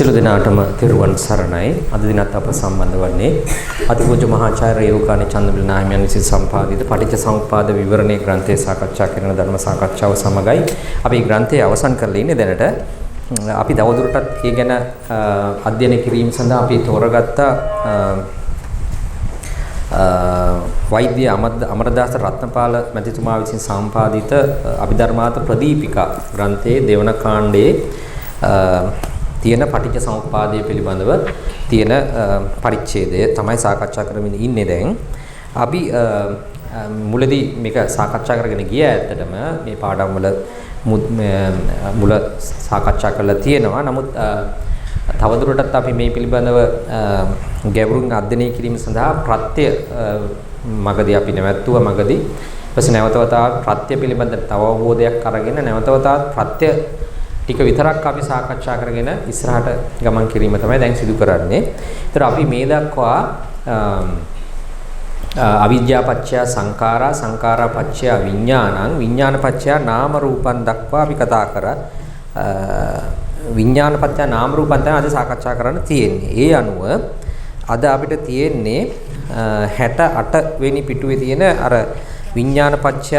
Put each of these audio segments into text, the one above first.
සිළු දිනාටම තිරුවන් සරණයි. අද දිනත් අප සම්බන්ධ වන්නේ අතිපූජ්‍ය මහාචාර්ය රේරුකාණී චන්දමිල නාහිමියන් විසින් සම්පාදිත පටිච්චසමුප්පාද විවරණේ ග්‍රන්ථය සාකච්ඡා කරන ධර්ම සාකච්ඡාව සමගයි අපි ග්‍රන්ථය අවසන් කරලා ඉන්නේ දැනට. අපි තවදුරටත් ඒ ගැන අධ්‍යයනය කිරීම සඳහා අපි තෝරගත්ත වෛද්‍ය අමරදාස රත්නපාල මැතිතුමා විසින් සම්පාදිත අභිධර්මාර්ථ ප්‍රදීපිකා ග්‍රන්ථයේ දෙවන කාණ්ඩයේ තියෙන පටිච්චසමුප්පාදය පිළිබඳව තියෙන පරිච්ඡේදය තමයි සාකච්ඡා කරමින් ඉන්නේ දැන්. අපි මුලදී මේක සාකච්ඡා කරගෙන ගියා ඇත්තටම මේ පාඩම් වල මුල සාකච්ඡා කරලා තියෙනවා. නමුත් තවදුරටත් අපි මේ පිළිබඳව ගැඹුරින් අධ්‍යයනය කිරීම සඳහා ප්‍රත්‍ය මගදී අපි නැවැත්තුවා මගදී. ඊපස්සේ නැවතවතාවක් ප්‍රත්‍ය පිළිබඳ තව අවබෝධයක් අරගෙන නැවතවතාවක් ප්‍රත්‍ය ටික විතරක් අපි සාකච්ඡා කරගෙන ඉස්සරහට ගමන් කිරීම තමයි දැන් සිදු කරන්නේ. ඒතර අපි මේ දක්වා අවිද්‍යා පත්‍ය සංඛාරා සංඛාරා පත්‍ය විඥානං විඥාන පත්‍ය නාම රූපං දක්වා අපි කතා කරා. විඥාන පත්‍ය නාම රූපං තමයි අද සාකච්ඡා කරන්න තියෙන්නේ. ඒ අනුව අද අපිට තියෙන්නේ 68 වෙනි පිටුවේ තියෙන අර විඥාන පත්‍ය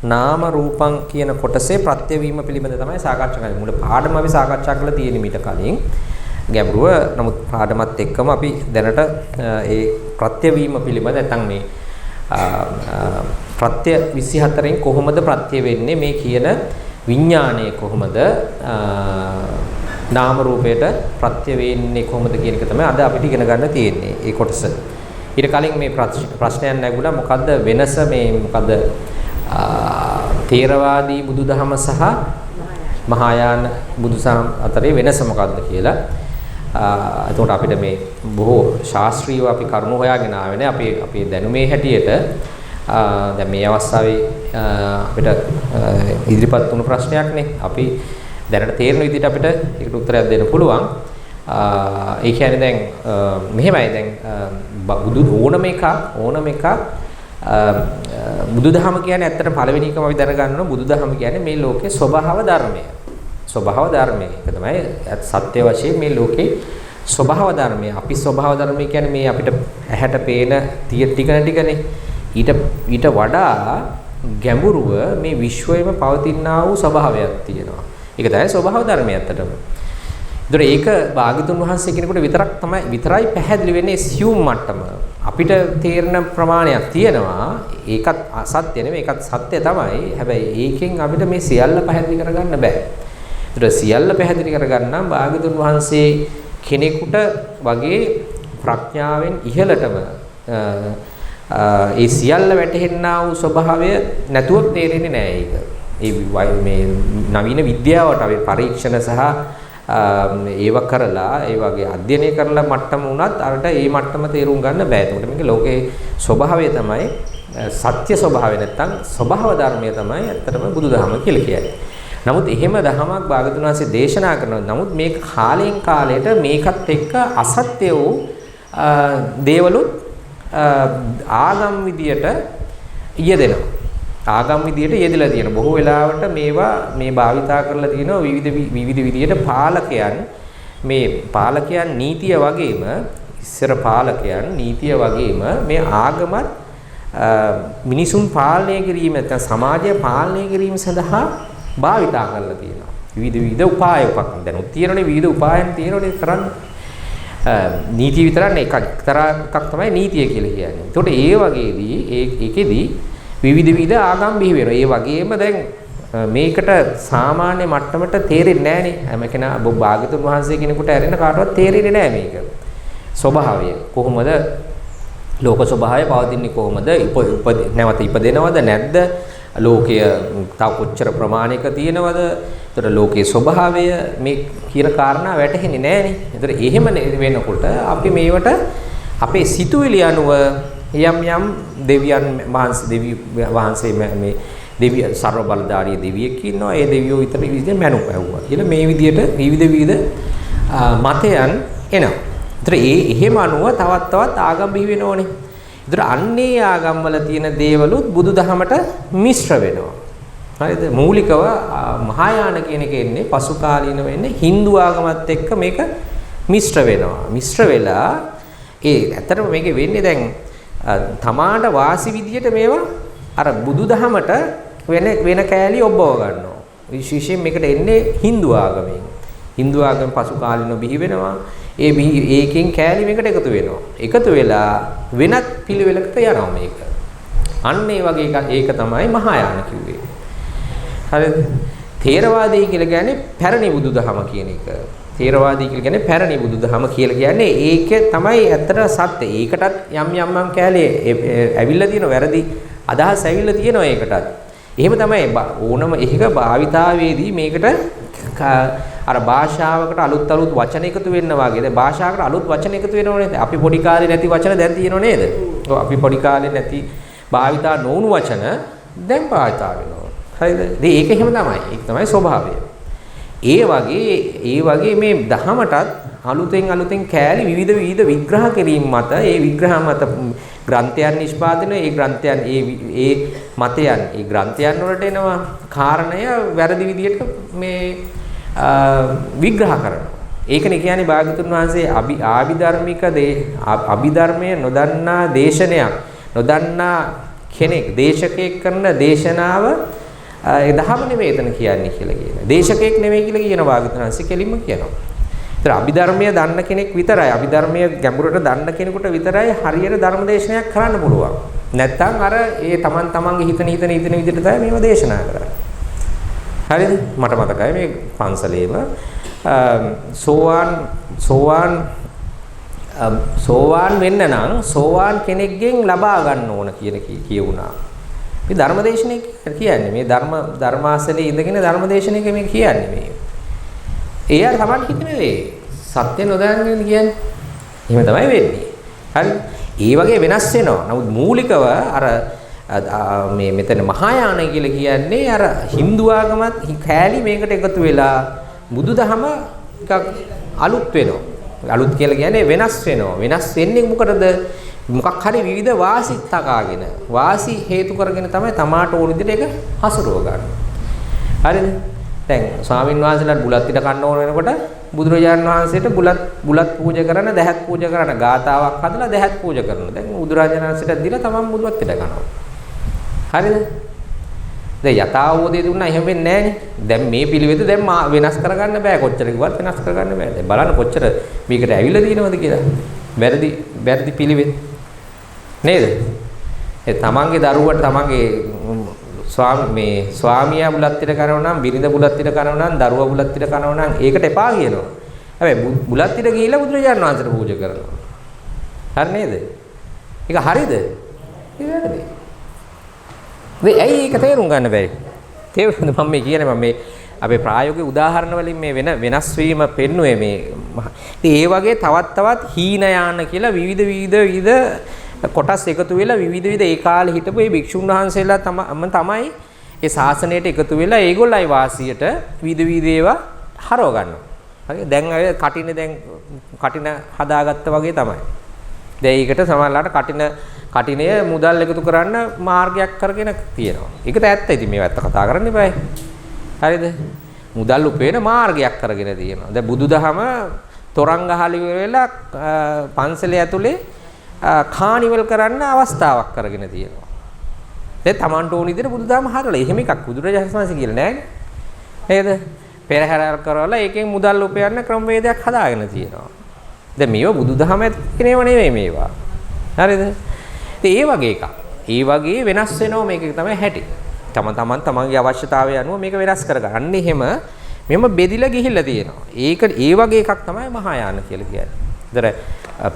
නාම රූපං කියන කොටසේ ප්‍රත්‍යවීම පිළිබඳ තමයි සාකච්ඡා කරන්නේ. මුල පාඩම අපි සාකච්ඡා කරලා තියෙන මීට කලින් ගැඹුරුව. නමුත් පාඩමත් එක්කම අපි දැනට ඒ ප්‍රත්‍යවීම පිළිබඳ නැත්නම් මේ ප්‍රත්‍ය 24න් කොහොමද ප්‍රත්‍ය වෙන්නේ මේ කියන විඥානය කොහොමද නාම රූපයට ප්‍රත්‍ය වෙන්නේ කොහොමද කියන එක තමයි අද අපිට ඉගෙන ගන්න තියෙන්නේ ඒ කොටස. ඊට කලින් මේ ප්‍රශ්නයක් නැගුණා මොකද්ද වෙනස මේ මොකද්ද තේරවාදී බුදුදහම සහ මහායාන බුදුසම් අතරේ වෙනස මොකක්ද කියලා. එතකොට අපිට මේ බොහෝ ශාස්ත්‍රීයව අපි කරුණු හොයාගෙන ආවේ නේ. අපේ දැනුමේ හැටියට දැන් මේ අවස්ථාවේ අපිට ඉදිරිපත් වුණු ප්‍රශ්නයක් නේ. අපි දැනට තේරෙන විදිහට අපිට ඒකට උත්තරයක් දෙන්න පුළුවන්. ඒ කියන්නේ දැන් මෙහෙමයි දැන් බුදු ඕනම එකක් බුදුදහම කියන්නේ ඇත්තට පළවෙනි එකම අපි දැනගන්න ඕන බුදුදහම කියන්නේ මේ ලෝකේ ස්වභාව ධර්මය. ස්වභාව ධර්මය. ඒක තමයි සත්‍ය වශයෙන් මේ ලෝකේ ස්වභාව ධර්මය. අපි ස්වභාව ධර්මය කියන්නේ මේ අපිට ඇහැට පේන ටිකනේ. ඊට වඩා ගැඹුරුව මේ විශ්වයේම පවතිනා වූ ස්වභාවයක් තියෙනවා. ඒක තමයි ස්වභාව ධර්මය ඇත්තටම. ඒතර ඒක භාග්‍යතුන් වහන්සේ කෙනෙකුට විතරයි පැහැදිලි වෙන්නේ සියුම් මට්ටම. අපිට තේරෙන ප්‍රමාණයක් තියෙනවා. ඒකත් අසත්‍ය නෙමෙයි ඒකත් සත්‍ය තමයි. හැබැයි ඒකෙන් අපිට මේ සියල්ල පැහැදිලි කරගන්න බෑ. ඒතර සියල්ල පැහැදිලි කරගන්න නම් භාග්‍යතුන් වහන්සේ කෙනෙකුට වගේ ප්‍රඥාවෙන් ඉහළටම ඒ සියල්ල වැටහෙන්නා වූ ස්වභාවය නැතුව තේරෙන්නේ නෑ ඒක. ඒ මේ නවීන විද්‍යාවට අපි පරීක්ෂණ සහ ඒව කරලා ඒ වගේ අධ්‍යයනය කරලා මට්ටම වුණත් අරට ඒ මට්ටම තේරුම් ගන්න බෑ. ඒකට මේක ලෝකේ ස්වභාවය තමයි සත්‍ය ස්වභාවය නැත්තම් ස්වභාව ධර්මය තමයි ඇත්තටම බුදුදහම කියලා කියන්නේ. නමුත් එහෙම දහමක් භාගතුන් වහන්සේ දේශනා කරනවා. නමුත් මේක කාලයෙන් කාලයට මේකත් එක්ක අසත්‍ය වූ දේවලුත් ආගම් විදියට යෙදෙනවා. ආගම් විදියට යෙදලා තියෙන බොහෝ වෙලාවට මේවා මේ භාවිතා කරලා තියෙනවා විවිධ විදියට පාලකයන් නීතිය වගේම ඉස්සර පාලකයන් නීතිය වගේම මේ ආගමත් මිනිසුන් පාලනය කිරීම නැත්නම් සමාජය පාලනය කිරීම සඳහා භාවිතා කරලා තියෙනවා. විවිධ උපාය උපක්‍රම දැන් තියෙනනේ විවිධ උපායන් තියෙනනේ කරන්න. නීතිය විතරක් එකක් තමයි නීතිය කියලා කියන්නේ. ඒකට ඒ වගේදී ඒකෙදී විවිධ ආගම් බිහි වෙනවා. ඒ වගේම දැන් මේකට සාමාන්‍ය මට්ටමට තේරෙන්නේ නැහනේ. හැම කෙනා භාග්‍යතුන් වහන්සේ කෙනෙකුට ඇරෙන කාටවත් තේරෙන්නේ නැහැ මේක. ස්වභාවය කොහොමද ලෝක ස්වභාවය පවතින්නේ කොහොමද? නැවත ඉපදෙනවද නැද්ද? ලෝකය තව කොච්චර ප්‍රමාණයක තියෙනවද? ඒතර ලෝකයේ ස්වභාවය මේ කියන කාරණා වැටහෙන්නේ නැහනේ. ඒතර එහෙම වෙනකොට අපි මේවට අපේ සිතුවිලි අනුව යම් දෙවියන් වහන්සේ මේ දෙවිය සර්ව බලධාරී දෙවියෙක් ඉන්නවා. ඒ දෙවියෝ විතර විදිහට මැනුම් ඇහුවා කියලා මේ විදිහට විවිධ මතයන් එනවා. ඒතර එහෙම අනුව තවත් ආගම් බිහි වෙනෝනේ. ඒතර අන්නේ ආගම් වල තියෙන දේවලුත් බුදුදහමට මිශ්‍ර වෙනවා. හරිද? මූලිකව මහායාන කියන එක එන්නේ පසු කාලීන වෙන්නේ Hindu ආගමත් එක්ක මේක මිශ්‍ර වෙනවා. මිශ්‍ර වෙලා ඇත්තටම මේකේ වෙන්නේ දැන් තමාට වාසි විදියට මේවා අර බුදුදහමට වෙන කෑලි ඔබව ගන්නවා. විශේෂයෙන් මේකට එන්නේ Hindu ආගමෙන්. Hindu ආගම පසු කාලිනව බිහි වෙනවා. ඒකෙන් කෑලි මේකට එකතු වෙනවා. එකතු වෙලා වෙනත් පිළිවෙලකට යනවා මේක. අන්න ඒ වගේ ඒක තමයි මහායාන කිව්වේ. හරිද? ථේරවාදී කියලා කියන්නේ පැරණි බුදුදහම කියන එක. ථේරවාදී කියලා කියන්නේ පැරණි බුදුදහම කියලා කියන්නේ ඒක තමයි ඇත්තට සත්‍ය. ඒකටත් යම් කෑලි ඇවිල්ලා තියෙන වැරදි අදහස් ඇවිල්ලා තියෙනවා ඒකටත්. එහෙම තමයි ඕනම එක භාවිතාවේදී මේකට අර භාෂාවකට අලුත් වචන එකතු වෙන්න වගේ. දැන් භාෂාවකට අලුත් වචන එකතු වෙනව නේද? අපි පොඩි කාලේ නැති වචන දැන් තියෙනව නේද? ඔව් අපි පොඩි කාලේ නැති භාවිතා නොවුණු වචන දැන් භාවිතා වෙනවා. හරිද? ඉතින් ඒක එහෙම තමයි. ඒක තමයි ස්වභාවය. ඒ වගේ මේ දහමටත් අලුතෙන් කෑලි විවිධ විග්‍රහ කිරීම මත ඒ විග්‍රහ මත ග්‍රන්ථයන් නිෂ්පාදනය ඒ ග්‍රන්ථයන් ඒ මතයන් ඒ ග්‍රන්ථයන් වලට එනවා කාරණය වැරදි විදිහට මේ විග්‍රහ කරනවා. ඒකනේ කියන්නේ භාගතුන් වහන්සේ අභිධර්මයේ නොදන්නා දේශනයක් නොදන්නා කෙනෙක් දේශකයෙක් කරන දේශනාව ඒ දහම නෙවෙයි එතන කියන්නේ කියලා කියනවා. දේශකයෙක් නෙවෙයි කියලා කියන භාගතුන් වහන්සේ කෙලින්ම කියනවා. ඒතර අභිධර්මයේ දන්න කෙනෙක් විතරයි අභිධර්මයේ ගැඹුරට දන්න කෙනෙකුට විතරයි හරියට ධර්ම දේශනයක් කරන්න පුළුවන්. නැත්තම් අර ඒ තමන්ගේ හිතන විදිහට තමයි මේව දේශනා කරන්නේ. හරිද? මට මතකයි මේ පන්සලේම සෝවාන් වෙන්න නම් සෝවාන් කෙනෙක්ගෙන් ලබා ගන්න ඕන කියුණා. මේ ධර්මදේශනේ කියන්නේ මේ ධර්මාසලේ ඉඳගෙන ධර්මදේශනේ මේ කියන්නේ මේ. ඒ අර තමයි හිතන්නේ සත්‍ය නොදැනගෙන කියන්නේ. එහෙම තමයි වෙන්නේ. හරි? ඒ වගේ වෙනස් වෙනවා. නමුත් මූලිකව අර මේ මෙතන මහායාන කියලා කියන්නේ අර Hindu ආගමත් කෑලි මේකට එකතු වෙලා බුදුදහම ටිකක් අලුත් වෙනවා. අලුත් කියලා කියන්නේ වෙනස් වෙනවා. වෙනස් වෙන්නේ මොකටද? මොකක් හරි විවිධ වාසි තකාගෙන වාසි හේතු කරගෙන තමයි තමාට ඕන විදිහට ඒක හසුරුව ගන්න. හරිද? දැන් ස්වාමින් වහන්සේලාට බුලත් පිට කන්න ඕන වෙනකොට බුදුරජාණන් වහන්සේට බුලත් පූජා කරන දහත් පූජා කරන ගාතාවක් හදලා දහත් පූජා කරනවා. දැන් බුදුරජාණන් වහන්සේට දීලා තමන් බුලත් පිට කනවා. හරිද? දැන් යථාවෝදේ දුන්නා එහෙම වෙන්නේ නැහනේ. දැන් මේ පිළිවෙත දැන් වෙනස් කරගන්න බෑ. කොච්චර කිව්වත් වෙනස් කරගන්න බෑ. දැන් බලන්න කොච්චර මේකට ඇවිල්ලා තියෙනවද කියලා. වැරදි පිළිවෙත්. නේද? ඒ තමන්ගේ දරුවට තමන්ගේ ස්වාමියා බුලත් පිට කරනවා නම් බිරිඳ බුලත් පිට කරනවා නම් දරුවා බුලත් පිට කරනවා නම් ඒකට එපා කියනවා. හැබැයි බුලත් පිට ගිහිල්ලා බුදුරජාණන් වහන්සේට පූජා කරනවා. හරි නේද? ඒක හරිද? ඒක වැරදි. ඇයි ඒක තේරුම් ගන්න බැරි? තේරුම්ද මම මේ කියන්නේ මම මේ අපේ ප්‍රායෝගික උදාහරණ වලින් මේ වෙනස් වීම පෙන්නුවේ මේ. ඉතින් ඒ වගේ තවත් හීනයාන කියලා විවිධ කොටස් එකතු වෙලා විවිධ ඒ කාලේ හිටපු ඒ භික්ෂුන් වහන්සේලා තමයි ඒ ශාසනයට එකතු වෙලා ඒගොල්ලයි වාසියට විවිධ ඒවා හරව ගන්නවා. හරි දැන් අය කටින හදාගත්තා වගේ තමයි. දැන් ඒකට සමහරලාට කටිනය මුදල් එකතු කරන්න මාර්ගයක් කරගෙන තියෙනවා. ඒකට ඇත්ත. ඉතින් මේව ඇත්ත කතා කරන්න එපායි. හරිද? මුදල් උපයන මාර්ගයක් කරගෙන තියෙනවා. දැන් බුදුදහම තොරන් ගහලි වෙලා පන්සලේ ඇතුලේ කානිවල් කරන්න අවස්ථාවක් කරගෙන තියෙනවා. ඒ තමන්ට ඕන විදිහට බුදුදහම හරලා. එහෙම එකක් බුදුරජාණන් වහන්සේ කියලා නෑනේ. නේද? පෙරහැර කරවලා ඒකෙන් මුදල් උපයන්න ක්‍රමවේදයක් හදාගෙන තියෙනවා. දැන් මේව බුදුදහම ඇතුලේව නෙවෙයි මේවා. හරිද? ඉතින් ඒ වගේ එකක්. ඒ වගේ වෙනස් වෙනවා මේක තමයි හැටි. තමන්ගේ අවශ්‍යතාවය අනුව මේක වෙනස් කරගන්න. අන්න එහෙම මෙහෙම බෙදිලා ගිහිල්ලා තියෙනවා. ඒක ඒ වගේ එකක් තමයි මහායාන කියලා කියන්නේ.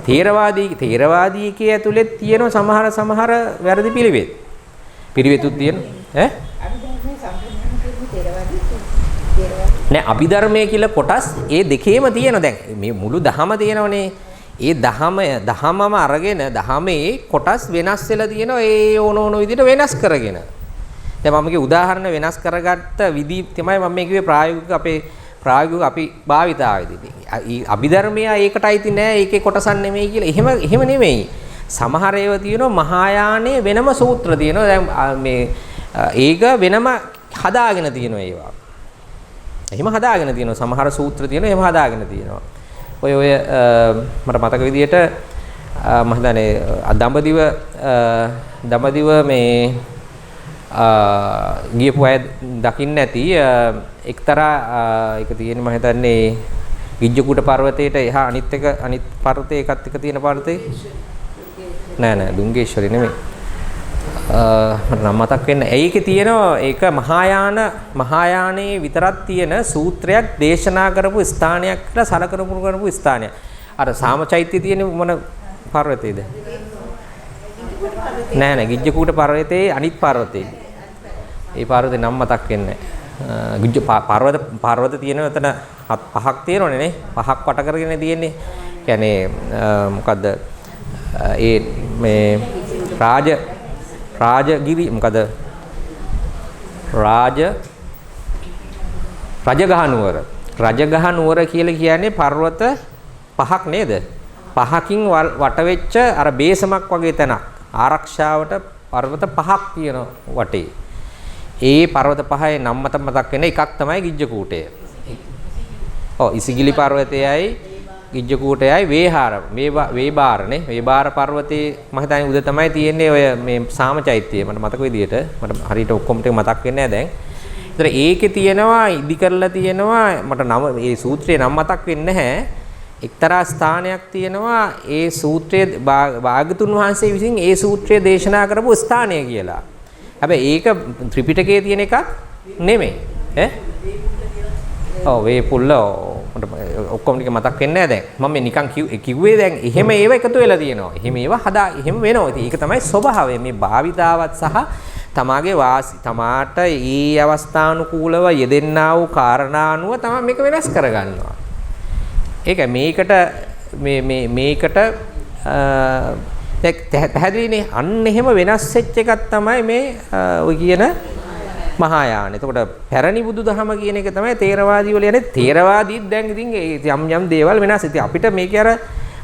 ථේරවාදී කී ඇතුලේ තියෙන සමහර වැරදි පිළිවෙතුත් තියෙනවා. නෑ අභිධර්මයේ කියලා කොටස් ඒ දෙකේම තියෙනවා. දැන් මේ මුළු දහම තියෙනවනේ. ඒ දහමම අරගෙන දහමේ කොටස් වෙනස් වෙලා තියෙනවා. ඒ ඕන විදිහට වෙනස් කරගෙන. දැන් මම කිය උදාහරණ වෙනස් කරගත්ත විදි තමයි මම මේ කිව්වේ ප්‍රායෝගික අපි භාවිතාවේදී. අභිධර්මය ඒකටයි තිය නෑ ඒකේ කොටසක් නෙමෙයි කියලා. එහෙම නෙමෙයි. සමහර ඒවා තියෙනවා මහායානයේ වෙනම සූත්‍ර තියෙනවා. දැන් මේ ඒක වෙනම හදාගෙන තියෙනවා ඒවා. එහෙම හදාගෙන තියෙනවා. සමහර සූත්‍ර තියෙනවා එහෙම හදාගෙන තියෙනවා. ඔය මට මතක විදියට මම හිතන්නේ දඹදිව මේ ගියපු අය දකින්න ඇති එක්තරා ඒක තියෙන්නේ මම හිතන්නේ ගිජ්ජකූට පර්වතයේට එහා අනිත් පර්වතේ එකත් එක තියෙන පර්වතේ නෑ දුංගේශ්වරි නෙමෙයි මට නම් මතක් වෙන්නේ. ඒකේ තියෙනවා ඒක මහායානයේ විතරක් තියෙන සූත්‍රයක් දේශනා කරපු ස්ථානයක් කියලා සලකපු ස්ථානයක්. අර සාමචෛත්‍ය තියෙන මොන පර්වතයේද? නෑ ගිජ්ජකූට පර්වතයේ අනිත් පර්වතේ. ඒ පර්වතේ නම් මතක් වෙන්නේ නෑ. ගිජ්ජ පර්වත තියෙනවා එතන පහක් තියෙනවනේ නේ. පහක් වට කරගෙන තියෙන්නේ. කියන්නේ මොකද්ද? ඒ මේ රාජගිරි මොකද? රජගහ නුවර කියලා කියන්නේ පර්වත පහක් නේද? පහකින් වට වෙච්ච අර බේසමක් වගේ තැනක්. ආරක්ෂාවට පර්වත පහක් තියෙන වටේ. ඒ පර්වත පහේ නම් මතක් වෙන එකක් තමයි ගිජ්ජකූටය. ඔව් ඉසිගිලි පර්වතයයි ගිජ්ජකූටයයි වේබාරනේ. වේබාර පර්වතයේ මම හිතන්නේ උද තමයි තියෙන්නේ ඔය මේ සාමචෛත්‍යය. මට මතක විදියට මට හරියට ඔක්කොම ටික මතක් වෙන්නේ නැහැ දැන්. ඒතර ඒකේ තියෙනවා ඉදි කරලා තියෙනවා මට නම මේ සූත්‍රයේ නම් මතක් වෙන්නේ නැහැ. එක්තරා ස්ථානයක් තියෙනවා ඒ සූත්‍රයේ භාගතුන් වහන්සේ විසින් ඒ සූත්‍රය දේශනා කරපු ස්ථානය කියලා. හැබැයි ඒක ත්‍රිපිටකයේ තියෙන එකක් නෙමෙයි. ඔව් වේපුල්ල මට ඔක්කොම ටික මතක් වෙන්නේ නැහැ දැන්. මම මේ නිකන් කිව්වේ දැන් එහෙම ඒව එකතු වෙලා තියෙනවා. එහෙම ඒවා එහෙම වෙනවා. ඉතින් ඒක තමයි ස්වභාවය. මේ භාවිතාවත් සහ තමාගේ තමාට ඒ අවස්ථානුකූලව යෙදෙන්නා වූ කාරණා අනුව තමයි මේක වෙනස් කරගන්නවා. ඒක මේකට පැහැදිලිනේ. අන්න එහෙම වෙනස් වෙච්ච එකක් තමයි මේ ඔය කියන මහායාන. එතකොට පැරණි බුදුදහම කියන එක තමයි තේරවාදී වල යන්නේ. තේරවාදීත් දැන් ඉතින් යම් දේවල් වෙනස්. ඉතින් අපිට මේක අර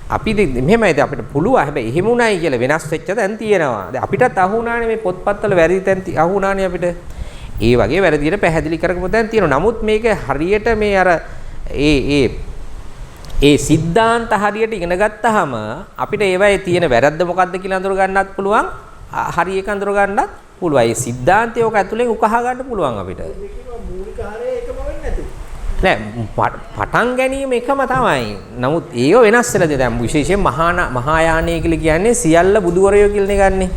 අපි මෙහෙමයි ඉතින් අපිට පුළුවන්. හැබැයි එහෙම උනායි කියලා වෙනස් වෙච්ච දැන් තියෙනවා. දැන් අපිටත් අහු වුණානේ මේ පොත්පත්වල වැරදි තැන් අහු වුණානේ අපිට. ඒ වගේ වැරදියට පැහැදිලි කරගමු දැන් තියෙනවා. නමුත් මේක හරියට මේ අර ඒ සිද්ධාන්ත හරියට ඉගෙන ගත්තාම අපිට ඒවයේ තියෙන වැරද්ද මොකක්ද කියලා අඳුර ගන්නත් පුළුවන්. හරි එක අඳුර ගන්නත් පුළුවන්. ඒ සිද්ධාන්තය ඔක ඇතුලෙන් උකහා ගන්න පුළුවන් අපිට. මූලිකාරය එකම වෙන්නේ නැතු. නෑ පටන් ගැනීම එකම තමයි. නමුත් ඒව වෙනස් වෙලාද දැන් විශේෂයෙන් මහායානය කියලා කියන්නේ සියල්ල බුදුවරයෝ කියලා නෙගන්නේ.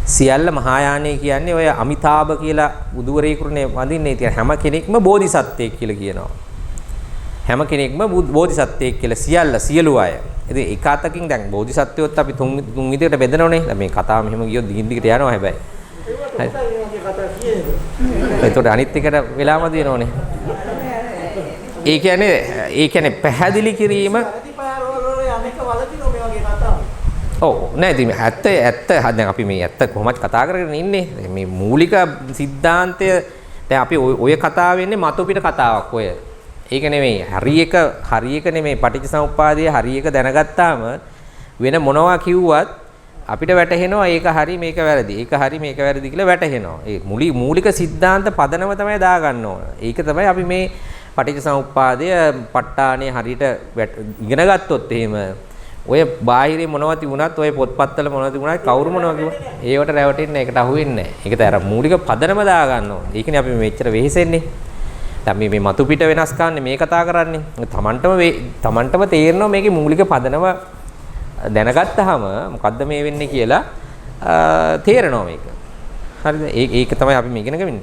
සියල්ල මහායානය කියන්නේ ඔය අමිතාබ කියලා බුදුවරයෙකුනේ වඳින්නේ. ඉතින් හැම කෙනෙක්ම බෝධිසත්වයෙක් කියලා කියනවා. හැම කෙනෙක්ම බෝධිසත්වයෙක් කියලා සියලු අය. ඉතින් එක අතකින් දැන් බෝධිසත්වයොත් අපි තුන් විදිහට බෙදනවනේ. දැන් මේ කතාව මෙහෙම ගියොත් දිගින් දිගට යනවා හැබැයි. ඒකට අනිත් එකට වෙලාම දෙනවනේ. ඒ කියන්නේ පැහැදිලි කිරීම ඔව් නෑ ඉතින් ඇත්ත දැන් අපි මේ ඇත්ත කොහොමද කතා කරගෙන ඉන්නේ. මේ මූලික સિદ્ધාන්තය දැන් අපි ඔය කතාව වෙන්නේ මතු පිට කතාවක් ඔය. ඒක නෙමෙයි හරි එක නෙමෙයි පටිච්චසමුප්පාදයේ හරි එක දැනගත්තාම වෙන මොනවා කිව්වත් අපිට වැටහෙනවා ඒක හරි මේක වැරදි. ඒක හරි මේක වැරදි කියලා වැටහෙනවා. ඒ මූලික સિદ્ધාන්ත පදනම තමයි දාගන්න ඕන. ඒක තමයි අපි මේ පටිච්චසමුප්පාදය ප ဋ ාණේ හරියට ඉගෙන ගත්තොත් එහෙම ඔය බාහිරේ මොනවා තිබුණත් ඔය පොත්පත්වල මොනවා තිබුණත් කවුරු මොනවා කිව්වා ඒවට රැවටෙන්නේ ඒකට අහු වෙන්නේ නැහැ. ඒක තමයි අර මූලික පදනම දාගන්න ඕන. ඒකනේ අපි මෙච්චර වෙහෙසෙන්නේ. දැන් මේ මතු පිට වෙනස් කරන්නේ මේ කතා කරන්නේ. තමන්ටම තේරෙනවා මේකේ මූලික පදනම දැනගත්තාම මොකද්ද මේ වෙන්නේ කියලා තේරෙනවා මේක. හරිද? ඒක තමයි අපි මේ ඉගෙන ගන්නේ.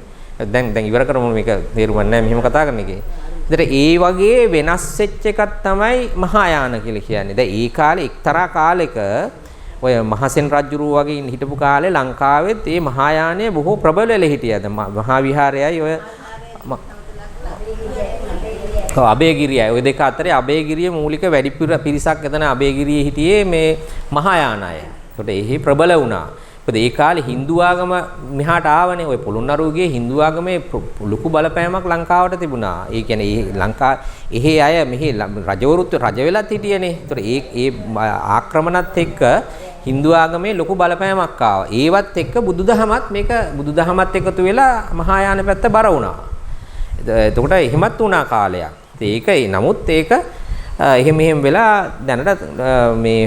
දැන් ඉවර කරමු මේක තේරුම් ගන්න නැහැ මෙහෙම කතා කරන එකේ. ඒතර ඒ වගේ වෙනස් වෙච්ච එකක් තමයි මහායාන කියලා කියන්නේ. දැන් ඒ කාලේ එක්තරා කාලෙක ඔය මහසෙන් රජුරුව වගේ හිටපු කාලේ ලංකාවෙත් මේ මහායානය බොහෝ ප්‍රබල වෙලා හිටියද මහා විහාරයයි ඔය අබේගිරියයි ඔය දෙක අතරේ අබේගිරිය මූලික වැඩි පිරිසක් එතන අබේගිරියේ හිටියේ මේ මහායානය. ඒකට එහි ප්‍රබල වුණා. මොකද ඒ කාලේ Hindu ආගම මෙහාට ආවනේ. ඔය පොළොන්නරුවේ Hindu ආගමේ ලොකු බලපෑමක් ලංකාවට තිබුණා. ඒ කියන්නේ එහි අය මෙහි රජවරුත් රජ වෙලත් හිටියනේ. ඒතර ඒ ආක්‍රමණත් එක්ක Hindu ආගමේ ලොකු බලපෑමක් ආවා. ඒවත් එක්ක බුදුදහමත් එකතු වෙලා මහායාන පැත්ත බර වුණා. එතකොට එහෙමත් වුණා කාලයක්. නමුත් ඒක එහෙම වෙලා දැනට මේ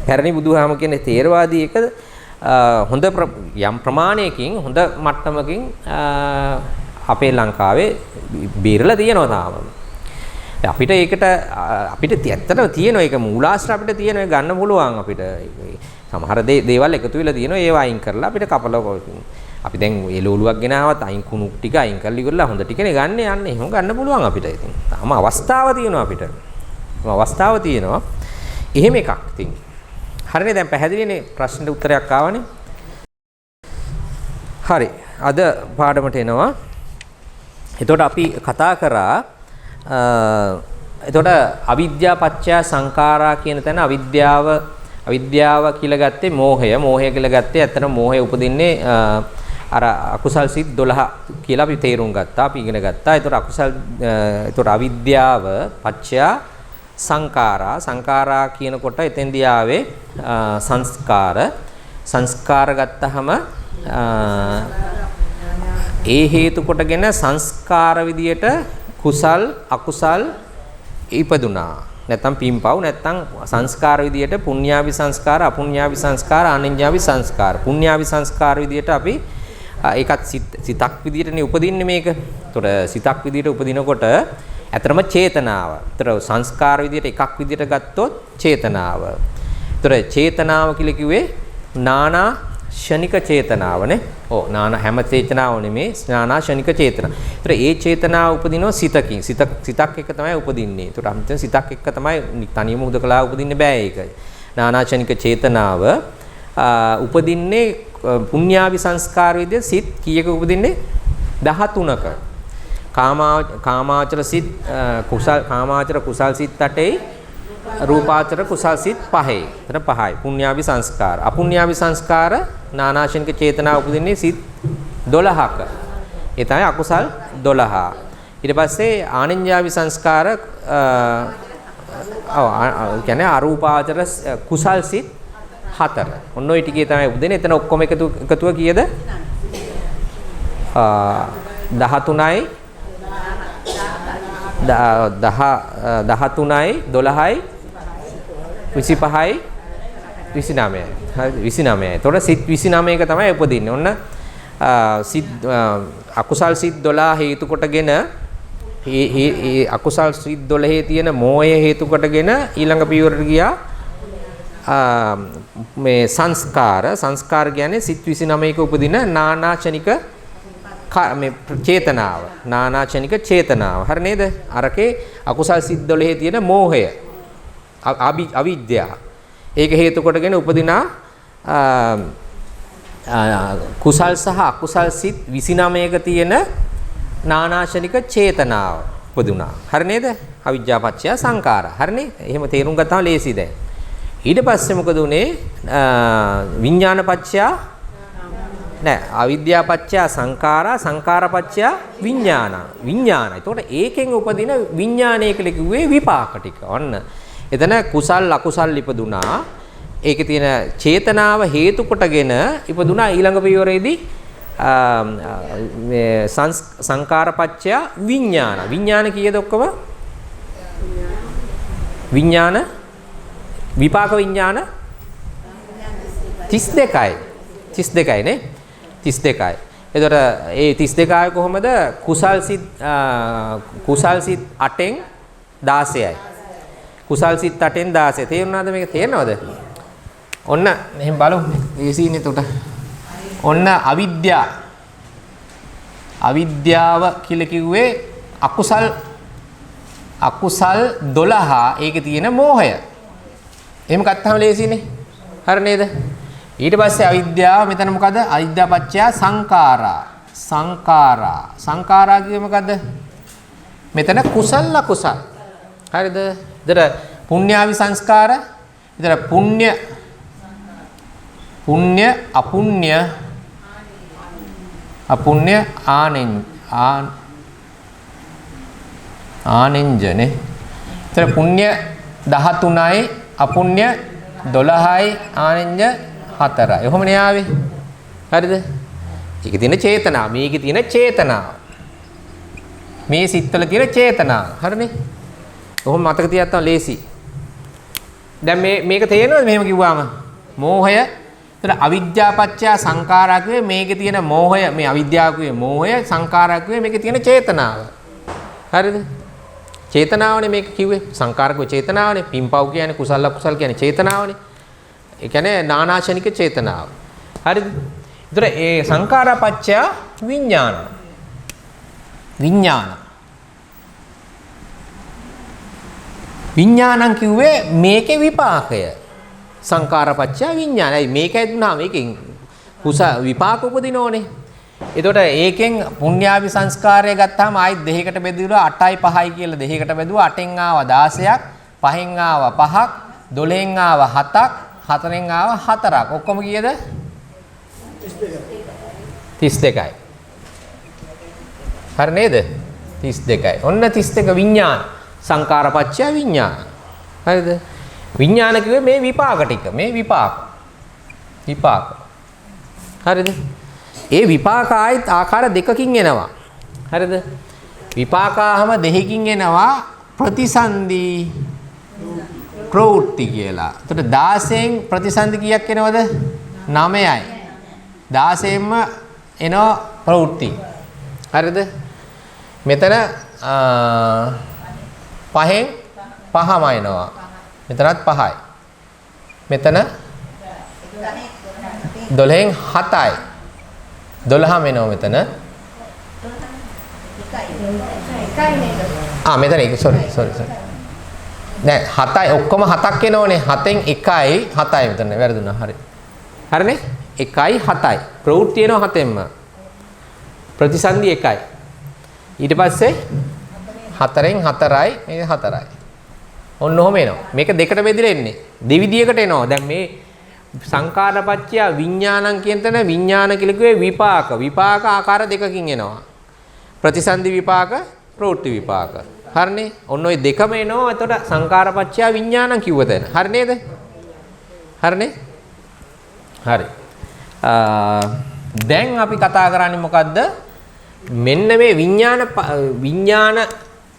පැරණි බුදුහාම කියන්නේ තේරවාදී එක හොඳ යම් ප්‍රමාණයකින් හොඳ මට්ටමකින් අපේ ලංකාවේ බේරලා තියෙනවා තාම. අපිට ඒකට ඇත්තටම තියෙනවා ඒක මූලාශ්‍ර අපිට තියෙනවා ගන්න පුළුවන් අපිට. සමහර දේවල් එකතු වෙලා තියෙනවා ඒව අයින් කරලා අපිට කපලා අපි දැන් එළවලුවක් ගෙනාවත් අයින් කුණු ටික අයින් කරලා ඉවරලා හොඳ ටිකනේ ගන්න යන්නේ. එහෙම ගන්න පුළුවන් අපිට. ඉතින් තාම අවස්ථාව තියෙනවා අපිට. අවස්ථාව තියෙනවා. එහෙම එකක් ඉතින්. හරිනේ දැන් පැහැදිලිනේ ප්‍රශ්නෙට උත්තරයක් ආවනේ. හරි. අද පාඩමට එනවා. එතකොට අපි කතා කරා එතකොට අවිද්‍යා පත්‍ය සංඛාරා කියන තැන අවිද්‍යාව කියලා ගත්තේ මෝහය කියලා ගත්තේ ඇත්තටම මෝහය උපදින්නේ අර අකුසල් සිත් 12 කියලා අපි තේරුම් ගත්තා අපි ඉගෙන ගත්තා. එතකොට අවිද්‍යාව පත්‍ය සංඛාරා කියනකොට එතෙන්දී ආවේ සංස්කාර ගත්තහම ඒ හේතු කොටගෙන සංස්කාර විදියට කුසල් අකුසල් ඉපදුනා. නැත්තම් පින්පව් නැත්තම් සංස්කාර විදියට පුණ්‍යාවි සංස්කාර අපුණ්‍යාවි සංස්කාර ආනඤ්ඤාවි සංස්කාර. පුණ්‍යාවි සංස්කාර විදියට අපි ඒකත් සිතක් විදියටනේ උපදින්නේ මේක. ඒතකොට සිතක් විදියට උපදිනකොට ඇතරම චේතනාව. ඒතර සංස්කාර විදියට එකක් විදියට ගත්තොත් චේතනාව. ඒතර චේතනාව කියලා කිව්වේ නානා ෂණික චේතනාවනේ. නානා හැම චේතනාව නෙමේ නානා ෂණික චේතනා. ඒතර ඒ චේතනාව උපදිනවා සිතකින්. සිතක් එක තමයි උපදින්නේ. ඒතර අන්තිම සිතක් එක තමයි තනියම උදකලා උපදින්න බෑ ඒක. නානා ෂණික චේතනාව උපදින්නේ පුණ්‍යාවි සංස්කාර විදියට සිත් කීයක උපදින්නේ 13ක. කාමාචර සිත් කාමාචර කුසල් සිත් 8යි රූපාචර කුසල් සිත් 5යි. එතන 5යි. පුණ්‍යාවි සංස්කාර. අපුණ්‍යාවි සංස්කාර නානාශනික චේතනාව උපදින්නේ සිත් 12ක. ඒ තමයි අකුසල් 12. ඊට පස්සේ ආනඤ්ඤාවි සංස්කාර කියන්නේ අරූපාචර කුසල් සිත් 4. ඔන්න ඔය ටිකේ තමයි උපදින්නේ. එතන ඔක්කොම එකතුව කීයද? 13යි 13යි 12යි 25යි 29යි. හරි 29යි. එතකොට සිත් 29ක තමයි උපදින්නේ. ඔන්න සිත් අකුසල් සිත් 12 හේතු කොටගෙන ඒ අකුසල් සිත් 12 තියෙන මෝහය හේතු කොටගෙන ඊළඟ පියවරට ගියා මේ සංස්කාර කියන්නේ සිත් 29ක උපදින නානාචනික මේ චේතනාව නානාචනික චේතනාව. හරි නේද? අරකේ අකුසල් සිත් 12 තියෙන මෝහය අවිද්‍යාව. ඒක හේතු කොටගෙන උපදිනා කුසල් සහ අකුසල් සිත් 29ක තියෙන නානාශනික චේතනාව උපදුනා. හරි නේද? අවිද්‍යා පත්‍ය සංඛාරා. හරිනේ? එහෙම තේරුම් ගත්තාම ලේසි දැන්. ඊට පස්සේ මොකද උනේ? විඥාන පත්‍ය අවිද්‍යා පත්‍ය සංඛාරා සංඛාර පත්‍ය විඥාන. එතකොට ඒකෙන් උපදින විඥානය කියලා කිව්වේ විපාක ටික. ඔන්න. එතන කුසල් අකුසල් ඉපදුනා. ඒකේ තියෙන චේතනාව හේතු කොටගෙන ඉපදුනා ඊළඟ පියවරේදී මේ සංකාරපච්චය විඥාන. විඥාන කීයද ඔක්කොම? විඥාන විපාක විඥාන 32යි. 32යි නේ? 32යි. එතකොට ඒ 32 කොහොමද? කුසල් සිත් 8න් 16යි. කුසල් සිත් 8න් 16. තේරුණාද මේක? තේරෙනවද? ඔන්න එහෙනම් බලමු. මේ සීනේ උට. ඔන්න අවිද්‍යාව කියලා කිව්වේ අකුසල් 12 ඒකේ තියෙන මෝහය. එහෙම ගත්තාම ලේසිනේ. හරි නේද? ඊට පස්සේ අවිද්‍යාව මෙතන මොකද? අවිද්‍යා පත්‍ය සංඛාරා. සංඛාරා කියේ මොකද? මෙතන කුසල අකුසල්. හරිද? ඒතර පුණ්‍යාවි සංස්කාර. ඒතර පුණ්‍ය අපුණ්‍ය ආනෙන්ජනේ. ඒතර පුණ්‍ය 13යි අපුණ්‍ය 12යි ආනෙන්ජ 4යි. ඔහොමනේ ආවේ. හරිද? ඒකේ තියෙන චේතනාව. මේකේ තියෙන චේතනාව. මේ සිත්වල තියෙන චේතනාව. හරිනේ? ඔහොම මතක තියාගත්තා ලේසි. දැන් මේක තේරෙනවද මෙහෙම කිව්වම? මෝහය. ඒතර අවිද්‍යාපච්චය සංඛාරා කිව්වේ මේකේ තියෙන මෝහය, මේ අවිද්‍යාව කිව්වේ මෝහය, සංඛාරා කිව්වේ මේකේ තියෙන චේතනාව. හරිද? චේතනාවනේ මේක කිව්වේ. සංඛාරකෝ චේතනාවනේ. පින්පව් කියන්නේ කුසල අකුසල කියන්නේ චේතනාවනේ. ඒ කියන්නේ නානාශනික චේතනාව. හරිද? ඒතර ඒ සංඛාරපච්චය විඥාන. විඥාන. විඥානං කිව්වේ මේකේ විපාකය. සංඛාරපච්චය විඥානයි. මේකයි දුන්නා මේකෙන් කුස විපාක උපදිනෝනේ. එතකොට ඒකෙන් පුණ්‍යාවි සංස්කාරය ගත්තාම ආයෙත් දෙකකට බෙදුවා 8යි 5යි කියලා දෙකකට බෙදුවා 8න් ආව 16ක් 5න් ආව 5ක් 12න් ආව 7ක් 4න් ආව 4ක් ඔක්කොම කීයද 32යි හරි නේද 32යි ඔන්න 32 විඥාන සංකාරපච්චය විඥාන හරිද විඥාන කිව්වේ මේ විපාක ටික මේ විපාක හරිද ඒ විපාක ආයත් ආකාර දෙකකින් එනවා. හරිද? විපාකාහම දෙකකින් එනවා ප්‍රතිසන්දි ප්‍රවෘත්ති කියලා. එතකොට 16න් ප්‍රතිසන්දි කීයක් එනවද? 9යි. 16න්ම එනවා ප්‍රවෘත්ති. හරිද? මෙතන 5න් 5ම එනවා. මෙතනත් 5යි. මෙතන 12න් 7යි. 12 මෙනෝ මෙතන මෙතන ඒක sorry දැන් 7යි ඔක්කොම 7ක් එනෝනේ 7න් 1යි 7යි මෙතන වැරදුනා හරි හරිනේ 1යි 7යි ප්‍රවෘත්ති එනවා 7ෙන්ම ප්‍රතිසන්දි 1යි ඊට පස්සේ 4න් 4යි මේක 4යි ඔන්න ඔහම එනවා මේක දෙකට බෙදලා එන්නේ දෙවිදියකට එනවා දැන් මේ සංකාරපච්චය විඥානං කියන තැන විඥාන කියලා කිව්වේ විපාක ආකාර දෙකකින් එනවා ප්‍රතිසන්දි විපාක ප්‍රවෘත්ති විපාක හරිනේ ඔන්න ඔය දෙකම එනවා එතකොට සංකාරපච්චය විඥානං කිව්ව තැන හරි නේද හරිනේ හරි දැන් අපි කතා කරන්නේ මොකද්ද මෙන්න මේ විඥාන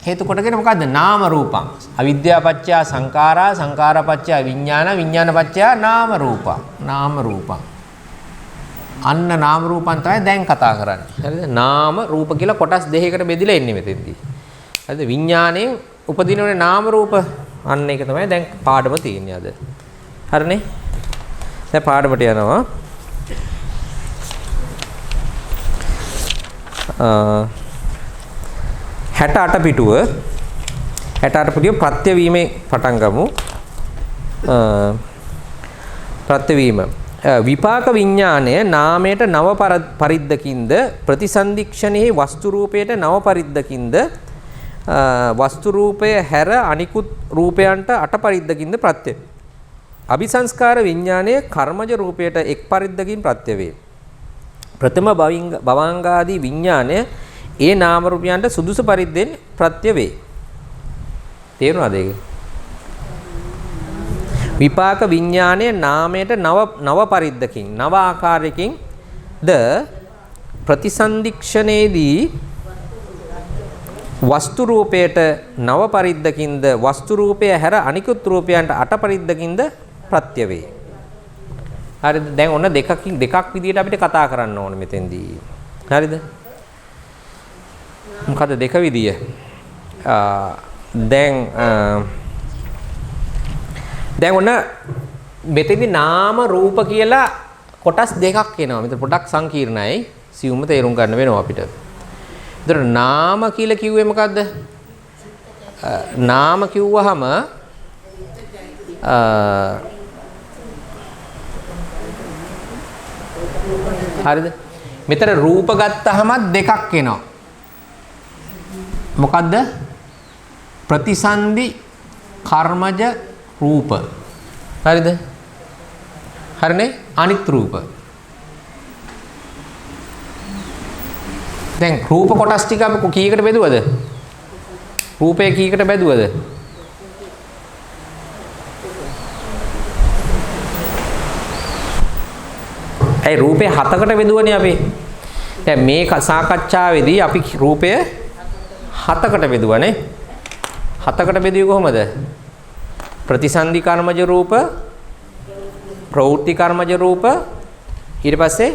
හේතු කොටගෙන මොකද්ද නාම රූපං අවිද්‍යාපච්චය සංඛාරා සංඛාරපච්චය විඥානපච්චය නාම රූපං අන්න නාම රූපං තමයි දැන් කතා කරන්නේ හරිද නාම රූප කියලා කොටස් දෙකකට බෙදලා එන්නේ මෙතෙන්දී හරිද විඥාණයෙන් උපදිනෝනේ නාම රූප අන්න ඒක තමයි දැන් පාඩම තියෙන්නේ අද හරිනේ දැන් පාඩමට යනවා 68 පිටුව ප්‍රත්‍යවීමේ පටන් ගමු ප්‍රත්‍යවීම විපාක විඥාණය නාමයට නව පරිද්දකින්ද ප්‍රතිසන්දික්ෂණෙහි වස්තු රූපයට නව පරිද්දකින්ද වස්තු රූපය හැර අනිකුත් රූපයන්ට අට පරිද්දකින්ද ප්‍රත්‍ය අபிසංස්කාර විඥාණය කර්මජ රූපයට එක් පරිද්දකින් ප්‍රත්‍ය වේ ප්‍රථම භවංගාදී විඥාණය ඒ නාම රූපයන්ට සුදුසු පරිද්දෙන් ප්‍රත්‍ය වේ. තේරුණාද ඒක? විපාක විඥානය නාමයට නව පරිද්දකින් නව ආකාරයකින් ද ප්‍රතිසන්දික්ෂණේදී වස්තු රූපයට නව පරිද්දකින්ද වස්තු රූපය හැර අනිකුත් රූපයන්ට අට පරිද්දකින්ද ප්‍රත්‍ය වේ. හරිද? දැන් ඔන්න දෙකක් විදිහට අපිට කතා කරන්න ඕනේ මෙතෙන්දී. හරිද? මොකද දෙක විදිය දැන් ඔන්න මෙතෙන්දි නාම රූප කියලා කොටස් දෙකක් එනවා. මෙතන පොඩක් සංකීර්ණයි. සියුම්ම තේරුම් ගන්න වෙනවා අපිට. ඒතර නාම කියලා කිව්වේ මොකද්ද? නාම කිව්වහම හරිද? මෙතන රූප ගත්තහම දෙකක් එනවා. මොකද්ද? ප්‍රතිසන්දි කර්මජ රූප. හරිද? හරිනේ? අනිත් රූප. දැන් රූප කොටස් ටික අපි කීයකට බෙදුවද? රූපය කීයකට බෙදුවද? ඒ රූපේ 7කට බෙදුවනේ අපි. දැන් මේ සාකච්ඡාවේදී අපි රූපය 7කට බෙදුවානේ. 7කට බෙදුවේ කොහොමද? ප්‍රතිසන්දි කර්මජ රූප, ප්‍රවෘත්ති කර්මජ රූප, ඊට පස්සේ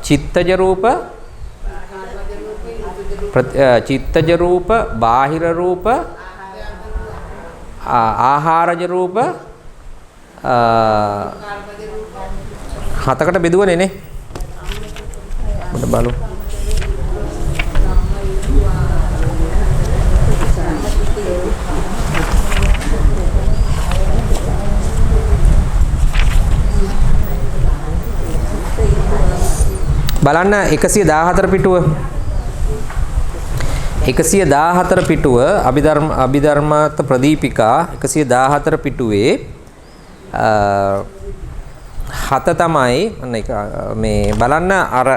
චිත්තජ රූප, චිත්තජ රූප, බාහිර රූප, ආහාරජ රූප 7කට බෙදුවනේ නේ. මොකද බලමු. බලන්න 114 පිටුව 114 පිටුව අභිධර්මාර්ථ ප්‍රදීපිකා 114 පිටුවේ 7 තමයි මේ බලන්න අර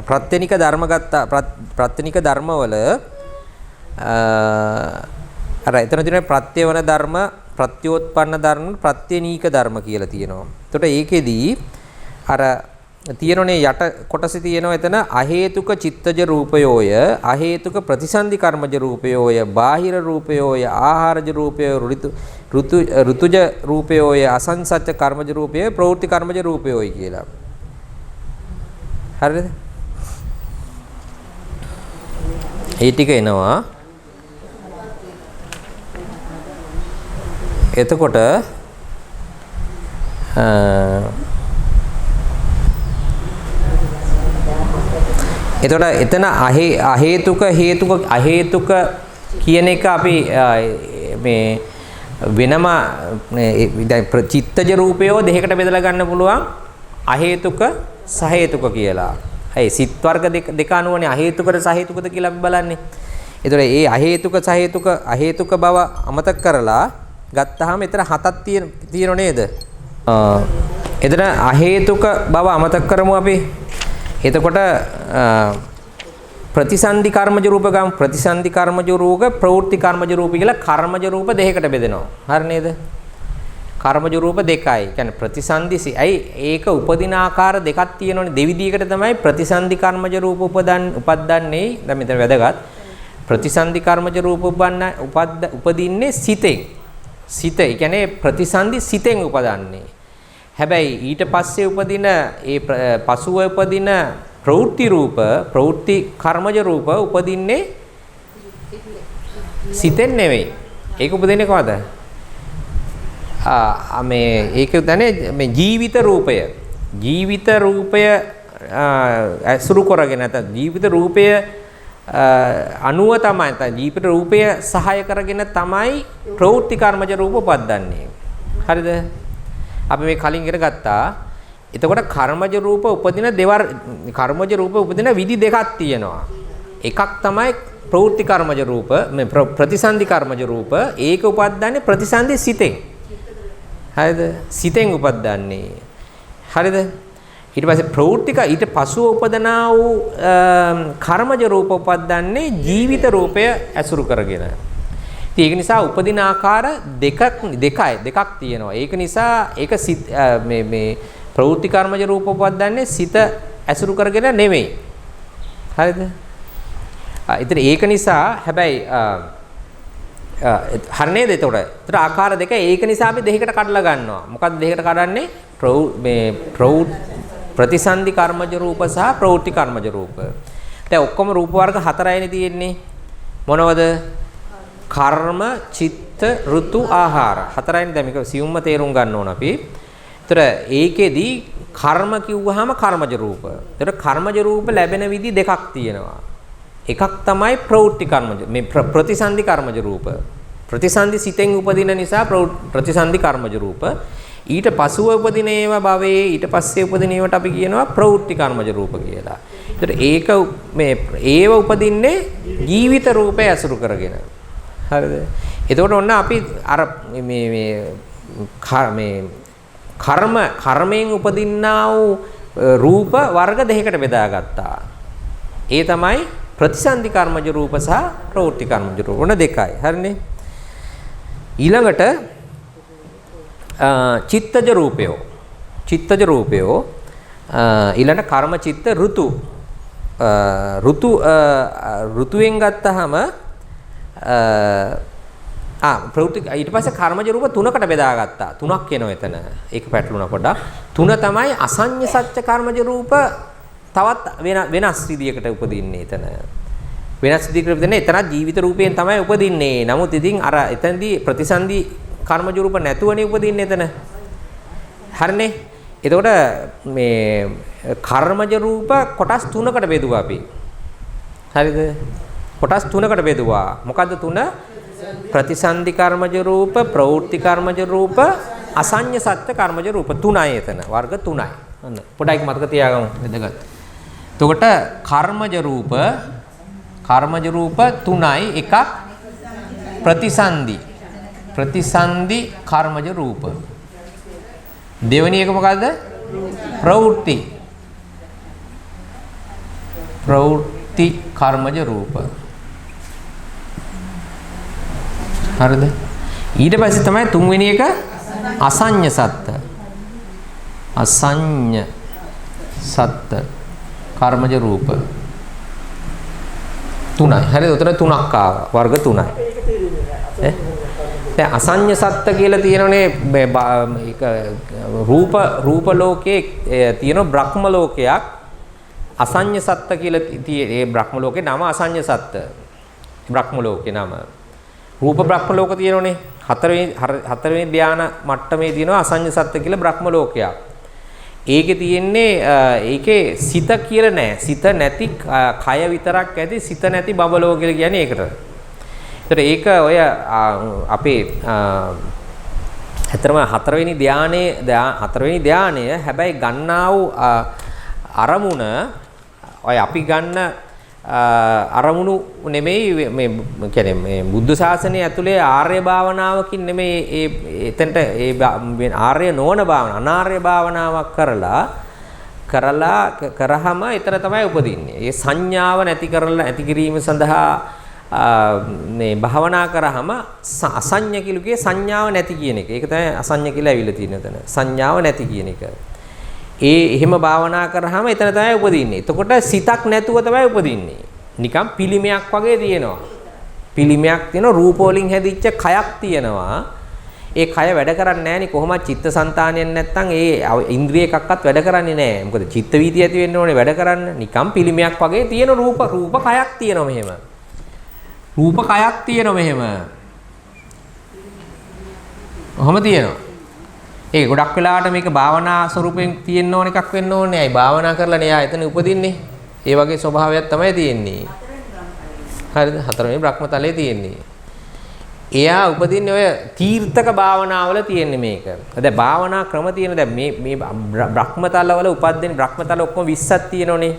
ප්‍රත්‍යනික ධර්ම ගත්තා ප්‍රත්‍යනික ධර්මවල අර එතන තියෙන ප්‍රත්‍යවන ධර්ම ප්‍රත්‍යෝත්පන්න ධර්ම ප්‍රත්‍යනීක ධර්ම කියලා තියෙනවා. එතකොට ඒකෙදී අර තියෙනනේ යට කොටසේ තියෙනවා එතන අහේතුක චිත්තජ රූපයෝය අහේතුක ප්‍රතිසන්දි කර්මජ රූපයෝය බාහිර රූපයෝය ආහාරජ රූපයෝය ඍතුජ රූපයෝය අසංසච්ච කර්මජ රූපයෝය ප්‍රවෘත්ති කර්මජ රූපයෝය කියලා. හරිද? ඒ ටික එනවා. එතකොට එතකොට එතන අහේතුක හේතුක කියන එක අපි මේ වෙනම දැන් චිත්තජ රූපයෝ දෙකකට බෙදලා ගන්න පුළුවන් අහේතුක සහේතුක කියලා. ඒ සිත් වර්ග දෙක අනුවනේ අහේතුකද සහේතුකද කියලා අපි බලන්නේ. එතකොට ඒ අහේතුක බව අමතක කරලා ගත්තාම එතන 7ක් තියෙනව නේද? එතන අහේතුක බව අමතක කරමු අපි. එතකොට ප්‍රතිසන්දි කර්මජ රූප ගම් ප්‍රතිසන්දි කර්මජ රූප ප්‍රවෘත්ති කර්මජ රූප කියලා කර්මජ රූප දෙකකට බෙදෙනවා. හරි නේද? කර්මජ රූප දෙකයි. කියන්නේ ප්‍රතිසන්දිසි. ඇයි ඒක උපදින ආකාර දෙකක් තියෙනවනේ. දෙවිදියකට තමයි ප්‍රතිසන්දි කර්මජ රූප උපදන්නේ. දැන් මෙතන වැදගත්. ප්‍රතිසන්දි කර්මජ රූප උපදින්නේ සිතෙන්. සිත. ඒ කියන්නේ ප්‍රතිසන්දි සිතෙන් උපදන්නේ. හැබැයි ඊට පස්සේ උපදින ඒ පසුව උපදින ප්‍රවෘත්ති රූප ප්‍රවෘත්ති කර්මජ රූප උපදින්නේ සිතෙන් නෙවෙයි. ඒක උපදින්නේ කොහමද? මේ ඒක උදන්නේ මේ ජීවිත රූපය අසුරු කරගෙන නැත්නම් ජීවිත රූපය අනුව තමයි නැත්නම් ජීවිත රූපය සහාය කරගෙන තමයි ප්‍රවෘත්ති කර්මජ රූප උපදන්නේ. හරිද? අපි මේ කලින් ඉගෙන ගත්තා. එතකොට කර්මජ රූප උපදින කර්මජ රූප උපදින විදි දෙකක් තියෙනවා. එකක් තමයි ප්‍රවෘත්ති කර්මජ රූප මේ ප්‍රතිසන්දි කර්මජ රූප. ඒක උපදන්නේ ප්‍රතිසන්දි සිතෙන්. හරිද? සිතෙන් උපදන්නේ. හරිද? ඊට පස්සේ ප්‍රවෘත්තික ඊට පසුව උපදනා වූ කර්මජ රූප උපදන්නේ ජීවිත රූපය ඇසුරු කරගෙන. ඒක නිසා උපදින ආකාර දෙකක් තියෙනවා. ඒක නිසා ඒක මේ ප්‍රවෘත්ති කර්මජ රූප උපදන්නේ සිත ඇසුරු කරගෙන නෙමෙයි. හරිද? ඒක නිසා හැබැයි හරි නේද? ඒතකොට ආකාර දෙක ඒක නිසා අපි දෙකකට කඩලා ගන්නවා. මොකක්ද දෙකකට කඩන්නේ? ප්‍රතිසන්දි කර්මජ රූප සහ ප්‍රවෘත්ති කර්මජ රූප. දැන් ඔක්කොම රූප වර්ග 4යිනේ තියෙන්නේ. මොනවද? කර්ම, චිත්ත, ඍතු, ආහාර. 4යිනේ. දැන් මේක සියුම්ම තේරුම් ගන්න ඕන අපි. ඒතර ඒකෙදි කර්ම කිව්වහම කර්මජ රූප. ඒතර කර්මජ රූප ලැබෙන විදි දෙකක් තියෙනවා. එකක් තමයි ප්‍රවෘත්ති කර්මජ මේ ප්‍රතිසන්දි කර්මජ රූප. ප්‍රතිසන්දි සිතෙන් උපදින නිසා ප්‍රතිසන්දි කර්මජ රූප. ඊට පසුව උපදින ඒවා භවයේ ඊට පස්සේ උපදින ඒවාට අපි කියනවා ප්‍රවෘත්ති කර්මජ රූප කියලා. ඒතර ඒක මේ ඒව උපදින්නේ ජීවිත රූපය ඇසුරු කරගෙන. හරිද? එතකොට ඔන්න අපි අර මේ කර්මයෙන් උපදින්නා වූ රූප වර්ග දෙකකට බෙදාගත්තා. ඒ තමයි ප්‍රතිසන්දි කර්මජ රූප සහ ප්‍රවෘත්ති කර්මජ රූප. ඔන්න දෙකයි. හරිනේ? ඊළඟට චිත්තජ රූපයෝ. චිත්තජ රූපයෝ ඊළඟ කර්ම චිත්ත ඍතු ඍතුවෙන් ගත්තාම ප්‍රවෘත්ති ඊට පස්සේ කර්මජ රූප තුනකට බෙදාගත්තා. තුනක් එනවා එතන. ඒක පැටලුණා පොඩ්ඩක්. තුන තමයි අසඤ්ඤ සත්‍ය කර්මජ රූප තවත් වෙනස් විදියකට උපදින්නේ එතන. වෙනස් විදියකට උපදින්නේ එතන ජීවිත රූපයෙන් තමයි උපදින්නේ. නමුත් ඉතින් අර එතනදී ප්‍රතිසන්දි කර්මජ රූප නැතුවනේ උපදින්නේ එතන. හරිනේ. එතකොට මේ කර්මජ රූප කොටස් තුනකට බෙදුවා අපි. හරිද? කොටස් තුනකට බෙදුවා. මොකද්ද තුන? ප්‍රතිසන්දි කර්මජ රූප, ප්‍රවෘත්ති කර්මජ රූප, අසඤ්ඤ සත්‍ය කර්මජ රූප තුනයි එතන. වර්ග තුනයි. අන්න පොඩ්ඩක් මතක තියාගමු වැදගත්. එතකොට කර්මජ රූප තුනයි. එකක් ප්‍රතිසන්දි කර්මජ රූප. දෙවෙනි එක මොකද්ද? ප්‍රවෘත්ති කර්මජ රූප. හරිද? ඊට පස්සේ තමයි තුන්වෙනි එක අසඤ්ඤ සත්ත්‍ය. අසඤ්ඤ සත්ත්‍ය කර්මජ රූප. තුනයි. හරිද? උතන තුනක් ආවා. වර්ග තුනයි. දැන් අසඤ්ඤ සත්ත්‍ය කියලා තියෙනනේ මේක රූප ලෝකයේ තියෙන බ්‍රහ්ම ලෝකයක්. අසඤ්ඤ සත්ත්‍ය කියලා ඒ බ්‍රහ්ම ලෝකේ නම අසඤ්ඤ සත්ත්‍ය. බ්‍රහ්ම ලෝකේ නම. රූප බ්‍රහ්ම ලෝක තියෙනනේ. හතරවෙනි ධානා මට්ටමේ තියෙනවා අසඤ්ඤ සත්ත්‍ය කියලා බ්‍රහ්ම ලෝකයක්. ඒකේ තියෙන්නේ ඒකේ සිත කියලා නෑ. සිත නැති කය විතරක් ඇති සිත නැති බබලෝ කියලා කියන්නේ ඒකට. ඒතර ඒක ඔය අපේ ඇත්තටම හතරවෙනි ධානය හැබැයි ගන්නා වූ අරමුණ ඔය අපි ගන්න අරමුණු නෙමෙයි මේ කියන්නේ මේ බුද්ධ ශාසනය ඇතුලේ ආර්ය භාවනාවකින් නෙමෙයි එතනට ඒ ආර්ය නොවන භාවනාව අනාර්ය භාවනාවක් කරාම එතන තමයි උපදින්නේ. ඒ සංඥාව නැති කිරීම සඳහා මේ භාවනා කරාම අසඤ්ඤ කිලුගේ සංඥාව නැති කියන එක. ඒක තමයි අසඤ්ඤ කියලා ඇවිල්ලා තියෙන තැන. සංඥාව නැති කියන එක. එහෙම භාවනා කරාම එතන තමයි උපදින්නේ. එතකොට සිතක් නැතුව තමයි උපදින්නේ. නිකන් පිළිමයක් වගේ තියෙනවා. පිළිමයක් තියෙන රූප වලින් හැදිච්ච කයක් තියෙනවා. ඒ කය වැඩ කරන්නේ නැහෙනි කොහොමද චිත්තසංතානයෙන් නැත්තම් ඒ ඉන්ද්‍රිය එකක්වත් වැඩ කරන්නේ නැහැ. මොකද චිත්ත වීතිය ඇති වෙන්න ඕනේ වැඩ කරන්න. නිකන් පිළිමයක් වගේ තියෙන රූප කයක් තියෙනවා මෙහෙම. රූප කයක් තියෙනවා මෙහෙම. ඔහොම තියෙනවා. ඒ ගොඩක් වෙලාවට මේක භාවනා ස්වරූපයෙන් තියෙන්න ඕන එකක් වෙන්න ඕනේ. අයි භාවනා කරලානේ යා එතන උපදින්නේ. ඒ වගේ ස්වභාවයක් තමයි තියෙන්නේ. හරිද? හතරවෙනි බ්‍රහ්මතලයේ තියෙන්නේ. එයා උපදින්නේ ඔය තීර්ථක භාවනාවල තියෙන්නේ මේක. දැන් භාවනා ක්‍රම තියෙන දැන් මේ බ්‍රහ්මතලවල උපදින බ්‍රහ්මතල ඔක්කොම 20ක් තියෙනෝනේ.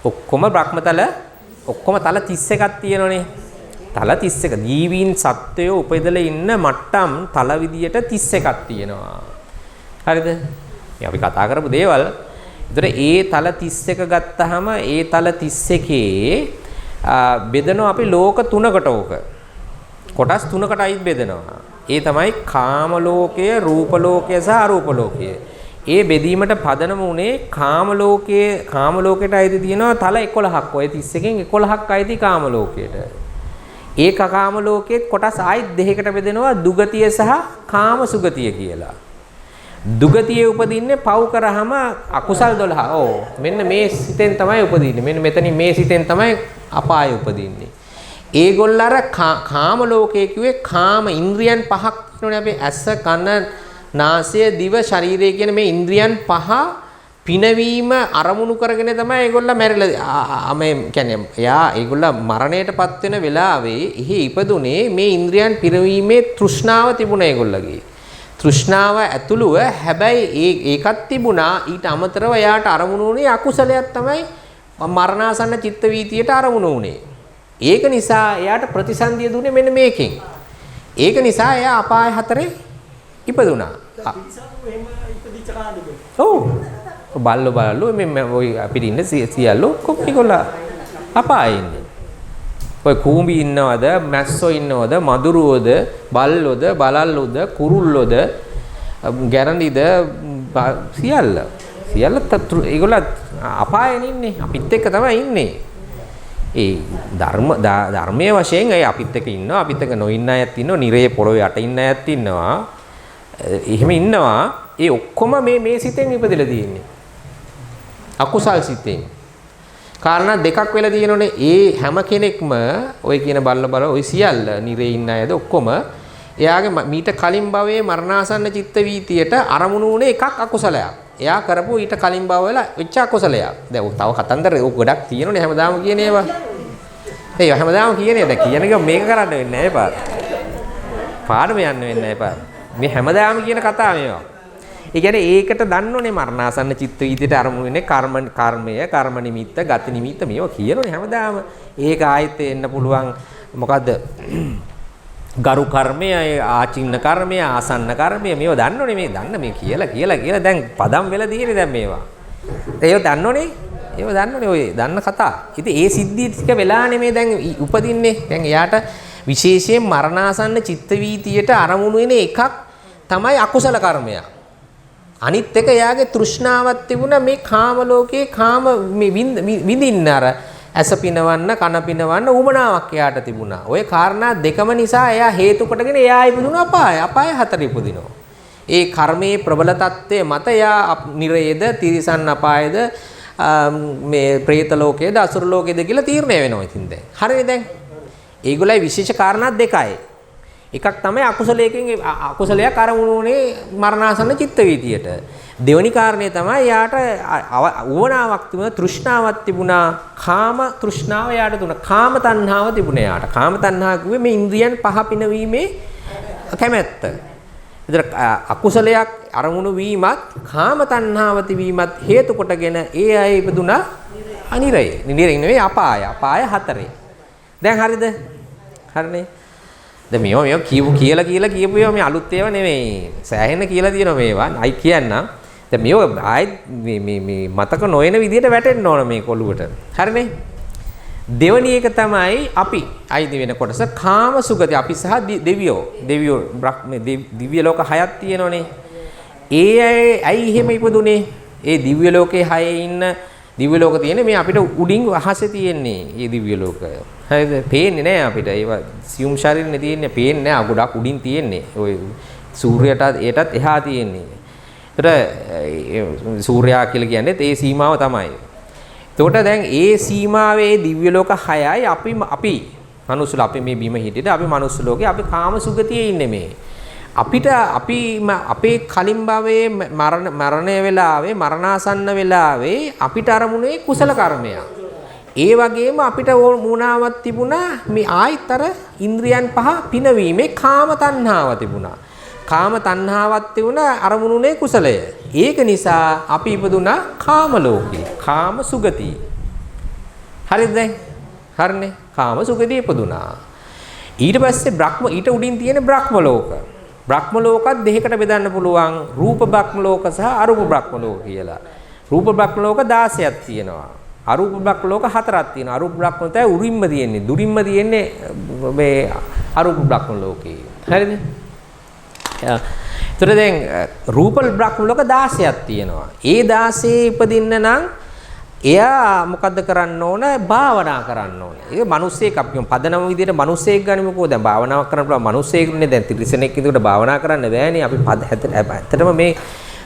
ඔක්කොම බ්‍රහ්මතල ඔක්කොම තල 31ක් තියෙනෝනේ. තල 31 ජීවීන් සත්වයෝ උපදලා ඉන්න මට්ටම් තල විදියට 31ක් තියෙනවා. හරිද? මේ අපි කතා කරපු දේවල්. ඒතර ඒ තල 31 ගත්තාම ඒ තල 31 බෙදනවා අපි ලෝක තුනකට ඕක. කොටස් තුනකටයි බෙදනවා. ඒ තමයි කාම ලෝකය, රූප ලෝකය සහ අරූප ලෝකය. ඒ බෙදීමට පදනම උනේ කාම ලෝකයට අයිති තියෙනවා තල 11ක්. ඔය 31කින් 11ක් අයිති කාම ලෝකයට. ඒ කාම ලෝකයේ කොටස් ආයිත් දෙකකට බෙදෙනවා දුගතිය සහ කාම සුගතිය කියලා. දුගතියේ උපදින්නේ පව් කරාම අකුසල් 12. ඕ මෙන්න මේ සිතෙන් තමයි උපදින්නේ. මෙන්න මෙතනින් මේ සිතෙන් තමයි අපාය උපදින්නේ. ඒගොල්ල අර කාම ලෝකයේ කිව්වේ කාම ඉන්ද්‍රියන් පහක් කියනෝනේ අපි ඇස කන නාසය දිව ශරීරය කියන මේ ඉන්ද්‍රියන් පහ පිනවීම අරමුණු කරගෙන තමයි ඒගොල්ල මැරිලා මේ කියන්නේ එයා ඒගොල්ල මරණයටපත් වෙන වෙලාවේ එහි ඉපදුනේ මේ ඉන්ද්‍රියන් පිනවීමේ තෘෂ්ණාව තිබුණා ඒගොල්ලගේ. තෘෂ්ණාව ඇතුළුව හැබැයි ඒකත් තිබුණා ඊට අමතරව එයාට අරමුණු වුණේ අකුසලයක් තමයි මරණාසන්න චිත්ත වීතියට අරමුණු වුණේ. ඒක නිසා එයාට ප්‍රතිසන්දිය දුන්නේ මෙන්න මේකෙන්. ඒක නිසා එයා අපාය හතරේ ඉපදුනා. ඔව්. බල්ලෝ මේ ඔය අපිට ඉන්න සියල්ලෝ කොපිකොල්ල අපායේ ඉන්නේ. ඔය කූඹි ඉන්නවද, මැස්සෝ ඉන්නවද, මදුරුවෝද, බල්ලෝද, බලල්ලෝද, කුරුල්ලෝද, ගැරඬිද, සියල්ල ඒගොල්ලෝ අපායනේ ඉන්නේ. අපිත් එක්ක තමයි ඉන්නේ. ඒ ධර්මයේ වශයෙන් ඒ අපිත් එක්ක ඉන්නවා. අපිත් එක්ක නොඉන්න අයත් ඉන්නවා. නිරේ පොළොවේ යට ඉන්න අයත් ඉන්නවා. එහෙම ඉන්නවා. ඒ ඔක්කොම මේ සිතෙන් ඉපදෙලා තියෙන්නේ. අකුසල් සිතෙන්. කාරණා දෙකක් වෙලා තියෙනෝනේ. ඒ හැම කෙනෙක්ම ඔය කියන බල ඔය සියල්ල නිරේ ඉන්න අයද ඔක්කොම එයාගේ මීට කලින් භවයේ මරණාසන්න චිත්ත වීතියට අරමුණු වුණේ එකක් අකුසලයක්. එයා කරපු ඊට කලින් භවවල වෙච්ච අකුසලයක්. දැන් තව කතන්දර ගොඩක් තියෙනෝනේ හැමදාම කියන ඒවා. ඒ හැමදාම කියන්නේ දැන් කියන එක මේක කරන්න වෙන්නේ නැහැ පාර. පාඩම යන්න වෙන්නේ නැහැ පාර. මේ හැමදාම කියන කතාව මේවා. ඒ කියන්නේ ඒකට දන්නෝනේ මරණාසන්න චිත්ත වීතියට අරමුණු වෙන්නේ කර්මය, කර්ම නිමිත්ත, ගති නිමිත්ත මේවා කියනෝනේ හැමදාම. ඒක ආයෙත් එන්න පුළුවන් මොකද්ද? ගරු කර්මය, ආචින්න කර්මය, ආසන්න කර්මය මේවා දන්නෝනේ මේ දන්න මේ කියලා දැන් පදම් වෙලා තියෙන්නේ දැන් මේවා. ඒව දන්නෝනේ. ඒව දන්නෝනේ ඔය දන්න කතා. ඉතින් ඒ සිද්ධි ටික වෙලානේ මේ දැන් උපදින්නේ. දැන් එයාට විශේෂයෙන් මරණාසන්න චිත්ත වීතියට අරමුණු වෙන එකක් තමයි අකුසල කර්මය. අනිත් එක එයාගේ තෘෂ්ණාවක් තිබුණා මේ කාම ලෝකේ කාම මේ විඳින්න අර ඇස පිනවන්න කන පිනවන්න උමනාවක් එයාට තිබුණා. ওই කාරණා දෙකම නිසා එයා හේතු කොටගෙන එයා ඉපදුණා අපාය හතර ඉපදිනවා. ඒ කර්මයේ ප්‍රබල తත්වයේ මත එයා නිරේද තිරිසන් අපායද මේ പ്രേත ලෝකයේද අසුර ලෝකයේද කියලා තීරණය වෙනවා ඉතින් දැන්. හරිනේ දැන්. ඒගොල්ලයි විශේෂ කාරණා දෙකයි. එකක් තමයි අකුසලයක් අරමුණුනේ මරණාසන්න චිත්ත වීතියට. දෙවනි කාරණේ තමයි යාට උවණාවක් තිබුණා තෘෂ්ණාවක් තිබුණා කාම තෘෂ්ණාව යාට දුණා කාම තණ්හාව තිබුණා යාට. කාම තණ්හාව කිව්වේ මේ ඉන්ද්‍රියන් පහ පිනවීමේ කැමැත්ත. ඒතර අකුසලයක් අරමුණු වීමත් කාම තණ්හාව තිබීමත් හේතු කොටගෙන ඒ අය ඉපදුණා අනිරේ. නිරේ නෙවෙයි අපාය හතරේ. දැන් හරිද? හරිනේ. දැන් මේවා කියලා කියපු ඒවා මේ අලුත් ඒවා නෙමෙයි. සෑහෙන කියලා තියෙනවා මේවා. අයි කියන්නම්. දැන් මේවා ආයෙත් මේ මතක නොයන විදිහට වැටෙන්න ඕන මේ කොළුවට. හරිනේ? දෙවැනි එක තමයි අපි අයිති වෙන කොටස කාම සුගති අපි සහ දෙවියෝ දිව්‍ය ලෝක හයක් තියෙනෝනේ. ඒ ඇයි එහෙම ඉපදුනේ? ඒ දිව්‍ය ලෝකේ හයේ ඉන්න දිව්‍ය ලෝක තියෙන්නේ මේ අපිට උඩින් අහසේ තියෙන්නේ. මේ දිව්‍ය ලෝකය. හරිද? පේන්නේ නැහැ අපිට. ඒවා සියුම් ශරීරනේ තියෙන්නේ. පේන්නේ නැහැ. ගොඩක් උඩින් තියෙන්නේ. ඔය සූර්යයට ඒටත් එහා තියෙන්නේ. ඒතර සූර්යයා කියලා කියන්නේ ඒ සීමාව තමයි. එතකොට දැන් ඒ සීමාවේ දිව්‍ය ලෝක 6යි අපි මනුස්සල අපි මේ බිම හිටියට අපි මනුස්ස ලෝකේ අපි කාම සුගතියේ ඉන්නේ මේ. අපේ කලින් භවයේ මරණය වෙලාවේ මරණාසන්න වෙලාවේ අපිට අරමුණේ කුසල කර්මයක්. ඒ වගේම අපිට මුණාවක් තිබුණා මේ ආයතර ඉන්ද්‍රියන් පහ පිනවීමේ කාම තණ්හාව තිබුණා. කාම තණ්හාවක් තිබුණා අරමුණුනේ කුසලය. ඒක නිසා අපි ඉපදුනා කාම ලෝකේ. කාම සුගති. හරිද දැන්? හරිනේ. කාම සුගතිය ඉපදුනා. ඊට පස්සේ ඊට උඩින් තියෙන බ්‍රහ්ම ලෝක. බ්‍රහ්ම ලෝකත් දෙකකට බෙදන්න පුළුවන්. රූප බ්‍රහ්ම ලෝක සහ අරූප බ්‍රහ්ම ලෝක කියලා. රූප බ්‍රහ්ම ලෝක 16ක් තියෙනවා. අරූප බ්‍රහ්ම ලෝක 4ක් තියෙනවා. අරූප බ්‍රහ්ම තමයි උරින්ම තියෙන්නේ. දුරින්ම තියෙන්නේ මේ අරූප බ්‍රහ්ම ලෝකේ. හරිද? එතකොට දැන් රූප බ්‍රහ්ම ලෝක 16ක් තියෙනවා. ඒ 16 ඉපදින්න නම් එයා මොකද්ද කරන්න ඕන? භාවනා කරන්න ඕන. ඒක මිනිස්සෙක් අපි පදනම විදිහට මිනිස්සෙක් ගනිමුකෝ. දැන් භාවනාවක් කරන්න පුළුවන් මිනිස්සෙකුනේ. දැන් තිරිසනෙක් විදිහට භාවනා කරන්න බෑනේ. අපි ඇත්තටම මේ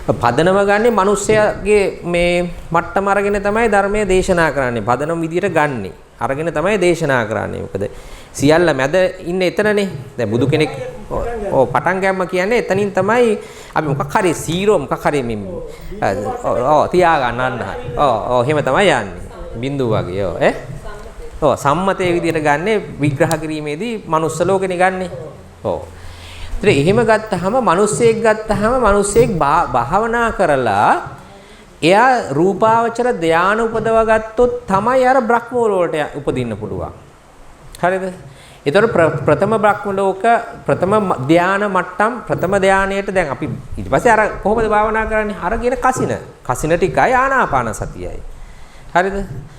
පදනම ගන්නේ මිනිස්සයාගේ මේ මට්ටම අරගෙන තමයි ධර්මයේ දේශනා කරන්නේ. පදනම විදිහට ගන්නෙ. අරගෙන තමයි දේශනා කරන්නේ. මොකද සියල්ල මැද ඉන්නේ එතනනේ. දැන් බුදු කෙනෙක් පටන් ගැම්ම කියන්නේ එතනින් තමයි අපි මොකක් හරි සීරෝ මොකක් හරි තියා ගන්න එහෙම තමයි යන්නේ. බින්දුව වගේ සම්මතයේ විදිහට ගන්නේ විග්‍රහ කිරීමේදී මනුස්ස ලෝකෙනේ ගන්නෙ. එහෙම ගත්තාම මිනිස්සෙක් භාවනා කරලා එයා රූපාවචර ධානය උපදව ගත්තොත් තමයි අර බ්‍රහ්ම වලට උපදින්න පුළුවන්. හරිද? ඒතර ප්‍රථම බ්‍රහ්ම ලෝක ප්‍රථම ධාන මට්ටම් ප්‍රථම ධානයට දැන් අපි ඊට පස්සේ අර කොහොමද භාවනා කරන්නේ? අර කියන කසින ටිකයි ආනාපාන සතියයි. හරිද?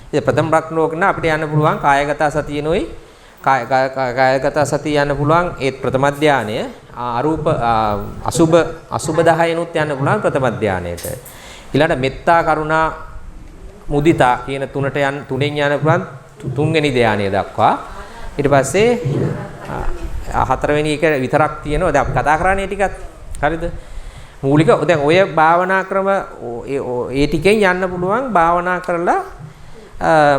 ඉතින් ප්‍රථම බ්‍රහ්ම ලෝක න අපිට යන්න පුළුවන් කායගත සතියනොයි කායගත සතිය යන්න පුළුවන් ඒ ප්‍රථම ධානය. අරූප අසුබ 10නුත් යන්න පුළුවන් ප්‍රථම ධානයට. ඊළඟට මෙත්තා කරුණා මුදිතා කියන තුනෙන් යන්න පුළුවන් තුන්වෙනි ධානය දක්වා. ඊට පස්සේ හතරවෙනි එක විතරක් තියෙනවා. දැන් අපි කතා කරන්නේ ටිකක්. හරිද? මූලික දැන් ඔය භාවනා ක්‍රම ඒ ටිකෙන් යන්න පුළුවන් භාවනා කරලා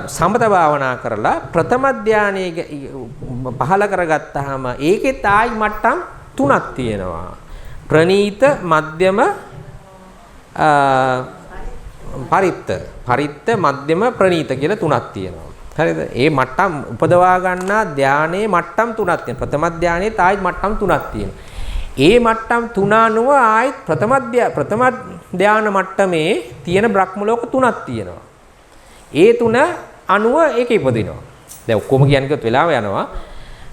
සමත භාවනා කරලා ප්‍රථම ධානයේ පහල කරගත්තාම ඒකෙත් ආයි මට්ටම් තුනක් තියෙනවා. ප්‍රනීත, මධ්‍යම, පරිත්ත, මධ්‍යම, ප්‍රනීත කියලා තුනක් තියෙනවා. හරිද? ඒ මට්ටම් උපදවා ගන්නා ධානයේ මට්ටම් තුනක් තියෙනවා. ප්‍රථම ධානයේත් ආයි මට්ටම් තුනක් තියෙනවා. ඒ මට්ටම් තුන අනුව ආයි ප්‍රථම ධාන මට්ටමේ තියෙන බ්‍රහ්ම ලෝක තුනක් තියෙනවා. ඒ තුන අනුව ඒක ඉපදිනවා. දැන් ඔක්කොම කියන්නකොත් වෙලාව යනවා.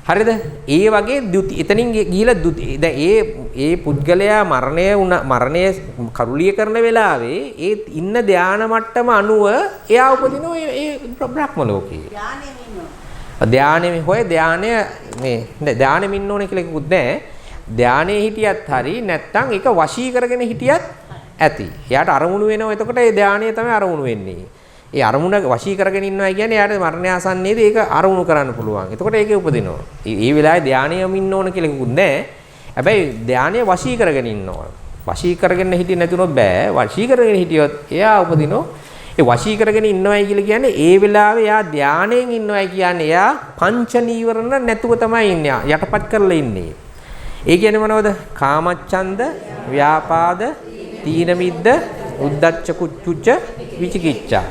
හරිද? ඒ වගේ එතනින් ගිහිලා දැන් ඒ පුද්ගලයා මරණය කරුලිය කරන වෙලාවේ ඒ ඉන්න ධාන මට්ටම අනුව එයා උපදිනවා ඒ බ්‍රහ්ම ලෝකේ. ධානය මේ ධානයෙ ඉන්න ඕනේ කියලා කිව්වොත් නෑ. ධානයේ හිටියත් හරි නැත්නම් ඒක වශී කරගෙන හිටියත් ඇති. එයාට අරමුණු වෙනවා. එතකොට ඒ ධානය තමයි අරමුණු වෙන්නේ. ඒ අරමුණ වශී කරගෙන ඉන්නවා කියන්නේ එයාට මරණය ආසන්නයේදී ඒක අරමුණු කරන්න පුළුවන්. එතකොට ඒකේ උපදිනවා. ඒ වෙලාවේ ධානයෙම ඉන්න ඕන කියලා කිව්වොත් නෑ. හැබැයි ධානය වශී කරගෙන ඉන්න ඕන. වශී කරගෙන හිටියේ නැතුනොත් බෑ. වශී කරගෙන හිටියොත් එයා උපදිනවා. ඒ වශී කරගෙන ඉන්නවයි කියලා කියන්නේ ඒ වෙලාවේ එයා ධානයෙන් ඉන්නවයි කියන්නේ එයා පංච නීවරණ නැතුව තමයි ඉන්නේ. යටපත් කරලා ඉන්නේ. ඒ කියන්නේ මොනවද? කාමච්ඡන්ද, ව්‍යාපාද, තීන මිද්ද, උද්ධච්ච කුච්චුච්ච, විචිකිච්ඡා.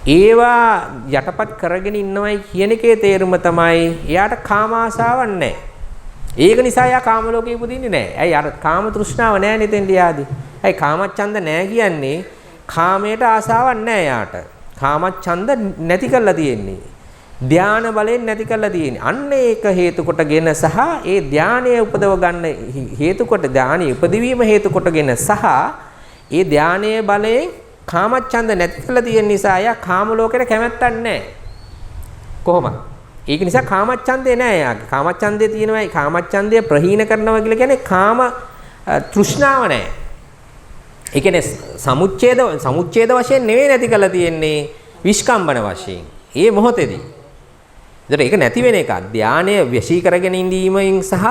ඒවා යටපත් කරගෙන ඉන්නවයි කියන එකේ තේරුම තමයි එයාට කාම ආසාවක් නැහැ. ඒක නිසා එයා කාම ලෝකේ උපදින්නේ නැහැ. ඇයි අර කාම තෘෂ්ණාව නැහැ නේද එයාදී. ඇයි කාමච්ඡන්ද නැහැ කියන්නේ කාමයට ආසාවක් නැහැ එයාට. කාමච්ඡන්ද නැති කරලා තියෙන්නේ. ධාන බලයෙන් නැති කරලා තියෙන්නේ. අන්න ඒක හේතු කොටගෙන සහ ඒ ධානය උපදව ගන්න හේතු කොට ධානය උපදවීම හේතු කොටගෙන සහ ඒ ධානයේ බලයෙන් කාමච්ඡන්ද නැති කරලා තියෙන නිසා එයා කාම ලෝකෙට කැමැත්තක් නැහැ. කොහොමද? ඒක නිසා කාමච්ඡන්දේ නැහැ එයාගේ. කාමච්ඡන්දේ තියෙනවායි කාමච්ඡන්දය ප්‍රහීන කරනවා කියලා කියන්නේ කාම තෘෂ්ණාව නැහැ. ඒ කියන්නේ සමුච්ඡේද වශයෙන් නෙවෙයි නැති කරලා තියෙන්නේ විස්කම්බන වශයෙන්. ඒ මොහොතේදී. ඒතර ඒක නැති වෙන එක. ධානය වශී කරගෙන ඉඳීමෙන් සහ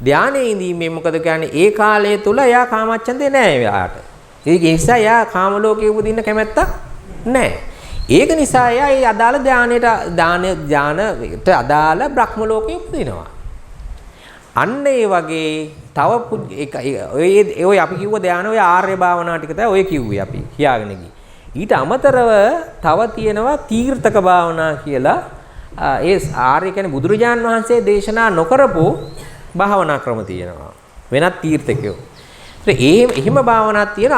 ධානයේ ඉඳීමෙන් මොකද කියන්නේ ඒ කාලය තුල එයා කාමච්ඡන්දේ නැහැ එයාට. ඒ නිසා එයා කාම ලෝකයේ උපදින්න කැමැත්තක් නැහැ. ඒක නිසා එයා ඒ අදාළ ධානයට අදාළ බ්‍රහ්ම ලෝකයේ උපදිනවා. අන්න ඒ වගේ තව ඔය අපි කිව්ව ධාන ඔය ආර්ය භාවනා ටික තමයි ඔය කිව්වේ අපි කියාගෙන ගියේ. ඊට අමතරව තව තියෙනවා තීර්ථක භාවනා කියලා. ඒ ආර්ය කියන්නේ බුදුරජාන් වහන්සේ දේශනා නොකරපු භාවනා ක්‍රම තියෙනවා. වෙනත් තීර්ථකයෝ. එහෙම භාවනාවක් තියෙන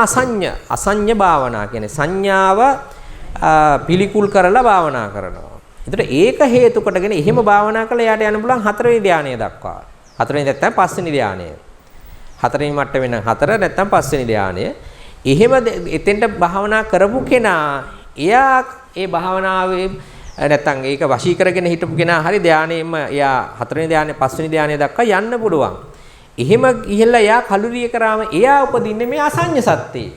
අසඤ්ඤ භාවනා කියන්නේ සංඥාව පිළිකුල් කරලා භාවනා කරනවා. ඒතර ඒක හේතු කොටගෙන එහෙම භාවනා කළා යාට යන්න පුළුවන් හතරවෙනි ධානය දක්වා. හතරවෙනි නැත්නම් පස්වෙනි ධානය. හතරවෙනි මට්ටමේ නම් හතර නැත්නම් පස්වෙනි ධානය. එහෙම එතෙන්ට භාවනා කරපු කෙනා එයා ඒ භාවනාවේ නැත්නම් ඒක වශී කරගෙන හිටපු කෙනා හරි ධානයෙම එයා හතරවෙනි ධානය පස්වෙනි ධානය දක්වා යන්න පුළුවන්. එහෙම ගිහිල්ලා එයා කලුරිය කරාම එයා උපදින්නේ මේ අසඤ්ඤ සත්‍යේ.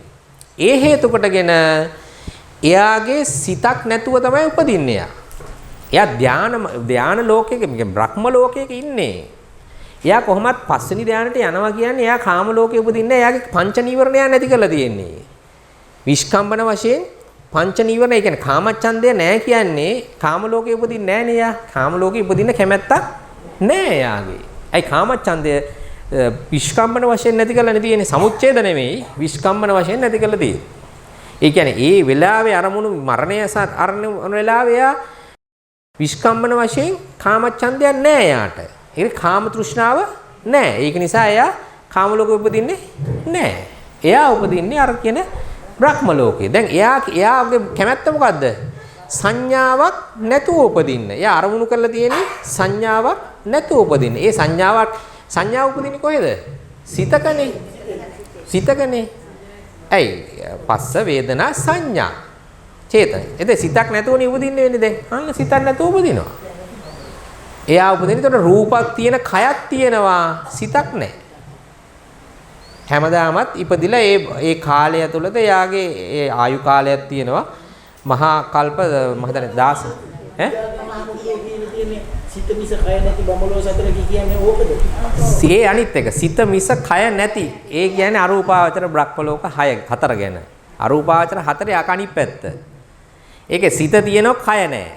ඒ හේතු කොටගෙන එයාගේ සිතක් නැතුව තමයි උපදින්නේ එයා. ධාන ලෝකයක බ්‍රහ්ම ලෝකයක ඉන්නේ. එයා කොහොමත් පස්වෙනි ධානයට යනවා කියන්නේ එයා කාම ලෝකයේ උපදින්නේ එයාගේ පංච නීවරණය නැති කරලා තියෙන්නේ. විස්කම්බන වශයෙන් පංච නීවරණ ඒ කියන්නේ කාමච්ඡන්දය නැහැ කියන්නේ කාම ලෝකයේ උපදින්නේ නැහැ නේ එයා. කාම ලෝකයේ උපදින්න කැමැත්තක් නැහැ එයාගේ. අයි කාමච්ඡන්දය විස්කම්බන වශයෙන් නැති කරලා නෙතිනේ සමුච්ඡේද නෙමෙයි විස්කම්බන වශයෙන් නැති කරලා තියෙන්නේ. ඒ කියන්නේ ඒ වෙලාවේ අරමුණු මරණය අරණ වෙලාවේ එයා විස්කම්බන වශයෙන් කාමච්ඡන්දයක් නැහැ එයාට. ඒක කාම තෘෂ්ණාව නැහැ. ඒක නිසා එයා කාම ලෝකෙ උපදින්නේ නැහැ. එයා උපදින්නේ අර කියන බ්‍රහ්ම ලෝකේ. දැන් එයාගේ කැමැත්ත මොකද්ද? සංඥාවක් නැතුව උපදින්න. එයා අරමුණු කරලා තියෙන්නේ සංඥාවක් නැතුව උපදින්න. ඒ සංඥාව උපදින්නේ කොහෙද? සිතකනේ. සිතකනේ. ඇයි? පස්ස වේදනා සංඥා. චේතන. එතෙ සිතක් නැතුවනේ උපදින්නේ වෙන්නේ දැන්. අන්න සිතක් නැතුව උපදිනවා. එයා උපදින. ඒතකොට රූපක් තියෙන කයක් තියෙනවා සිතක් නැහැ. හැමදාමත් ඉපදිලා ඒ කාලය තුළද එයාගේ ඒ ආයු කාලයක් තියෙනවා. මහා කල්ප මම හිතන්නේ 10 ඈ සිත මිස කය නැති බඹලෝ සතර කියන්නේ ඕකද? ඒ අනිත් එක සිත මිස කය නැති. ඒ කියන්නේ අරූපාවචර බ්‍රහ්මලෝක 4 ගැන. අරූපාවචර 4 යක අනිත් පැත්ත. ඒකේ සිත තියෙනවා කය නැහැ.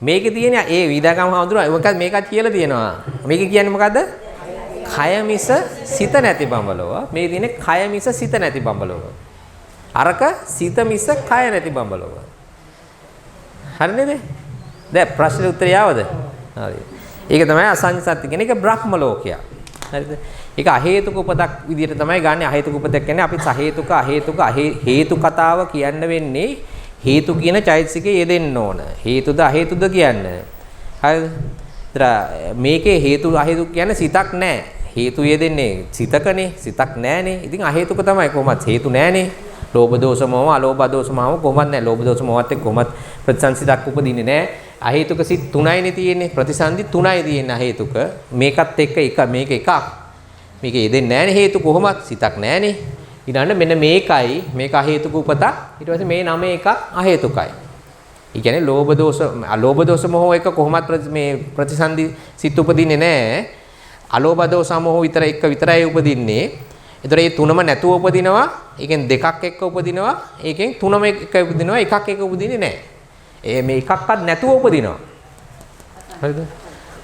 මේකේ තියෙන ඒ විදාගම හඳුනා මොකක්ද මේකත් කියලා තියෙනවා. මේක කියන්නේ මොකද්ද? කය මිස සිත නැති බඹලෝව. මේ තියෙන්නේ කය මිස සිත නැති බඹලෝව. අරක සිත මිස කය නැති බඹලෝව. හරි නේද? දැන් ප්‍රශ්නේ උත්තරය ආවද? හරි. ඒක තමයි අසංඥ සත්‍ය කියන එක බ්‍රහ්ම ලෝකයක්. හරිද? ඒක අහේතුක උපතක් විදිහට තමයි ගන්න. අහේතුක උපතක් කියන්නේ අපි සහේතුක අහේතුක හේතු කතාව කියන්න වෙන්නේ හේතු කියන චෛතසිකේ යෙදෙන්න ඕන. හේතුද අහේතුද කියන්නේ. හරිද? මේකේ හේතු අහේතුක කියන්නේ සිතක් නැහැ. හේතු යෙදෙන්නේ සිතකනේ. සිතක් නැහනේ. ඉතින් අහේතුක තමයි කොහොමද හේතු නැහනේ. ලෝභ දෝෂ මොහ අලෝභ දෝෂ මොහ කොහොමද නැහැ. ලෝභ දෝෂ මොහත් එක්ක කොහොමද ප්‍රතිසංසිතක් උපදින්නේ නැහැ. අහේතුක සිත් 3යිනේ තියෙන්නේ. ප්‍රතිසන්දි 3යි තියෙන්නේ අහේතුක. මේකත් එක්ක එක මේක එකක්. මේක යෙදෙන්නේ නැහනේ හේතු කොහොමද සිතක් නැහනේ. ඊළඟට මෙන්න මේකයි මේක අහේතුක උපතක්. ඊට පස්සේ මේ 9 එකක් අහේතුකයි. ඒ කියන්නේ ලෝභ දෝෂ අලෝභ දෝෂ මොහ එක කොහොමත් මේ ප්‍රතිසන්දි සිත් උපදින්නේ නැහැ. අලෝභ දෝෂ මොහ විතරයි උපදින්නේ. ඒතර මේ තුනම නැතුව උපදිනවා. ඒකෙන් දෙකක් එක්ක උපදිනවා. ඒකෙන් තුනම එක්ක උපදිනවා. එකක් එක්ක උපදින්නේ නැහැ. මේ එකක්වත් නැතුව උපදිනවා. හරිද?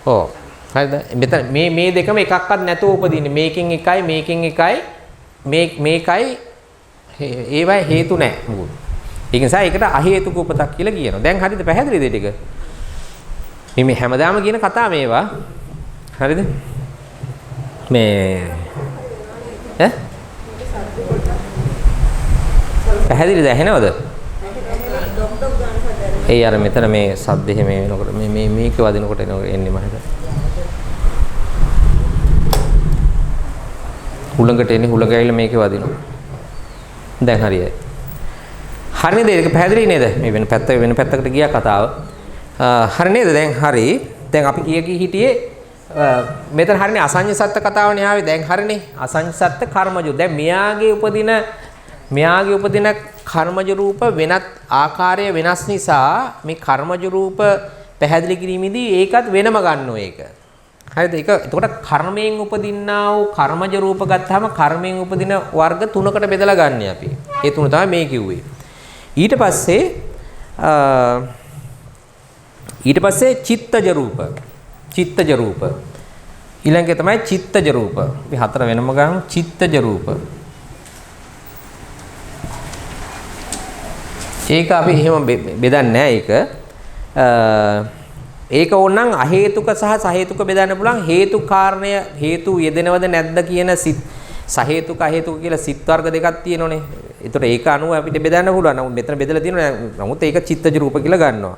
ඔව්. හරිද? මෙතන මේ දෙකම එකක්වත් නැතුව උපදින්නේ. මේකෙන් එකයි මේකෙන් එකයි මේකයි ඒවයි හේතු නැහැ මොකද. ඒක නිසා ඒකට අහේතුක උපතක් කියලා කියනවා. දැන් හරිද පැහැදිලිද ඒ ටික? මේ හැමදාම කියන කතා මේවා. හරිද? මේ ඈ පැහැදිලිද ඇහෙනවද? ඒ අර මෙතන මේ සද්ද එහෙම වෙනකොට මේක වදිනකොට එන්නේ මම හිතා. හුලඟට එන්නේ හුලඟ ඇවිල්ලා මේකේ වදිනවා. දැන් හරියයි. හරි නේද? ඒක පැහැදිලි නේද? මේ වෙන පැත්තකට ගියා කතාව. හරි නේද? දැන් හරි. දැන් අපි කී හිටියේ මෙතන හරිනේ අසංඥ සත්ත්ව කතාවනේ ආවේ. දැන් හරිනේ අසංඥ සත්ත්ව කර්මජ. දැන් මෙයාගේ උපදින කර්මජ රූප වෙනත් ආකාරය වෙනස් නිසා මේ කර්මජ රූප පැහැදිලි කිරීමේදී ඒකත් වෙනම ගන්නෝ ඒක. හරිද? ඒක එතකොට කර්මයෙන් උපදින්නා වූ කර්මජ රූප ගත්තාම කර්මයෙන් උපදින වර්ග තුනකට බෙදලා ගන්න අපි. ඒ තුන තමයි මේ කිව්වේ. ඊට පස්සේ චිත්තජ රූප. චිත්තජ රූප. ඊළඟේ තමයි චිත්තජ රූප. අපි හතර වෙනම ගමු. චිත්තජ රූප. ඒක අපි එහෙම බෙදන්නේ නැහැ ඒක. ඒක ඕනනම් අහේතුක සහ සහේතුක බෙදන්න පුළුවන්. හේතු කාරණය හේතු යෙදෙනවද නැද්ද කියන සිත් සහේතුක අහේතුක කියලා සිත් වර්ග දෙකක් තියෙනෝනේ. ඒතකොට ඒක අනුව අපිට බෙදන්න පුළුවන්. නමුත් මෙතන බෙදලා තියෙනවා. නමුත් ඒක චිත්තජ රූප කියලා ගන්නවා.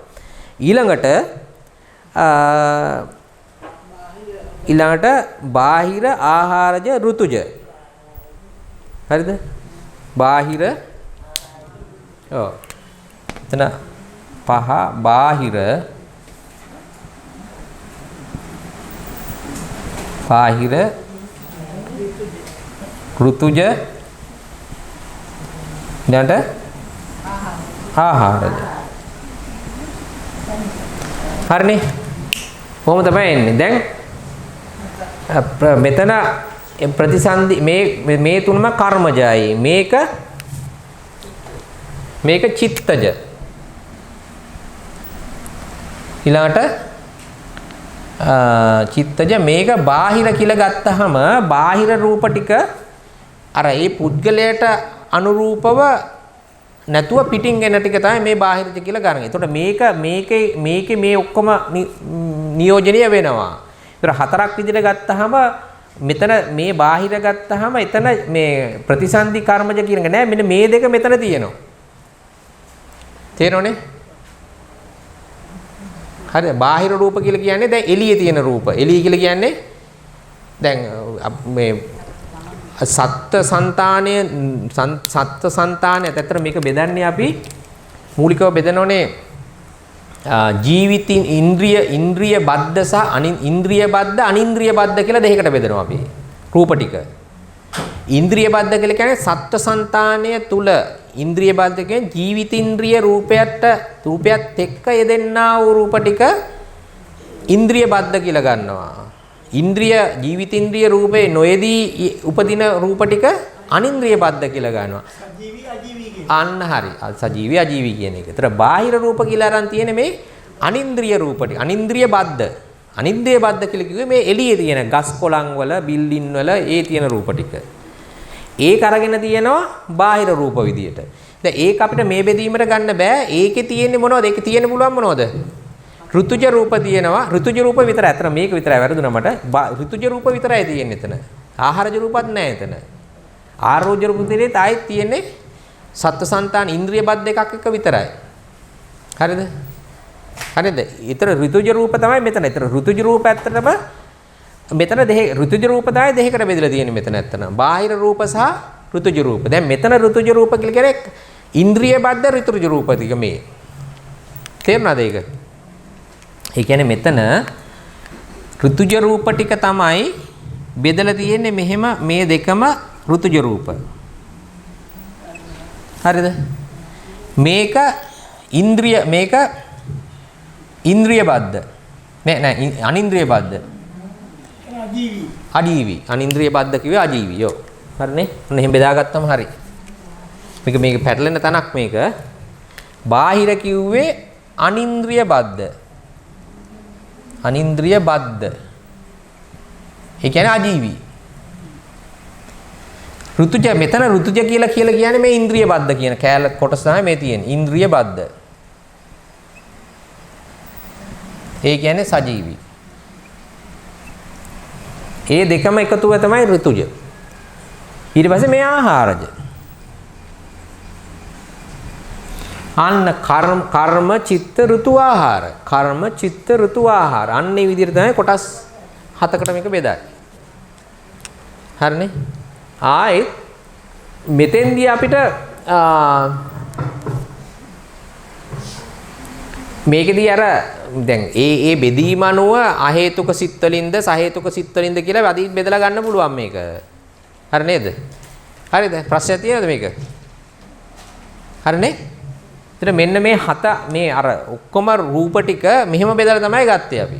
ඊළඟට බාහිර ආහාරජ ඍතුජ. හරිද? බාහිර ඔව්. එතන පහ බාහිර ඍතුජ ඊළඟට ආහාරජ. හරිනේ? කොහොම තමයි එන්නේ. දැන් මෙතන ප්‍රතිසන්දි මේ තුනම කර්මජයි. මේක චිත්තජ. ඊළඟට චිත්තජ මේක බාහිර කියලා ගත්තහම බාහිර රූප ටික අර ඒ පුද්ගලයට අනුරූපව නැතුව පිටින් එන ටික තමයි මේ බාහිරද කියලා ගන්න. එතකොට මේකේ මේ ඔක්කොම නියෝජනීය වෙනවා. ඒතර හතරක් විදිහට ගත්තාම මෙතන මේ බාහිර ගත්තාම එතන මේ ප්‍රතිසන්දි කර්මජ කියන එක නෑ. මෙන්න මේ දෙක මෙතන තියෙනවා. තේරෙනවනේ? හරිද? බාහිර රූප කියලා කියන්නේ දැන් එළියේ තියෙන රූප. එළිය කියලා කියන්නේ දැන් මේ සත්ත්ව సంతානය ඇත්තට මේක බෙදන්නේ අපි මූලිකව බෙදනෝනේ ජීවිතින් ඉන්ද්‍රිය බද්ධ සහ ඉන්ද්‍රිය බද්ධ අනින්ද්‍රිය බද්ධ කියලා දෙකකට බෙදනවා අපි. රූප ටික. ඉන්ද්‍රිය බද්ධ කියලා කියන්නේ සත්ත්ව సంతානය තුල ඉන්ද්‍රිය බද්ධ කියන්නේ ජීවිතින්ද්‍රිය රූපයත් එක්ක යෙදෙන්නා වූ රූප ටික ඉන්ද්‍රිය බද්ධ කියලා ගන්නවා. ඉන්ද්‍රිය ජීවිතින්ද්‍රිය රූපේ නොයේදී උපදින රූප ටික අනින්ද්‍රිය බද්ධ කියලා ගන්නවා. සජීවී අජීවී කියන. අන්න හරි. සජීවී අජීවී කියන එක. ඒතර බාහිර රූප කියලා අරන් තියෙන මේ අනින්ද්‍රිය රූප ටික. අනින්ද්‍රිය බද්ධ. අනින්ද්‍රිය බද්ධ කියලා කිව්වේ මේ එළියේ තියෙන ගස් කොළන් වල, බිල්ඩින් වල ඒ තියෙන රූප ටික. ඒක අරගෙන තියෙනවා බාහිර රූප විදියට. දැන් ඒක අපිට මේ බෙදීමට ගන්න බෑ. ඒකේ තියෙන්නේ මොනවද? ඒකේ තියෙන්න පුළුවන් මොනවද? ඍතුජ රූප තියෙනවා. ඍතුජ රූප විතරයි. අතන මේක විතරයි වැරදුනා මට. ඍතුජ රූප විතරයි තියෙන්නේ එතන. ආහාරජ රූපත් නැහැ එතන. ආරෝජ්‍ය රූප දෙලේ ආයෙත් තියෙන්නේ සත්ත්ව సంతාන ඉන්ද්‍රිය බද්ධ එකක් එක විතරයි. හරිද? හරිද? ඊතර ඍතුජ රූප තමයි මෙතන. ඊතර ඍතුජ රූප ඇත්තටම මෙතන ඍතුජ රූප තමයි දෙකකට බෙදලා තියෙන්නේ මෙතන ඇත්තන. බාහිර රූප සහ ඍතුජ රූප. දැන් මෙතන ඍතුජ රූප කියලා කියන්නේ ඉන්ද්‍රිය බද්ධ ඍතුජ රූප ටික මේ. තේරුණාද ඒක? ඒ කියන්නේ මෙතන ඍතුජ රූප ටික තමයි බෙදලා තියෙන්නේ මෙහෙම මේ දෙකම ඍතුජ රූප. හරිද? මේක ඉන්ද්‍රිය බද්ධ. නෑ අනින්ද්‍රිය බද්ධ. අජීවී. අනින්ද්‍රිය බද්ධ කිව්වේ අජීවී. යෝ. හරිනේ? ඔන්න එහෙම බෙදාගත්තම හරි. මේක පැටලෙන තැනක් මේක. බාහිර කිව්වේ අනින්ද්‍රිය බද්ධ. අනින්ද්‍රිය බද්ධ. ඒ කියන්නේ අජීවී. ඍතුජ මෙතන ඍතුජ කියලා කියන්නේ මේ ඉන්ද්‍රිය බද්ධ කියන කෑල්ල කොටස තමයි මේ තියෙන්නේ. ඉන්ද්‍රිය බද්ධ. ඒ කියන්නේ සජීවී. ඒ දෙකම එකතුව තමයි ඍතුජ. ඊට පස්සේ මේ ආහාරජ. අන්න කර්ම චිත්ත ඍතු ආහාර. කර්ම චිත්ත ඍතු ආහාර. අන්න මේ විදිහට තමයි කොටස් 7කට මේක බෙදන්නේ. හරිනේ? ආයෙත් මෙතෙන්දී අපිට මේකෙදී අර දැන් ඒ බෙදීම අනුව අහේතුක සිත් වලින්ද සහේතුක සිත් වලින්ද කියලා වැඩි බෙදලා ගන්න පුළුවන් මේක. හරි නේද? හරිද? ප්‍රශ්නයක් තියෙනවද මේක? හරිනේ? එතන මෙන්න මේ මේ අර ඔක්කොම රූප ටික මෙහෙම බෙදලා තමයි ගත්තේ අපි.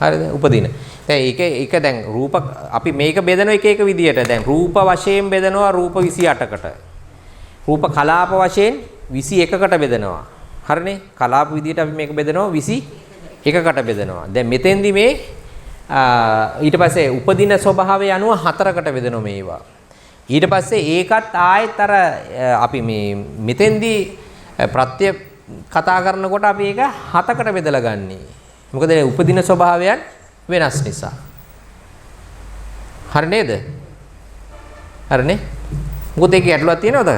හරිද? උපදින. දැන් ඒක දැන් රූප අපි මේක බෙදනවා එක විදියට. දැන් රූප වශයෙන් බෙදනවා රූප 28කට. රූප කලාප වශයෙන් 21කට බෙදනවා. හරිනේ? කලාප විදියට අපි මේක බෙදනවා 21කට බෙදනවා. දැන් මෙතෙන්දි මේ ඊට පස්සේ උපදින ස්වභාවය අනුව 4කට බෙදනවා මේවා. ඊට පස්සේ ඒකත් ආයෙත් අර අපි මේ මෙතෙන්දි ප්‍රත්‍ය කතා කරනකොට අපි ඒක 7කට බෙදලා ගන්නෙ. මොකද උපදින ස්වභාවයන් වෙනස් නිසා. හරි නේද? හරිනේ? මොකද ඒකේ ඇටලුවක් තියෙනවද?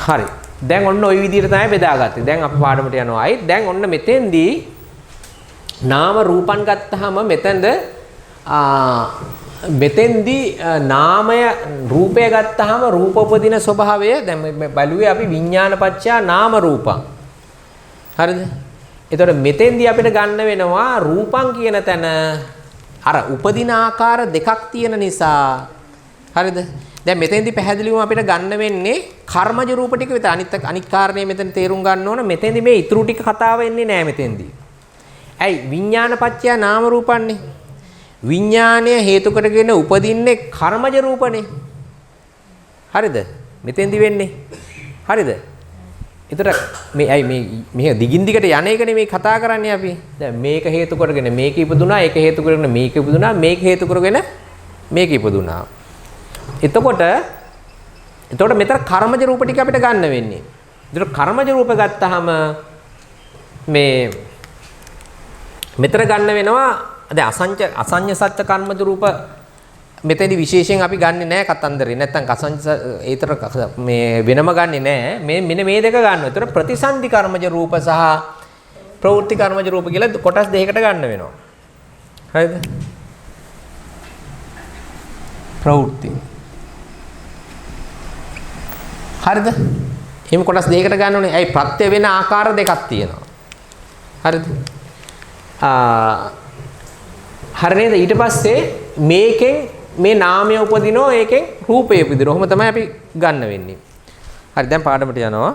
හරි. දැන් ඔන්න ওই විදිහට තමයි බෙදාගත්තේ. දැන් අපි පාඩමට යනවා. ආයි දැන් ඔන්න මෙතෙන්දී නාම රූපන් ගත්තාම මෙතෙන්දී නාමය රූපය ගත්තාම රූප උපදින ස්වභාවය දැන් බලුවේ අපි විඥානපච්චා නාම රූපං. හරිද? එතකොට මෙතෙන්දී අපිට ගන්න වෙනවා රූපං කියන තැන අර උපදින ආකාර දෙකක් තියෙන නිසා. හරිද? දැන් මෙතෙන්දී පැහැදිලිවම අපිට ගන්න වෙන්නේ කර්මජ රූප ටික විතර. අනිත් කාරණේ මෙතන තේරුම් ගන්න ඕන. මෙතෙන්දී මේ ඉතුරු ටික කතාව එන්නේ නැහැ මෙතෙන්දී. ඇයි විඥානපච්චය නාම රූපන්නේ? විඥානය හේතු කොටගෙන උපදින්නේ කර්මජ රූපනේ. හරිද? මෙතෙන්දී වෙන්නේ. හරිද? ඒතර මේ දිගින් දිගට යන එකනේ මේ කතා කරන්නේ අපි. දැන් මේක හේතු කරගෙන මේක ඉපදුනා, ඒක හේතු කරගෙන මේක ඉපදුනා, මේක හේතු කරගෙන මේක ඉපදුනා. එතකොට මෙතන කර්මජ රූප ටික අපිට ගන්න වෙන්නේ. ඒතර කර්මජ රූප ගත්තාම මේ මෙතන ගන්න වෙනවා දැන් අසඤ්ඤ සත්‍ය කර්මජ රූප මෙතෙන්දි විශේෂයෙන් අපි ගන්නෙ නෑ කතන්දරේ. නැත්තම් ඒතර මේ වෙනම ගන්නෙ නෑ. මෙන්න මේ දෙක ගන්නවා. ඒතර ප්‍රතිසන්දි කර්මජ රූප සහ ප්‍රවෘත්ති කර්මජ රූප කියලා කොටස් දෙකකට ගන්න වෙනවා. හරිද? ප්‍රවෘත්ති. හරිද? හිමි කොටස් දෙකකට ගන්න ඕනේ. ඇයි ප්‍රත්‍ය වෙන ආකාර දෙකක් තියෙනවා. හරිද? හරි නේද? ඊට පස්සේ මේකෙන් මේ නාමය උපදිනෝ ඒකෙන් රූපය උපදිනෝ. ඔහොම තමයි අපි ගන්න වෙන්නේ. හරි දැන් පාඩමට යනවා.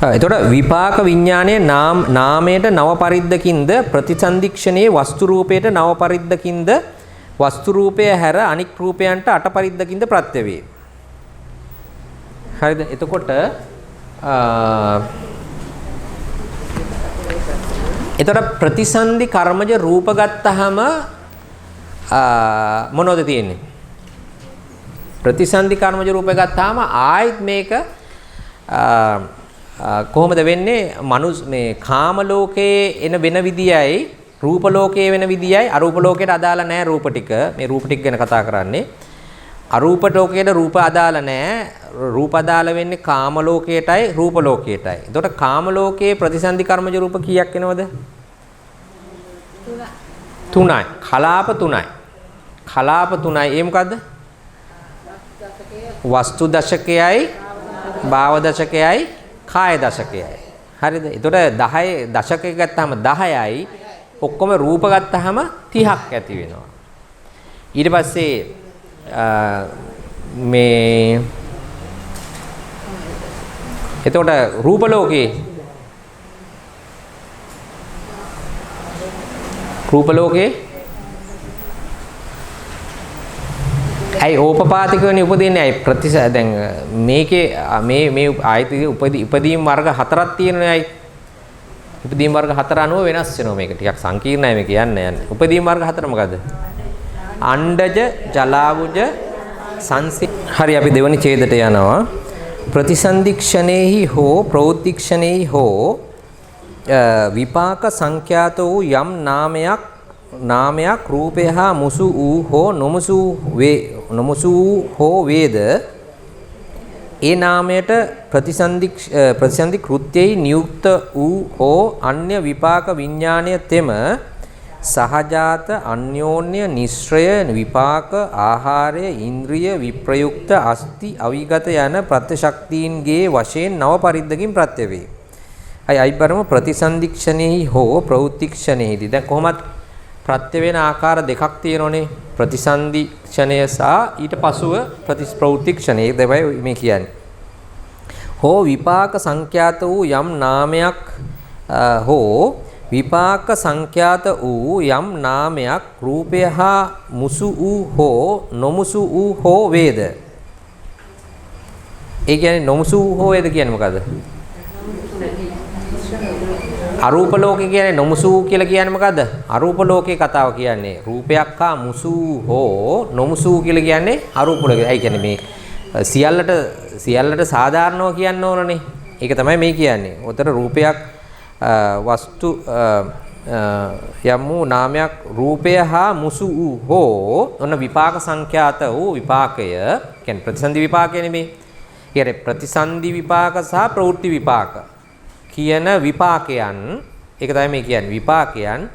එතකොට විපාක විඥානයේ නාමයට නව පරිද්දකින්ද ප්‍රතිසන්දික්ෂණයේ වස්තු රූපයට නව පරිද්දකින්ද වස්තු රූපය හැර අනික් රූපයන්ට අට පරිද්දකින්ද ප්‍රත්‍ය වේ. හරිද? එතකොට ප්‍රතිසන්දි කර්මජ රූප ගත්තාම මොනවද තියෙන්නේ? ප්‍රතිසන්දි කර්මජ රූප ගත්තාම ආයිත් මේක කොහොමද වෙන්නේ? මේ කාම ලෝකයේ එන වෙන විදියයි රූප ලෝකයේ වෙන විදියයි අරූප ලෝකයට අදාළ නැහැ රූප ටික. මේ රූප ටික ගැන කතා කරන්නේ. අරූප ලෝකයට රූප අදාළ නැහැ. රූප අදාළ වෙන්නේ කාම ලෝකයටයි රූප ලෝකයටයි. එතකොට කාම ලෝකයේ ප්‍රතිසන්දි කර්මජ රූප කීයක් වෙනවද? 3යි. කලාප 3යි. කලාප 3යි. ඒ මොකද්ද? වස්තු දශකයයි, භාව දශකයයි, කාය දශකයයි. හරිද? එතකොට 10 දශකයක ගත්තාම 10යි. ඔක්කොම රූප ගත්තාම 30ක් ඇති වෙනවා. ඊට පස්සේ මේ එතකොට රූප ලෝකේ ඇයි ඕපපාතිකවනේ උපදින්නේ? ඇයි දැන් මේකේ මේ ආයතනයේ උපදීම් වර්ග 4ක් තියෙනවා. ඇයි උපදීම් වර්ග 4 අනුව වෙනස් වෙනවා. මේක ටිකක් සංකීර්ණයි මේ යන්නේ. උපදීම් වර්ග 4 මොකද්ද? අණ්ඩජ, ජලාවුජ, සංසි. හරි අපි දෙවනි ඡේදයට යනවා. ප්‍රතිසන්දික්ෂණේහි හෝ ප්‍රවෘත්තික්ෂණේහි හෝ විපාක සංඛ්‍යාත වූ යම් නාමයක් රූපය හා මුසු වූ හෝ නොමුසු හෝ වේද ඒ නාමයට ප්‍රතිසන්දි කෘත්‍යයි නියුක්ත වූ හෝ අන්‍ය විපාක විඥානය තෙම සහජාත අන්‍යෝන්‍ය නිශ්‍රය විපාක ආහාරය ඉන්ද්‍රිය විප්‍රයුක්ත අස්ති අවිගත යන ප්‍රත්‍යශක්තියින්ගේ වශයෙන් නව පරිද්දකින් ප්‍රත්‍ය වේ. අයි බලමු ප්‍රතිසන්දික්ෂණෙහි හෝ ප්‍රවෘත්තික්ෂණෙහිදී දැන් කොහොමත් ප්‍රත්‍ය වෙන ආකාර දෙකක් තියෙනෝනේ. ප්‍රතිසන්දික්ෂණය සහ ඊට පසුව ප්‍රවෘත්තික්ෂණය දෙවයි මේ කියන්නේ. හෝ විපාක සංඛ්‍යාත වූ යම් නාමයක් හෝ විපාක සංඛ්‍යාත වූ යම් නාමයක් රූපය හා මුසු වූ හෝ නොමුසු වූ හෝ වේද. ඒ කියන්නේ නොමුසු වූ හෝ වේද කියන්නේ මොකද්ද? අරූප ලෝකේ කියන්නේ නොමුසු කියලා කියන්නේ මොකද්ද? අරූප ලෝකේ කතාව කියන්නේ රූපයක් හා මුසු හෝ නොමුසු කියලා කියන්නේ අරූප ලෝකේ. ඒ කියන්නේ මේ සියල්ලට සාධාරණව කියන්න ඕනනේ. ඒක තමයි මේ කියන්නේ. උතර රූපයක් වස්තු යම් වූ නාමයක් රූපය හා මුසු වූ හෝ ඔන්න විපාක සංඛ්‍යාත වූ විපාකය කියන්නේ ප්‍රතිසන්දි විපාකය නෙමේ. කියන්නේ ප්‍රතිසන්දි විපාක සහ ප්‍රවෘත්ති විපාක කියන විපාකයන් ඒක තමයි මේ කියන්නේ විපාකයන්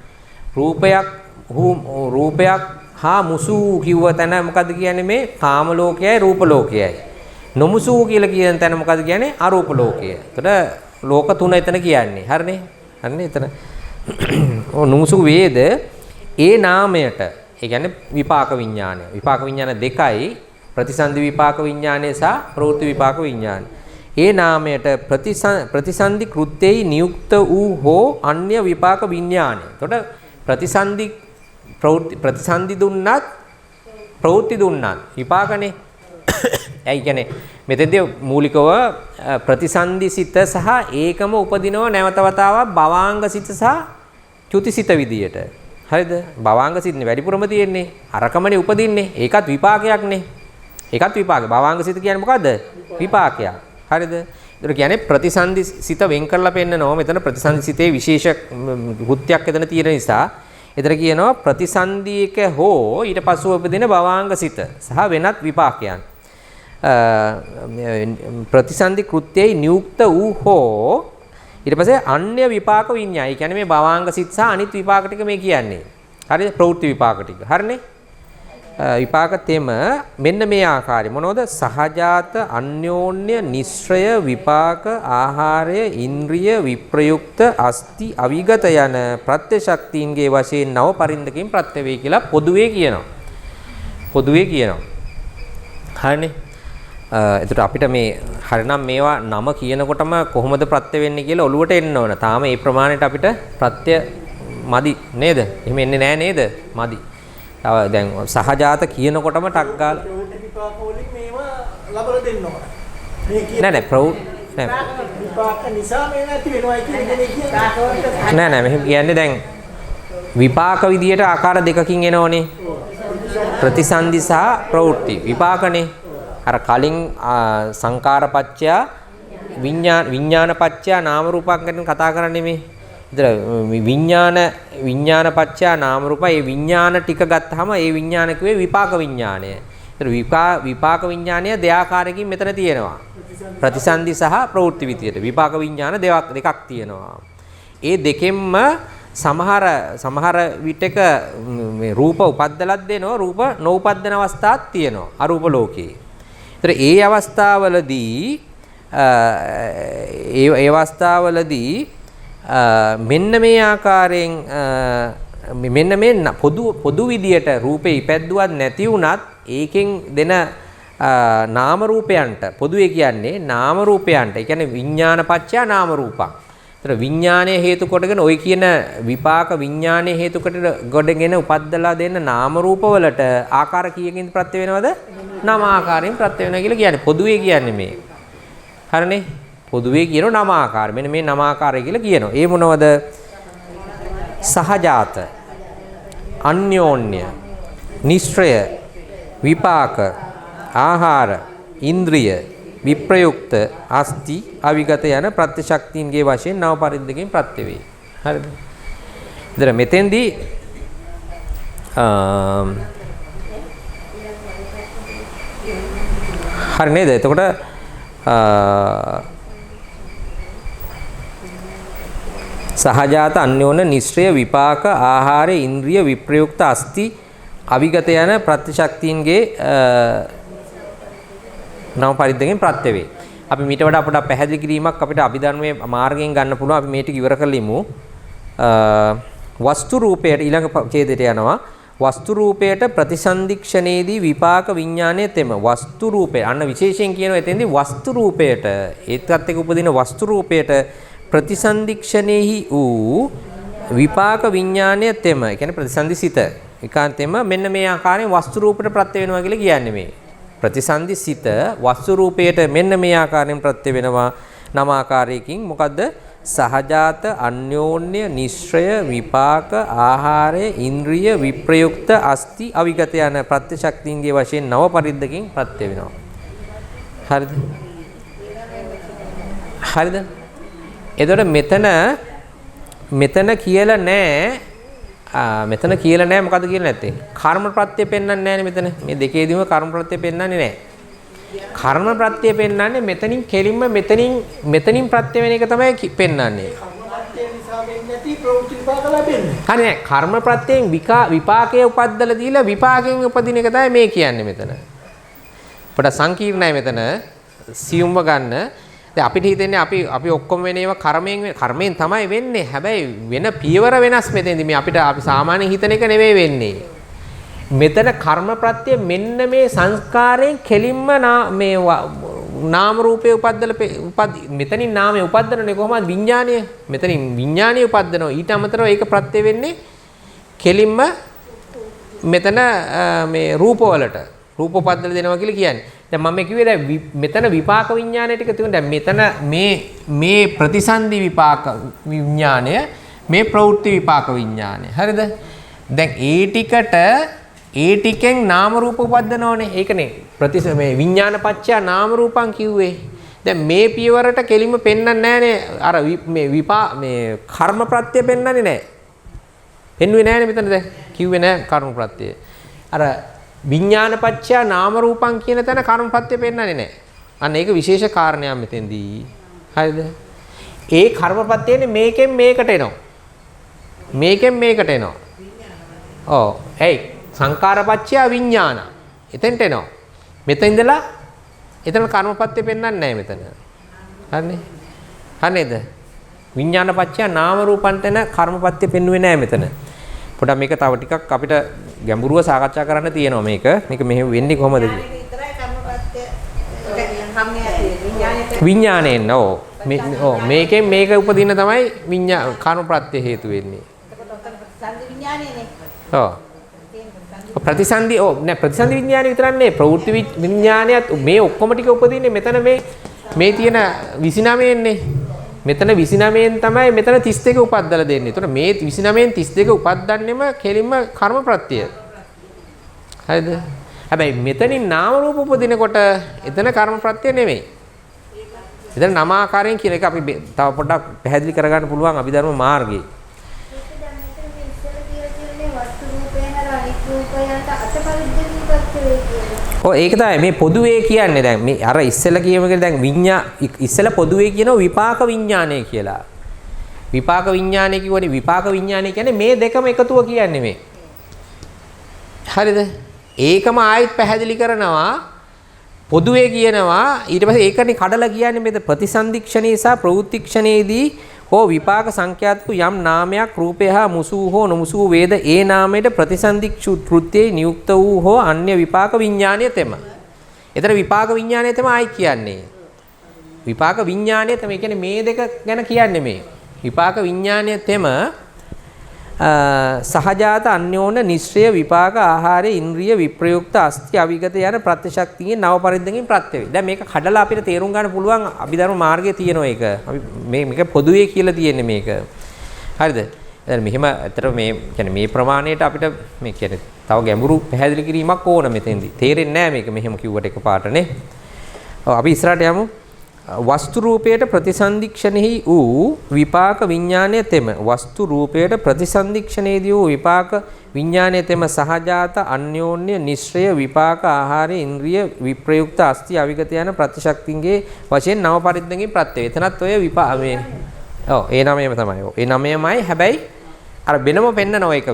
රූපයක් හා මුසු කිව්ව තැන මොකද්ද කියන්නේ මේ කාම ලෝකයයි රූප ලෝකයයි. නොමුසු කියලා කියන තැන මොකද්ද කියන්නේ අරූප ලෝකය. එතකොට ලෝක තුන එතන කියන්නේ. හරිනේ? හරිනේ එතන. නොමුසු වේද ඒ නාමයට ඒ කියන්නේ විපාක විඥානය. විපාක විඥාන දෙකයි ප්‍රතිසන්දි විපාක විඥානය සහ ප්‍රවෘත්ති විපාක විඥානය. ඒ නාමයට ප්‍රතිසන්දි කෘත්‍යයි නියුක්ත වූ හෝ අන්‍ය විපාක විඥානය. එතකොට ප්‍රතිසන්දි දුන්නත් ප්‍රවෘත්ති දුන්නත් විපාකනේ. ඒ කියන්නේ මෙතෙන්දී මූලිකව ප්‍රතිසන්දි සිත සහ ඒකම උපදිනව නැවත වතාවක් භවාංග සිත සහ චුති සිත විදියට. හරිද? භවාංග සිතනේ වැඩිපුරම තියෙන්නේ. අරකමනේ උපදින්නේ. ඒකත් විපාකයක්නේ. ඒකත් විපාක. භවාංග සිත කියන්නේ මොකද්ද? විපාකයක්. හරිද? ඒතර කියන්නේ ප්‍රතිසන්දි සිත වෙන් කරලා පෙන්නනවා. මෙතන ප්‍රතිසන්දි සිතේ විශේෂ කෘත්‍යයක් එතන තියෙන නිසා එතන කියනවා ප්‍රතිසන්දි එක හෝ ඊට පස්ව උපදින භවාංග සිත සහ වෙනත් විපාකයන්. ප්‍රතිසන්දි කෘත්‍යයි නියුක්ත වූ හෝ ඊට පස්සේ අන්‍ය විපාක විඤ්ඤාය. ඒ කියන්නේ මේ භවාංග සිත් සහ අනිත් විපාක ටික මේ කියන්නේ. හරිද? ප්‍රවෘත්ති විපාක ටික. හරිනේ? විපාක තෙම මෙන්න මේ ආකාරය මොනවද? සහජාත අන්‍යෝන්‍ය නිශ්‍රය විපාක ආහාරය ඉන්ද්‍රිය විප්‍රයුක්ත අස්ති අවිගත යන ප්‍රත්‍ය ශක්තියින්ගේ වශයෙන් නව පරින්දකින් ප්‍රත්‍ය වේ කියලා පොදුවේ කියනවා. පොදුවේ කියනවා. හරිනේ? එතකොට අපිට මේ හරිනම් මේවා නම කියනකොටම කොහොමද ප්‍රත්‍ය වෙන්නේ කියලා ඔලුවට එන්න ඕන. තාම මේ ප්‍රමාණයට අපිට ප්‍රත්‍ය මදි නේද? එහෙම එන්නේ නැහැ නේද? මදි. තව දැන් සහජාත කියනකොටම ටක් ගාලා ප්‍රවෘත්ති විපාක වලින් මේවා ලබලා දෙන්න ඕන. නෑ විපාක නිසා මේවා ඇති වෙනවයි කියන එක කියන්නේ. නෑ මෙහෙම කියන්නේ දැන් විපාක විදියට ආකාර දෙකකින් එනෝනේ. ප්‍රතිසන්දි සහ ප්‍රවෘත්ති විපාකනේ. අර කලින් සංකාරපච්චය විඥානපච්චය නාම රූපක් ගැන කතා කරන්නේ මේ. ඉතල විඥානපච්චය නාම රූප ඒ විඥාන ටික ගත්තාම ඒ විඥාන කිව්වේ විපාක විඥානය. ඉතල විපාක විඥානය දෙආකාරයකින් මෙතන තියෙනවා. ප්‍රතිසන්දි සහ ප්‍රවෘත්ති විදියට විපාක විඥාන දෙකක් තියෙනවා. ඒ දෙකෙන්ම සමහර විටක මේ රූප උපද්දලක් දෙනවා රූප නොඋපද්දන අවස්ථාවක් තියෙනවා අරූප ලෝකේ. ඒතර ඒ අවස්ථාවලදී මෙන්න මේ ආකාරයෙන් මෙන්න මේ පොදු විදියට රූපේ ඉපැද්දුවත් නැති වුණත් ඒකෙන් දෙන නාම රූපයන්ට පොදුවේ කියන්නේ නාම රූපයන්ට ඒ කියන්නේ විඥානපච්චය නාම රූපං. ඒතර විඥානය හේතු කොටගෙන ඔය කියන විපාක විඥානය හේතු කොටගෙන උපද්දලා දෙන්න නාම රූප වලට ආකාර කීයකින් ප්‍රත්‍ය වෙනවද? නම ආකාරයෙන් ප්‍රත්‍ය වෙනවා කියලා කියන්නේ. පොදුවේ කියන්නේ මේ. හරිනේ? පොදුවේ කියන නම ආකාර. මෙන්න මේ නම ආකාරය කියලා කියනවා. ඒ මොනවද? සහජාත අන්‍යෝන්‍ය නිශ්‍රය විපාක ආහාර ඉන්ද්‍රිය විප්‍රයුක්ත අස්ති අවිගත යන ප්‍රත්‍ය ශක්තියින්ගේ වශයෙන් නව පරිද්දකින් ප්‍රත්‍ය වේ. හරිද? ඉතින් මෙතෙන්දී හරි නේද? එතකොට සහජාත අන්‍යෝන්‍ය නිශ්‍රය විපාක ආහාර ඉන්ද්‍රිය විප්‍රයුක්ත අස්ති අවිගත යන ප්‍රත්‍ය ශක්තියින්ගේ නව පරිද්දකින් ප්‍රත්‍ය වේ. අපි මීට වඩා අපට පැහැදිලි කිරීමක් අපිට අභිධර්මයේ මාර්ගයෙන් ගන්න පුළුවන්. අපි මේ ටික ඉවර කරලිමු. වස්තු රූපයට ඊළඟ ඡේදයට යනවා. වස්තු රූපයට ප්‍රතිසන්දික්ෂණේදී විපාක විඥානයේ තෙම වස්තු රූපය අන්න විශේෂයෙන් කියනවා එතෙන්දී වස්තු රූපයට ඒකත් එක්ක උපදින වස්තු රූපයට ප්‍රතිසන්දික්ෂණේහි වූ විපාක විඥානයේ තෙම ඒ කියන්නේ ප්‍රතිසන්දිසිත විකාන්තෙම මෙන්න මේ ආකාරයෙන් වස්තු රූපයට ප්‍රත්‍ය වෙනවා කියලා කියන්නේ මේ ප්‍රතිසන්දිසිත වස්තු රූපයට මෙන්න මේ ආකාරයෙන් ප්‍රත්‍ය වෙනවා නම ආකාරයකින් මොකද්ද සහජාත අන්‍යෝන්‍ය නිශ්‍රය විපාක ආහාරය ඉන්ද්‍රිය විප්‍රයුක්ත අස්ති අවිගත යන ප්‍රත්‍ය ශක්තියින්ගේ වශයෙන් නව පරිද්දකින් ප්‍රත්‍ය වෙනවා. හරිද? හරිද? එතකොට මෙතන කියලා නෑ මොකද්ද කියලා නැත්තේ? කර්ම ප්‍රත්‍ය පෙන්වන්නේ නෑනේ මෙතන. මේ දෙකේදීම කර්ම ප්‍රත්‍ය පෙන්වන්නේ නෑ. කර්ම ප්‍රත්‍ය පෙන්වන්නේ මෙතනින් කෙලින්ම මෙතනින් ප්‍රත්‍ය වෙන එක තමයි පෙන්වන්නේ. ප්‍රත්‍ය නිසා වෙන්නේ නැති ප්‍රවෘත්ති විපාක ලැබෙන්නේ. හරි නෑ කර්ම ප්‍රත්‍යයෙන් විපාකයේ උපද්දලා දීලා විපාකයෙන් උපදින එක තමයි මේ කියන්නේ මෙතන. පොඩ සංකීර්ණයි මෙතන සියුම්ව ගන්න. දැන් අපිට හිතෙන්නේ අපි ඔක්කොම වෙන ඒවා කර්මයෙන් තමයි වෙන්නේ. හැබැයි වෙන පියවර වෙනස් මෙතෙන්දී මේ අපි සාමාන්‍යයෙන් හිතන එක නෙවෙයි වෙන්නේ. මෙතන කර්ම ප්‍රත්‍ය මෙන්න මේ සංස්කාරයෙන් කෙලින්ම මේ නාම රූපේ මෙතනින් නාමයේ උපද්දනනේ කොහොමද විඥානය මෙතනින් විඥානය උපද්දනවා ඊට අමතරව ඒක ප්‍රත්‍ය වෙන්නේ කෙලින්ම මෙතන මේ රූප වලට රූප උපද්දලා දෙනවා කියලා කියන්නේ. දැන් මම කිව්වේ දැන් මෙතන විපාක විඥානය ටික තියෙනවා. දැන් මෙතන මේ ප්‍රතිසන්දි විපාක විඥානය මේ ප්‍රවෘත්ති විපාක විඥානය. හරිද? දැන් ඒ ටිකෙන් නාම රූප උපද්දනෝනේ. ඒකනේ මේ විඥානපච්චය නාම රූපං කිව්වේ. දැන් මේ පියවරට කෙලින්ම පෙන්වන්නේ නැහනේ. අර මේ කර්ම ප්‍රත්‍ය පෙන්වන්නේ නැහැ. පෙන්වුවේ නැහනේ මෙතන දැන්. කිව්වේ නැහැ කර්ම ප්‍රත්‍ය. අර විඥානපච්චය නාම රූපං කියන තැන කර්ම ප්‍රත්‍ය පෙන්වන්නේ නැහැ. අන්න ඒක විශේෂ කාරණයක් මෙතෙන්දී. හරිද? ඒ කර්මපත්‍යනේ මේකෙන් මේකට එනවා. මේකෙන් මේකට එනවා. ඔව්. එයි සංකාරපච්චය විඥාන. එතෙන්ට එනවා. මෙතන ඉඳලා එතන කර්මපත්‍ය පෙන්වන්නේ නැහැ මෙතන. හරිනේ. හරිනේද? විඥානපච්චය නාම රූපන්ටන කර්මපත්‍ය පෙන්වුවේ නැහැ මෙතන. පොඩ්ඩක් මේක තව ටිකක් අපිට ගැඹුරුව සාකච්ඡා කරන්න තියෙනවා මේක. මේක මෙහෙම වෙන්නේ කොහොමද? විඥාණයෙන් ඔව්. මේකෙන් මේක උපදින තමයි කර්මප්‍රත්‍ය හේතු වෙන්නේ. ඔව්. ප්‍රතිසන්දි නෑ ප්‍රතිසන්දි විඥානය විතරක් නෙවෙයි ප්‍රවෘත්ති විඥානයත් මේ ඔක්කොම ටික උපදින්නේ මෙතන මේ තියෙන 29න්නේ. මෙතන 29න් තමයි මෙතන 32 උපද්දලා දෙන්නේ. ඒතකොට මේ 29න් 32 උපද්දන්නෙම කෙලින්ම කර්මප්‍රත්‍ය. හරිද? හැබැයි මෙතනින් නාම රූප උපදිනකොට එතන කර්මප්‍රත්‍ය නෙමෙයි. එතන නමාකාරයෙන් කියන එක අපි තව පොඩ්ඩක් පැහැදිලි කරගන්න පුළුවන් අභිධර්ම මාර්ගයේ. ඒක තමයි මේ පොදුවේ කියන්නේ දැන් මේ අර ඉස්සෙල්ලා කියම එක දැන් ඉස්සෙල්ලා පොදුවේ කියනවා විපාක විඥානය කියලා. විපාක විඥානය කියවනේ විපාක විඥානය කියන්නේ මේ දෙකම එකතුව කියන්නේ මේ. හරිද? ඒකම ආයෙත් පැහැදිලි කරනවා පොදුවේ කියනවා ඊට පස්සේ ඒකනේ කඩලා කියන්නේ මේ ප්‍රතිසන්දික්ෂණේ සහ ප්‍රවෘත්තික්ෂණේදී හෝ විපාක සංඛ්‍යාත්මක යම් නාමයක් රූපය හා මුසූ හෝ නොමුසූ වේද ඒ නාමයට ප්‍රතිසන්දික්ෂු කෘත්‍යයේ නියුක්ත වූ හෝ අන්‍ය විපාක විඥානය තෙම. එතන විපාක විඥානය තමයි ආයි කියන්නේ. විපාක විඥානය තමයි කියන්නේ මේ දෙක ගැන කියන්නේ මේ. විපාක විඥානය තෙම සහජාත අන්‍යෝන නිශ්චය විපාක ආහාරයේ ඉන්ද්‍රිය විප්‍රයුක්ත අස්ති අවිගත යන ප්‍රත්‍යශක්තියේ නව පරිද්දකින් ප්‍රත්‍ය වේ. දැන් මේක කඩලා අපිට තේරුම් ගන්න පුළුවන් අභිධර්ම මාර්ගයේ තියෙනවා ඒක. අපි මේක පොදුවේ කියලා තියෙන්නේ මේක. හරිද? දැන් මෙහෙම ඇත්තට මේ කියන්නේ මේ ප්‍රමාණයට අපිට මේ කියන්නේ තව ගැඹුරු පැහැදිලි කිරීමක් ඕන මෙතෙන්දී. තේරෙන්නේ නැහැ මේක මෙහෙම කිව්වට එකපාරටනේ. ඔව් අපි ඉස්සරහට යමු. වස්තු රූපයට ප්‍රතිසන්දික්ෂණෙහි වූ විපාක විඥානය තෙම වස්තු රූපයට ප්‍රතිසන්දික්ෂණයේදී වූ විපාක විඥානය තෙම සහජාත අන්‍යෝන්‍ය නිශ්චය විපාක ආහාරයේ ඉන්ද්‍රිය විප්‍රයුක්ත අස්ති අවිගත යන ප්‍රතිශක්තින්ගේ වශයෙන් නව පරිද්දකින් ප්‍රත්‍ය වේතනත් ඔය මේ ඔව් ඒ නමයම තමයි. ඔව් ඒ නමයමයි හැබැයි අර වෙනම පෙන්නනවා ඒක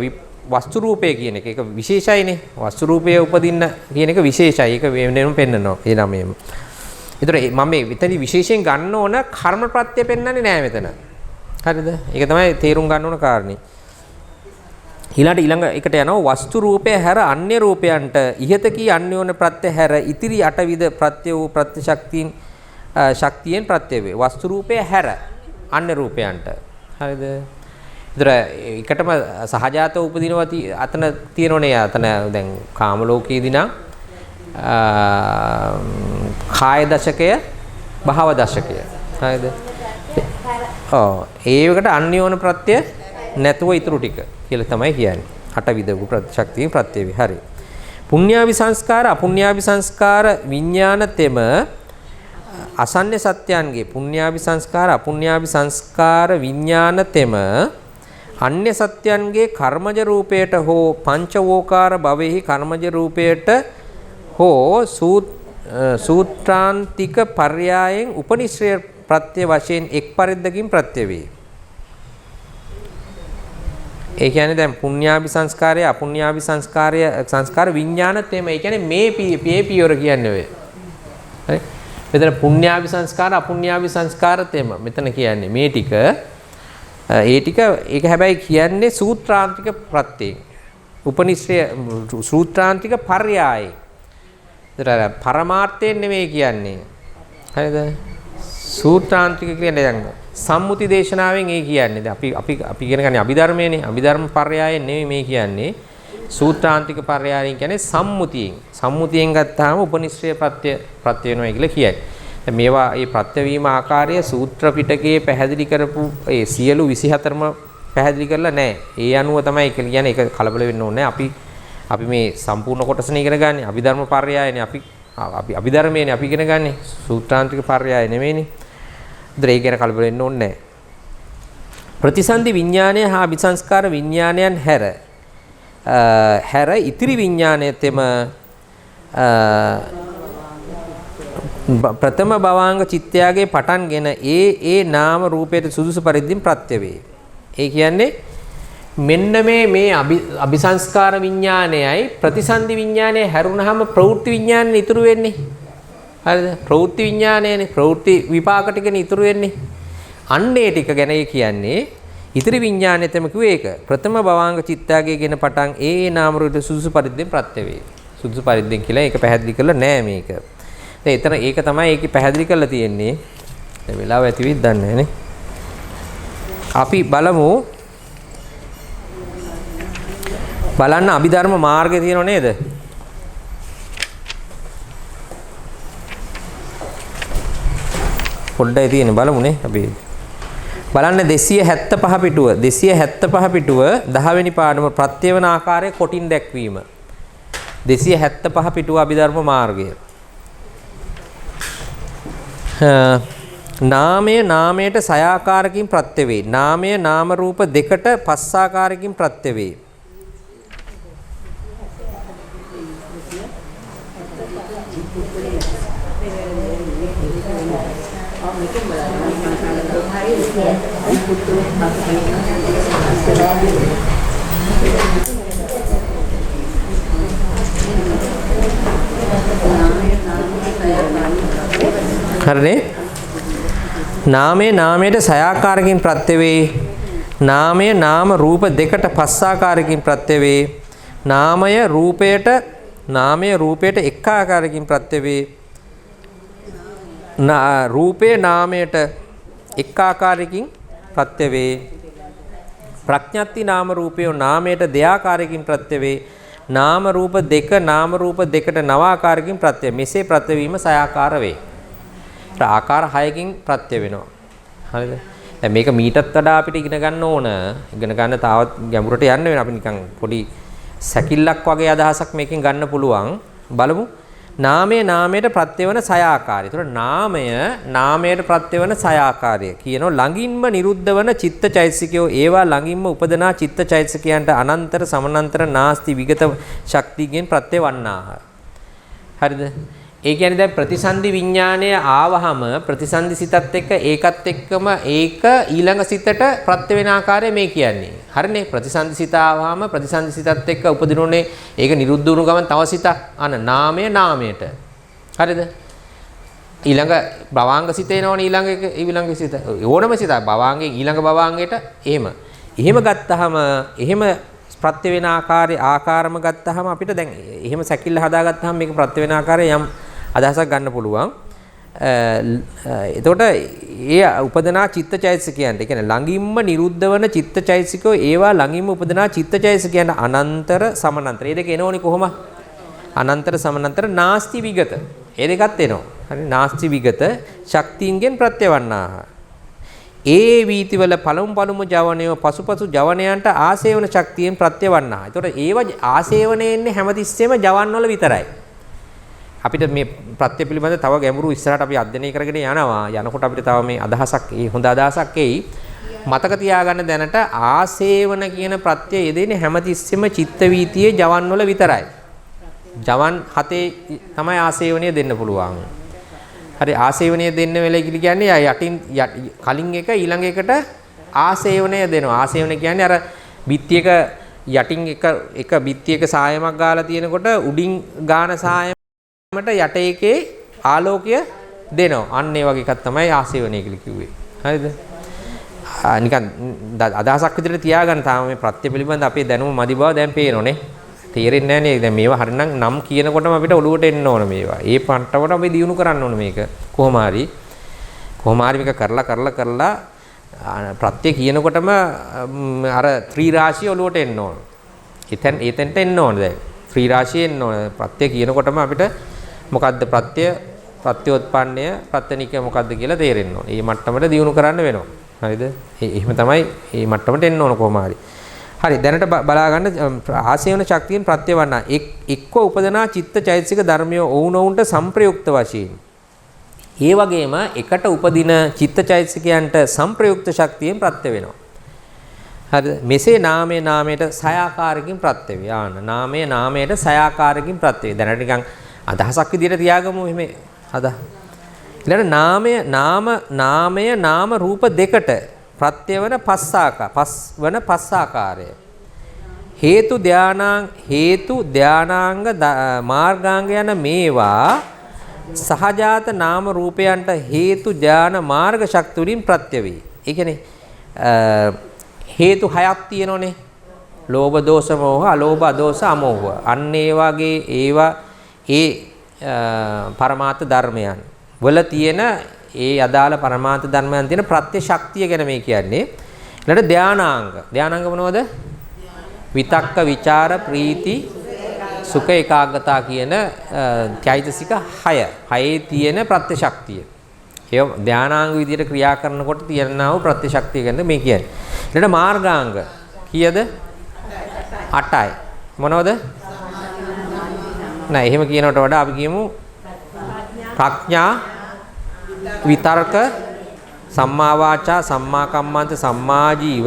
වස්තු රූපය කියන එක. ඒක විශේෂයිනේ. වස්තු රූපය උපදින්න කියන එක විශේෂයි. ඒක වෙනම පෙන්නනවා ඒ නමයම. ඒතර මම මේ විතරයි විශේෂයෙන් ගන්න ඕන කර්ම ප්‍රත්‍ය පෙන්වන්නේ නැහැ මෙතන. හරිද? ඒක තමයි තේරුම් ගන්න ඕන කාරණේ. ඊළඟ එකට යනවා වස්තු රූපය හැර අන්‍ය රූපයන්ට ඉහත කී අන්‍යෝන්‍ය ප්‍රත්‍ය හැර ඉතිරි අටවිද ප්‍රත්‍ය වූ ප්‍රතිශක්තියින් ශක්තියෙන් ප්‍රත්‍ය වේ. වස්තු රූපය හැර අන්‍ය රූපයන්ට. හරිද? ඒතර එකටම සහජාතව උපදිනවා අතන තියෙනෝනේ අතන දැන් කාම ලෝකයේදී නම් කාය දශකය භව දශකය. හරිද? ඔව් ඒකට අන්‍යෝන්‍ය ප්‍රත්‍ය නැතුව ඊටු ටික කියලා තමයි කියන්නේ. අටවිද වූ ප්‍රතිශක්තිය ප්‍රත්‍ය වේ. හරි. පුඤ්ඤාවි සංස්කාර අපුඤ්ඤාවි සංස්කාර විඥාන තෙම අසන්න සත්‍යයන්ගේ පුඤ්ඤාවි සංස්කාර අපුඤ්ඤාවි සංස්කාර විඥාන තෙම අන්‍ය සත්‍යයන්ගේ කර්මජ රූපයට හෝ පංචවෝකාර භවෙහි කර්මජ රූපයට හෝ සූත්‍රාන්තික පර්යායෙන් උපනිශ්‍රය ප්‍රත්‍ය වශයෙන් එක් පරිද්දකින් ප්‍රත්‍ය වේ. ඒ කියන්නේ දැන් පුඤ්ඤාභි සංස්කාරය අපුඤ්ඤාභි සංස්කාර විඥාන තේම. ඒ කියන්නේ මේ පියවර කියන්නේ ඔය. හරි. මෙතන පුඤ්ඤාභි සංස්කාර අපුඤ්ඤාභි සංස්කාර තේම. මෙතන කියන්නේ මේ ටික ඒ ටික ඒක හැබැයි කියන්නේ සූත්‍රාන්තික ප්‍රත්‍යයෙන්. උපනිශ්‍රය සූත්‍රාන්තික පර්යායෙන්. පරමාර්ථයෙන් නෙමෙයි කියන්නේ. හරිද? සූත්‍රාන්තික කියන්නේ දැන් සම්මුති දේශනාවෙන් ඒ කියන්නේ. දැන් අපි ඉගෙන ගන්න අභිධර්මයේනේ. අභිධර්ම පර්යායෙන් නෙමෙයි මේ කියන්නේ. සූත්‍රාන්තික පර්යායෙන් කියන්නේ සම්මුතියෙන්. සම්මුතියෙන් ගත්තාම උපනිශ්‍රය ප්‍රත්‍ය වෙනවා කියලා කියයි. දැන් මේවා මේ ප්‍රත්‍ය වීම ආකාරය සූත්‍ර පිටකයේ පැහැදිලි කරපු ඒ සියලු 24ම පැහැදිලි කරලා නැහැ. ඒ අනුව තමයි කියන්නේ ඒක කලබල වෙන්න ඕනේ නැහැ. අපි මේ සම්පූර්ණ කොටසනේ ඉගෙන ගන්න. අභිධර්ම පර්යායනේ අපි අභිධර්මයේනේ අපි ඉගෙන ගන්න. සූත්‍රාන්තික පර්යාය නෙමෙයිනේ. ඒ ගැන කලබල වෙන්න ඕනේ නැහැ. ප්‍රතිසන්දි විඥානය හා අபிසංස්කාර විඥානයන් හැර ඉතිරි විඥානය තෙම ප්‍රථම භවාංග චිත්තයාගේ පටන්ගෙන ඒ නාම රූපයට සුදුසු පරිද්දින් ප්‍රත්‍ය වේ. ඒ කියන්නේ මෙන්න මේ අபிසංස්කාර විඥානයයි ප්‍රතිසන්දි විඥානයයි හැරුණාම ප්‍රවෘත්ති විඥානේ ඉතුරු වෙන්නේ. හරිද? ප්‍රවෘත්ති විඥානයනේ ප්‍රවෘත්ති විපාක ටිකනේ ඉතුරු වෙන්නේ. අන්නේ ටික ගැන කියන්නේ ඉතිරි විඥානය තමයි කිව්වේ ඒක. ප්‍රථම භවාංග චිත්තයාගේ ගෙන පටන් ඒ නාම රූපයට සුදුසු පරිද්දෙන් ප්‍රත්‍ය වේ. සුදුසු පරිද්දෙන් කියලා ඒක පැහැදිලි කරලා නෑ මේක. එතන ඒක තමයි ඒකේ පැහැදිලි කරලා තියෙන්නේ. දැන් වෙලාව ඇති වෙයිද දන්නේ නැහනේ. අපි බලමු. බලන්න අභිධර්ම මාර්ගය තියෙනව නේද? පොඩ්ඩයි තියෙන්නේ බලමුනේ අපි. බලන්න 275 පිටුව 275 පිටුව 10 වෙනි පාඩම ප්‍රත්‍යවන ආකාරයේ කොටින් දැක්වීම. 275 පිටුව අභිධර්ම මාර්ගය. නාමය නාමයට සයාකාරකින් ප්‍රත්‍ය වේ. නාමය නාම රූප දෙකට පස්සාකාරකින් ප්‍රත්‍ය වේ. හරිනේ? නාමයේ නාමයට සයාකාරකින් ප්‍රත්‍ය වේ. නාමය නාම රූප දෙකට පස්සාකාරකින් ප්‍රත්‍ය වේ. නාමය රූපයට එක් ආකාරකින් ප්‍රත්‍ය වේ. රූපේ නාමයට එක් ආකාරයකින් ප්‍රත්‍ය වේ. ප්‍රඥාති නාම රූපය නාමයට දෙආකාරයකින් ප්‍රත්‍ය වේ. නාම රූප දෙකට නව ආකාරයකින් ප්‍රත්‍ය. මෙසේ ප්‍රත්‍ය වීම සයාකාර වේ. ආකාර 6කින් ප්‍රත්‍ය වෙනවා. හරිද? දැන් මේක මීටත් වඩා අපිට ඉගෙන ගන්න ඕන. ඉගෙන ගන්න තාවත් ගැඹුරට යන්න වෙන. අපි නිකන් පොඩි සැකිල්ලක් වගේ අදහසක් මේකෙන් ගන්න පුළුවන්. බලමු. නාමයේ නාමයට ප්‍රත්‍ය වෙන සය ආකාරය. ඒතකොට නාමය නාමයට ප්‍රත්‍ය වෙන සය ආකාරය කියනවා ළඟින්ම නිරුද්ධ වන චිත්තචෛතසිකයෝ ඒවා ළඟින්ම උපදනා චිත්තචෛතසිකයන්ට අනන්තර සමානන්තර නාස්ති විගත ශක්තියෙන් ප්‍රත්‍ය වන්නාහ. හරිද? ඒ කියන්නේ දැන් ප්‍රතිසන්දි විඥාණය ආවහම ප්‍රතිසන්දි සිතත් එක්ක ඒකත් එක්කම ඒක ඊළඟ සිතට ප්‍රත්‍ය වෙන ආකාරය මේ කියන්නේ. හරිනේ? ප්‍රතිසන්දි සිත ආවහම ප්‍රතිසන්දි සිතත් එක්ක උපදිනුනේ ඒක නිරුද්ධ වුණු ගමන් තව සිතක් අන නාමය නාමයට. හරිද? ඊළඟ භවාංග සිත එනවනේ ඊළඟ සිත. ඕනම සිත භවාංගයෙන් ඊළඟ භවාංගයට එහෙම ගත්තාම එහෙම ප්‍රත්‍ය වෙන ආකාරම ගත්තාම අපිට දැන් එහෙම සැකිල්ල හදාගත්තාම මේක ප්‍රත්‍ය වෙන ආකාරය යම් අදහසක් ගන්න පුළුවන්. එතකොට ඒ උපදනා චිත්තචෛතසිකයන්ට ඒ කියන්නේ ළඟින්ම නිරුද්ධ වන චිත්තචෛතසිකෝ ඒවා ළඟින්ම උපදනා චිත්තචෛතසිකයන්ට අනන්තර සමානන්තර. මේ දෙක එනෝනේ කොහොම? අනන්තර සමානන්තර නාස්ති විගත. ඒ දෙකත් එනවා. හරි නාස්ති විගත ශක්තියින්ගෙන් ප්‍රත්‍යවන්නාහ. ඒ වීතිවල පළමු ජවනය පසුපසු ජවනයන්ට ආසේවන ශක්තියෙන් ප්‍රත්‍යවන්නාහ. එතකොට ඒව ආසේවනේ එන්නේ හැමතිස්සෙම ජවන් වල විතරයි. අපිට මේ ප්‍රත්‍ය පිළිබඳ තව ගැඹුරු ඉස්සරහට අපි අධ්‍යයනය කරගෙන යනවා. යනකොට අපිට තව මේ අදහසක් හොඳ අදහසක් එයි. මතක තියාගන්න දැනට ආසේවන කියන ප්‍රත්‍ය යෙදෙන්නේ හැමතිස්සෙම චිත්ත වීතියේ ජවන් වල විතරයි. ජවන් 7 තමයි ආසේවනය දෙන්න පුළුවන්. හරි ආසේවනය දෙන්න වෙලයි කියන්නේ යටින් කලින් එක ඊළඟ එකට ආසේවනය දෙනවා. ආසේවනය කියන්නේ අර බිත්තියක යටින් එක බිත්තියක සායමක් ගාලා තියෙනකොට උඩින් ගාන සායමට යට එකේ ආලෝකය දෙනවා. අන්න ඒ වගේ එකක් තමයි ආසේවනය කියලා කිව්වේ. හරිද? නිකන් අදහසක් විදිහට තියාගන්න තාම මේ ප්‍රත්‍ය පිළිබඳ අපේ දැනුම මදි බව දැන් පේනෝනේ. තේරෙන්නේ නැහැ නේද? දැන් මේවා හරිනම් නම් කියනකොටම අපිට ඔලුවට එන්න ඕන මේවා. ඒ පන්ටවට අපි දියුණු කරන්න ඕන මේක. කොහොම හරි මේක කරලා ප්‍රත්‍ය කියනකොටම අර ත්‍රි රාශිය ඔලුවට එන්න ඕන. එතෙන්ට එන්න ඕන දැන්. ත්‍රි රාශිය එන්න ඕන. ප්‍රත්‍ය කියනකොටම අපිට මොකද්ද ප්‍රත්‍යෝත්පන්නය ප්‍රත්‍යනික මොකද්ද කියලා තේරෙන්න ඕන. මේ මට්ටමට දියුණු කරන්න වෙනවා. හරිද? එහෙම තමයි මේ මට්ටමට එන්න ඕන කොහොම හරි. හරි දැනට බලා ගන්න ආසේවන ශක්තියෙන් ප්‍රත්‍යවන්නා එක්ක උපදනා චිත්තචෛතසික ධර්මය ඔවුනොවුන්ට සංප්‍රයුක්ත වශයෙන් ඒ වගේම එකට උපදින චිත්තචෛතසිකයන්ට සංප්‍රයුක්ත ශක්තියෙන් ප්‍රත්‍ය වෙනවා. හරිද? මෙසේ නාමයේ නාමයට සයාකාරකින් ප්‍රත්‍ය වේ. නාමයේ නාමයට සයාකාරකින් ප්‍රත්‍ය වේ. දැනට නිකන් අදහසක් විදිහට තියාගමු එහෙම ඊළඟ නාමය නාම රූප දෙකට ප්‍රත්‍ය වන පස්සාකාරය. හේතු ධානාංග මාර්ගාංග යන මේවා සහජාත නාම රූපයන්ට හේතු ඥාන මාර්ග ශක්ති වලින් ප්‍රත්‍ය වේ. ඒ කියන්නේ හේතු හයක් තියෙනෝනේ. ලෝභ දෝෂ මෝහ, අලෝභ අදෝෂ අමෝහ. අන්න ඒ වගේ ඒවා පරමාර්ථ ධර්මයන් වල තියෙන ඒ අදාළ පරමාර්ථ ධර්මයන් තියෙන ප්‍රත්‍ය ශක්තිය ගැන මේ කියන්නේ. ඊළඟ ධානාංග මොනවද? විතක්ක විචාර ප්‍රීති සුඛ ඒකාග්‍රතාව කියන චෛතසික 6 තියෙන ප්‍රත්‍ය ශක්තිය. ඒ ධානාංග විදිහට ක්‍රියා කරනකොට තියෙනා වූ ප්‍රත්‍ය ශක්තිය ගැන මේ කියන්නේ. ඊළඟ මාර්ගාංග කීයද? 8යි. මොනවද? නෑ එහෙම කියනකට වඩා අපි කියමු ප්‍රඥා, විතර්ක, සම්මා වාචා, සම්මා කම්මන්ත, සම්මා ජීව,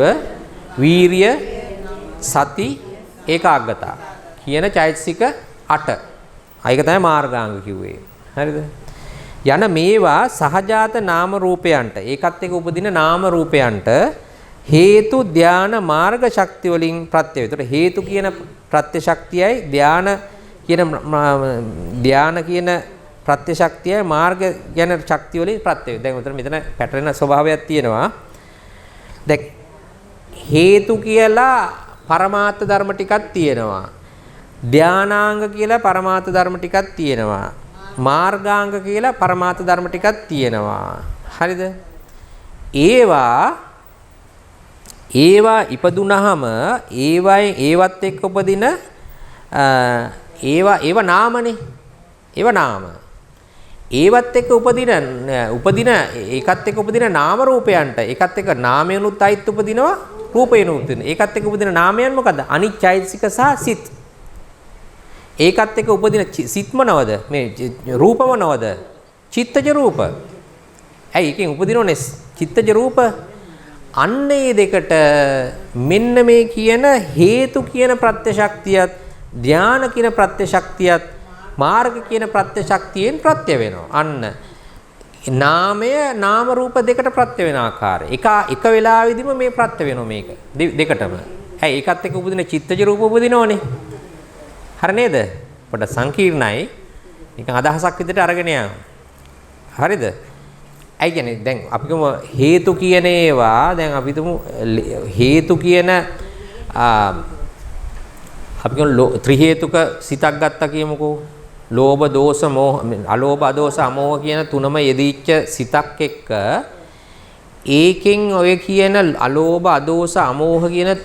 වීරිය, සති, ඒකාග්‍රතාව කියන චෛතසික 8. ඒක තමයි මාර්ගාංග කිව්වේ. හරිද? යන මේවා සහජාත නාම රූපයන්ට ඒකත් එක්ක උපදින නාම රූපයන්ට හේතු ධාන මාර්ග ශක්තිය වලින් ප්‍රත්‍ය වේ. ඒතර හේතු කියන ප්‍රත්‍ය ශක්තියයි ධාන කියන ප්‍රත්‍ය ශක්තියයි මාර්ග කියන ශක්තිය වලින් ප්‍රත්‍ය වේ. දැන් උතන මෙතන පැටලෙන ස්වභාවයක් තියෙනවා. දැන් හේතු කියලා පරමාර්ථ ධර්ම ටිකක් තියෙනවා. ධානාංග කියලා පරමාර්ථ ධර්ම ටිකක් තියෙනවා. මාර්ගාංග කියලා පරමාර්ථ ධර්ම ටිකක් තියෙනවා. හරිද? ඒවා ඉපදුනහම ඒවත් එක්ක උපදින ඒවා නාමනේ. ඒවා නාම. ඒවත් එක්ක උපදින ඒකත් එක්ක උපදින නාම රූපයන්ට ඒකත් එක්ක නාමයනුත් අයිත් උපදිනවා රූපයනුත් උපදින. ඒකත් එක්ක උපදින නාමයන් මොකද්ද? අනිච්චෛතසික සහ සිත්. ඒකත් එක්ක උපදින සිත් මොනවද? මේ රූප මොනවද? චිත්තජ රූප. ඇයි එකෙන් උපදිනෝනේ චිත්තජ රූප. අන්න ඒ දෙකට මෙන්න මේ කියන හේතු කියන ප්‍රත්‍ය ශක්තියත් ධාන කියන ප්‍රත්‍ය ශක්තියත් මාර්ග කියන ප්‍රත්‍ය ශක්තියෙන් ප්‍රත්‍ය වෙනවා. අන්න නාමය නාම රූප දෙකට ප්‍රත්‍ය වෙන ආකාරය. එක වෙලාවෙදිම මේ ප්‍රත්‍ය වෙනවා මේක. දෙකටම. ඇයි ඒකත් එක්ක උපදින චිත්තජ රූප උපදිනවනේ. හරි නේද? පොඩ්ඩක් සංකීර්ණයි. නිකන් අදහසක් විදිහට අරගෙන යනවා. හරිද? ඇයි කියන්නේ දැන් අපි කියමු හේතු කියන ඒවා දැන් අපි තුමු හේතු කියන අපි කියමු ත්‍රි හේතුක සිතක් ගත්තා කියමුකෝ. ලෝභ දෝෂ මෝහ අලෝභ අදෝෂ අමෝහ කියන තුනම යෙදිච්ච සිතක් එක්ක ඒකෙන් ඔය කියන අලෝභ අදෝෂ අමෝහ කියන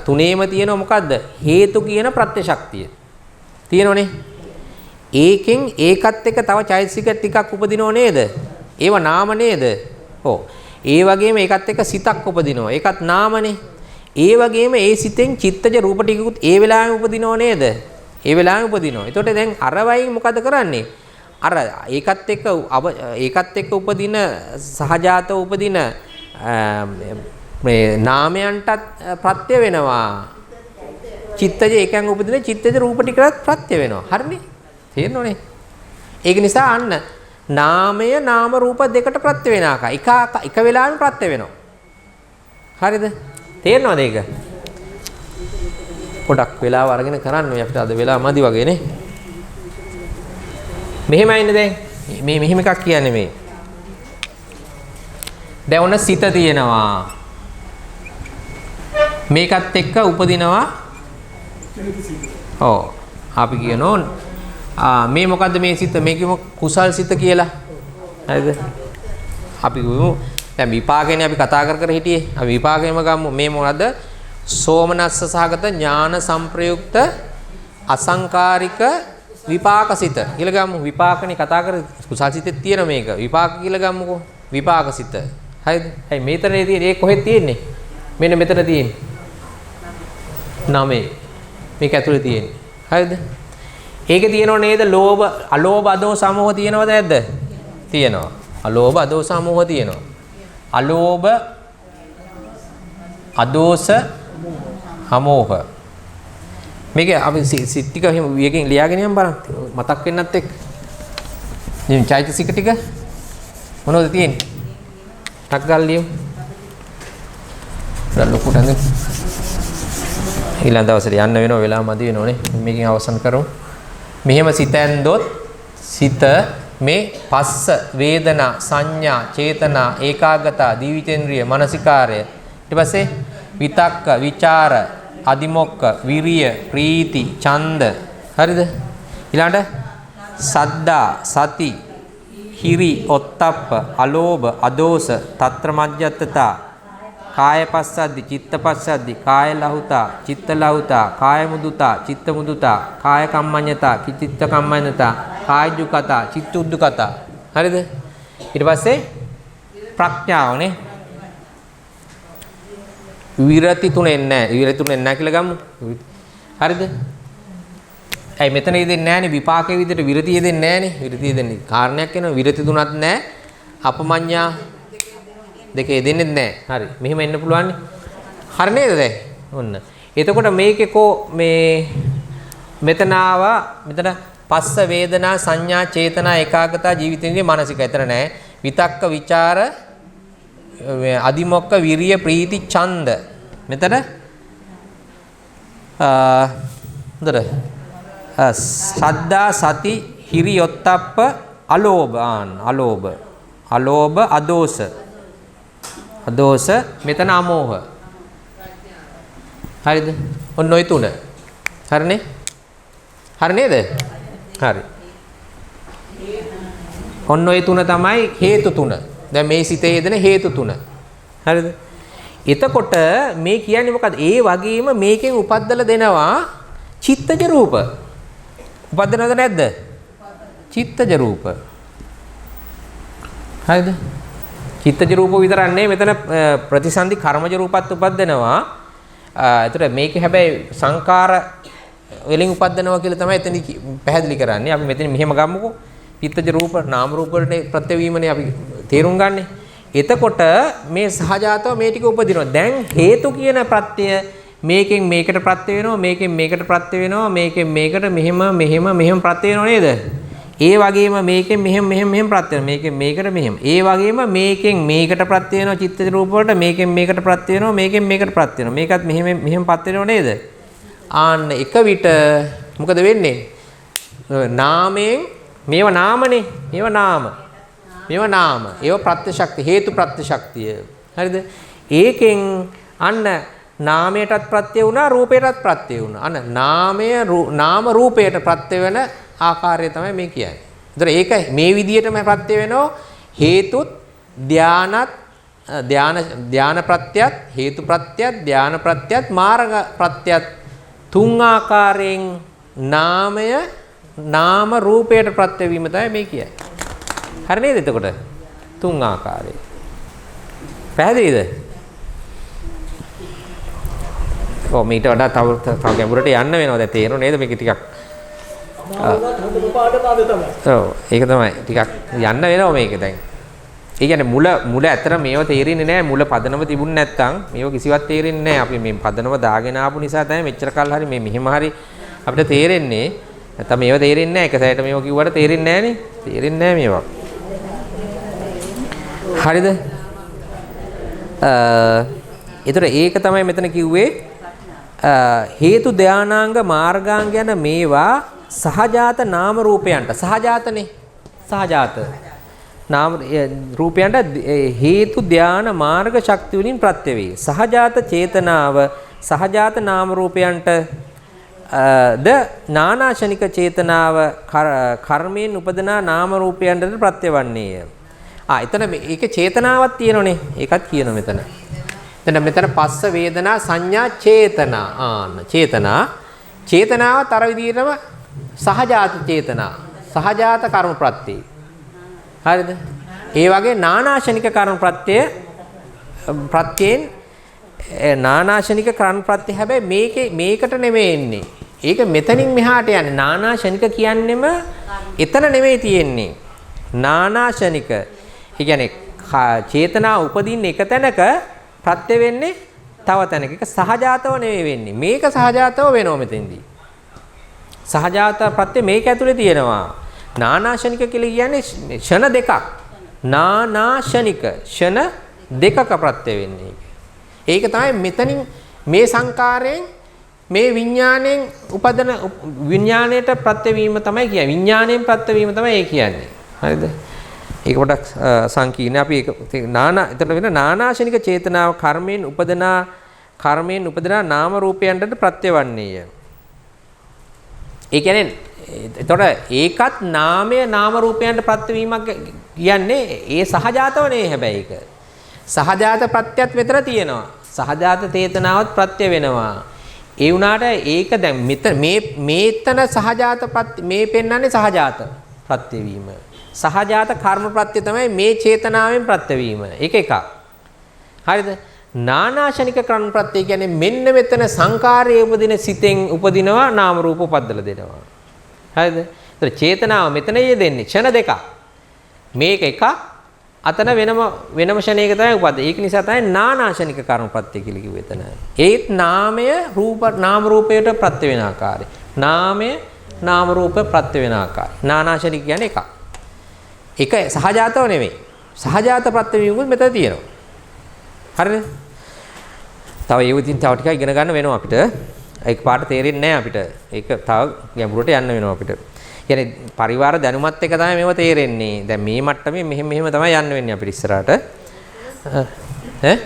තුනේම තියෙනව මොකද්ද? හේතු කියන ප්‍රත්‍ය ශක්තිය. තියෙනවනේ. ඒකෙන් ඒකත් එක්ක තව චෛතසික ටිකක් උපදිනව නේද? ඒව නාම නේද? ඔව්. ඒ වගේම ඒකත් එක්ක සිතක් උපදිනවා. ඒකත් නාමනේ. ඒ වගේම ඒ සිතෙන් චිත්තජ රූප ටිකකුත් ඒ වෙලාවෙම උපදිනව නේද? ඒ වෙලාවෙම උපදිනවා. එතකොට දැන් අර වයින් මොකද කරන්නේ? අර ඒකත් එක්ක උපදින සහජාත උපදින මේ නාමයන්ටත් ප්‍රත්‍ය වෙනවා. චිත්තජ එකෙන් උපදින චිත්තජ රූප ටිකකට ප්‍රත්‍ය වෙනවා. හරිනේ? තේරෙනවනේ? ඒක නිසා අන්න නාමය නාම රූප දෙකට ප්‍රත්‍ය වෙන ආකාරය එක වෙලාවෙම ප්‍රත්‍ය වෙනවා. හරිද? තේරෙනවද ඒක? පොඩක් වෙලාව අරගෙන කරන්න අපිට අද වෙලාව මදි වගේ නේ. මෙහෙමයි ඉන්නේ දැන්. මෙහෙම එකක් කියන්නේ මේ. දැන් ඔන්න සිත තියෙනවා. මේකත් එක්ක උපදිනවා. ඔව්. අපි කියනවා මේ මොකද්ද මේ සිත? මේකෙම කුසල් සිත කියලා. හරිද? අපි කියමු දැන් විපාකේනේ අපි කතා කර හිටියේ. අපි විපාකේම ගමු. මේ මොකද්ද? සෝමනස්ස සහගත ඥාන සංප්‍රයුක්ත අසංකාරික විපාකසිත කියලා ගමු. විපාකනේ කතා කර කුසල් සිතේ තියෙන මේක. විපාක කියලා ගමුකෝ. විපාකසිත. හරිද? හයි මෙතනදී තියෙන්නේ ඒ කොහෙද තියෙන්නේ? මෙන්න මෙතන තියෙන්නේ. 9. මේක ඇතුලේ තියෙන්නේ. හරිද? ඒකේ තියෙනව නේද? ලෝභ, අලෝභ, අදෝස, අමෝහ තියෙනවද නැද්ද? තියෙනවා. අලෝභ, අදෝස, අමෝහ තියෙනවා. අලෝභ, අදෝස, අමෝහ. මේක අපි සිත් ටික එහෙම වියකින් ලියාගෙන යන්න බලන්න. මතක් වෙන්නත් එක්ක. මේ චෛතසික ටික මොනවද තියෙන්නේ? ටක් ගාලා ලියමු. ලොකුට නේද? ඊළඟ දවසට යන්න වෙනවා වෙලාව මදි වෙනෝනේ. මේකෙන් අවසන් කරමු. මෙහෙම සිත ඇන්දොත් සිත මේ පස්ස වේදනා සංඥා චේතනා ඒකාගතා දිවිතේන්ද්‍රිය මානසිකාරය ඊට පස්සේ විතක්ක විචාර අදිමොක්ක විරිය ප්‍රීති ඡන්ද හරිද ඊළඟට සද්දා සති හිරි ඔත්තප්ප අලෝභ අදෝස తත්‍ර මජ්ජත්තතා කාය පස්සද්දි චිත්ත පස්සද්දි කාය ලහුතා චිත්ත ලහුතා කාය මුදුතා චිත්ත මුදුතා කාය කම්මඤ්ඤතා චිත්ත කම්මඤ්ඤතා කාය දුකතා චිත්ත උද්දුකතා හරිද ඊට පස්සේ ප්‍රඥාවනේ විරති තුනෙන් නැහැ විරති තුනෙන් නැහැ කියලා ගමු හරිද ඇයි මෙතන යෙදෙන්නේ නැහනේ විපාකයේ විදිහට විරතිය යෙදෙන්නේ නැහනේ විරතිය යෙදෙන්නේ කාරණයක් වෙනවා විරති තුනක් නැහැ අපමඤ්ඤා දෙකේ දෙන්නේ නැහැ. හරි. මෙහෙම එන්න පුළුවන්. හරි නේද දැන්? ඔන්න. එතකොට මේකේ කෝ මේ මෙතන ආවා මෙතන පස්ස වේදනා සංඥා චේතනා ඒකාගතා ජීවිතේන්ද්‍රිය මානසික. එතන නැහැ. විතක්ක ਵਿਚාර අදිමොක්ක විරිය ප්‍රීති ඡන්ද. මෙතන හොඳට සද්දා සති හිරි යොත්තප්ප අලෝභ අලෝභ අදෝස අදෝස මෙතන අමෝහ හරිද ඔන්න ඔය තුන හරිනේ හරි නේද හරි ඔන්න ඔය තුන තමයි හේතු තුන දැන් මේ සිතේ යෙදෙන හේතු තුන හරිද එතකොට මේ කියන්නේ මොකද්ද ඒ වගේම මේකෙන් උපද්දලා දෙනවා චිත්තජ රූප උපද්දනවද නැද්ද චිත්තජ රූප හරිද චිත්තජ රූප විතරක් නෙවෙයි මෙතන ප්‍රතිසන්දි කර්මජ රූපත් උපද්දනවා. ඒතර මේක හැබැයි සංකාර වලින් උපද්දනවා කියලා තමයි එතන පැහැදිලි කරන්නේ. අපි මෙතන මෙහෙම ගමුකෝ. චිත්තජ රූප නාම රූප වලට ප්‍රත්‍යවීමනේ අපි තේරුම් ගන්නෙ. එතකොට මේ සහජාතව මේ ටික උපදිනවා. දැන් හේතු කියන ප්‍රත්‍යය මේකෙන් මේකට ප්‍රත්‍ය වෙනවා මේකෙන් මේකට ප්‍රත්‍ය වෙනවා මේකෙන් මේකට මෙහෙම ප්‍රත්‍ය වෙනව නේද? ඒ වගේම මේකෙන් මෙහෙම ප්‍රත්‍ය වෙනවා මේකෙන් මේකට මෙහෙම. ඒ වගේම මේකෙන් මේකට ප්‍රත්‍ය වෙනවා චිත්තජ රූප වලට මේකෙන් මේකට ප්‍රත්‍ය වෙනවා මේකෙන් මේකට ප්‍රත්‍ය වෙනවා. මේකත් මෙහෙම ප්‍රත්‍ය වෙනව නේද? ආන්න එක විට මොකද වෙන්නේ? නාමයෙන් මේව නාමනේ. මේව නාම. ඒව ප්‍රත්‍ය ශක්තිය හේතු ප්‍රත්‍ය ශක්තිය. හරිද? ඒකෙන් අන්න නාමයටත් ප්‍රත්‍ය වුණා රූපයටත් ප්‍රත්‍ය වුණා. අන්න නාම රූපයට ප්‍රත්‍ය වෙන ආකාරය තමයි මේ කියන්නේ. ඒතර ඒක මේ විදිහටම ප්‍රත්‍ය වෙනවා හේතුත් ධාන ප්‍රත්‍යත් හේතු ප්‍රත්‍යත් ධාන ප්‍රත්‍යත් මාර්ග ප්‍රත්‍යත් තුන් ආකාරයෙන් නාම රූපයට ප්‍රත්‍ය වීම තමයි මේ කියන්නේ. හරි නේද එතකොට? තුන් ආකාරයෙන්. පැහැදිලිද? ඔව් මීට වඩා තව ගැඹුරට යන්න වෙනවා දැන් තේරෙනව නේද මේක ටිකක් ඔව් ඒක තමයි ටිකක් යන්න වෙනවා මේක දැන්. ඒ කියන්නේ මුල ඇතර මේව තේරෙන්නේ නැහැ මුල පදනම තිබුණ නැත්තම් මේව කිසිවක් තේරෙන්නේ නැහැ. අපි මේ පදනම දාගෙන ආපු නිසා තමයි මෙච්චර කල් හරි මේ මෙහෙම හරි අපිට තේරෙන්නේ. නැත්තම් මේව තේරෙන්නේ නැහැ. එක සැරේට මේව කිව්වට තේරෙන්නේ නැහනේ. තේරෙන්නේ නැහැ මේවා. හරිද? ඒතර ඒක තමයි මෙතන කිව්වේ හේතු ධානාංග මාර්ගාංග යන මේවා සහජාත නාම රූපයන්ට සහජාතනේ සහජාත නාම රූපයන්ට හේතු ධාන මාර්ග ශක්තිය වලින් ප්‍රත්‍ය වේ. සහජාත චේතනාව සහජාත නාම රූපයන්ට ද නානාශනික චේතනාව කර්මයෙන් උපදනා නාම රූපයන්ට ප්‍රත්‍ය වන්නේය. එතන මේක චේතනාවක් තියෙනනේ. ඒකත් කියනවා මෙතන. මෙතන පස්ස වේදනා සංඥා චේතනා චේතනාවත් අර විදිහටම සහජාත චේතනා සහජාත කර්ම ප්‍රත්‍ය හරිද ඒ වගේ නානාශනික කර්ම ප්‍රත්‍යයෙන් නානාශනික කර්ම ප්‍රත්‍ය හැබැයි මේකට නෙමෙයි එන්නේ ඒක මෙතනින් මෙහාට යන්නේ නානාශනික කියන්නෙම එතන නෙමෙයි තියෙන්නේ නානාශනික ඒ කියන්නේ චේතනා උපදින්නේ එක තැනක ප්‍රත්‍ය වෙන්නේ තව තැනක. ඒක සහජාතව නෙවෙයි වෙන්නේ. මේක සහජාතව වෙනවා මෙතෙන්දී. සහජාත ප්‍රත්‍ය මේක ඇතුලේ තියෙනවා. නානාශනික කියලා කියන්නේ ෂණ දෙකක්. නානාශනික ෂණ දෙකක ප්‍රත්‍ය වෙන්නේ. ඒක තමයි මෙතනින් මේ සංකාරයෙන් මේ විඥාණයෙන් උපදන විඥාණයට ප්‍රත්‍ය වීම තමයි කියන්නේ. විඥාණයෙන් ප්‍රත්‍ය වීම තමයි ඒ කියන්නේ. හරිද? ඒක පොඩක් සංකීර්ණ. අපි ඒක එතන වෙන නානාශනික චේතනාව කර්මයෙන් උපදනා නාම රූපයන්ට ප්‍රත්‍යවන්නේය. ඒ කියන්නේ එතකොට ඒකත් නාමය නාම රූපයන්ට ප්‍රත්‍යවීමක් කියන්නේ ඒ සහජාතව නේ හැබැයි ඒක. සහජාත ප්‍රත්‍යත් විතර තියෙනවා. සහජාත චේතනාවත් ප්‍රත්‍ය වෙනවා. ඒ වුණාට ඒක දැන් මේතන සහජාත ප්‍රත්‍ය මේ පෙන්වන්නේ සහජාත ප්‍රත්‍යවීම. සහජාත කර්ම ප්‍රත්‍ය තමයි මේ චේතනාවෙන් ප්‍රත්‍ය වීම. ඒක එකක්. හරිද? නානාශනික කර්ම ප්‍රත්‍ය කියන්නේ මෙන්න මෙතන සංකාරයේ උපදින සිතෙන් උපදිනවා නාම රූප උපද්දලා දෙනවා. හරිද? ඒතර චේතනාව මෙතන යෙදෙන්නේ ක්ෂණ දෙකක්. මේක එකක් අතන වෙනම ක්ෂණයක තමයි උපදින්නේ. ඒක නිසා තමයි නානාශනික කර්ම ප්‍රත්‍ය කියලා කිව්වේ එතන. ඒත් නාමය නාම රූපයට ප්‍රත්‍ය වෙන ආකාරය. නාමය නාම රූප ප්‍රත්‍ය වෙන ආකාරය. නානාශනික කියන්නේ එකක්. ඒක සහජාතව නෙමෙයි. සහජාත ප්‍රත්‍ය වීමුත් මෙතන තියෙනවා. හරිද? තව ඒ විදිහින් තව ටිකක් ඉගෙන ගන්න වෙනවා අපිට. ඒක පාට තේරෙන්නේ නැහැ අපිට. ඒක තව ගැඹුරට යන්න වෙනවා අපිට. කියන්නේ පරිවාර දැනුමත් එක තමයි මේව තේරෙන්නේ. දැන් මේ මට්ටමේ මෙහෙම තමයි යන්න වෙන්නේ අපිට ඉස්සරහට. ඈ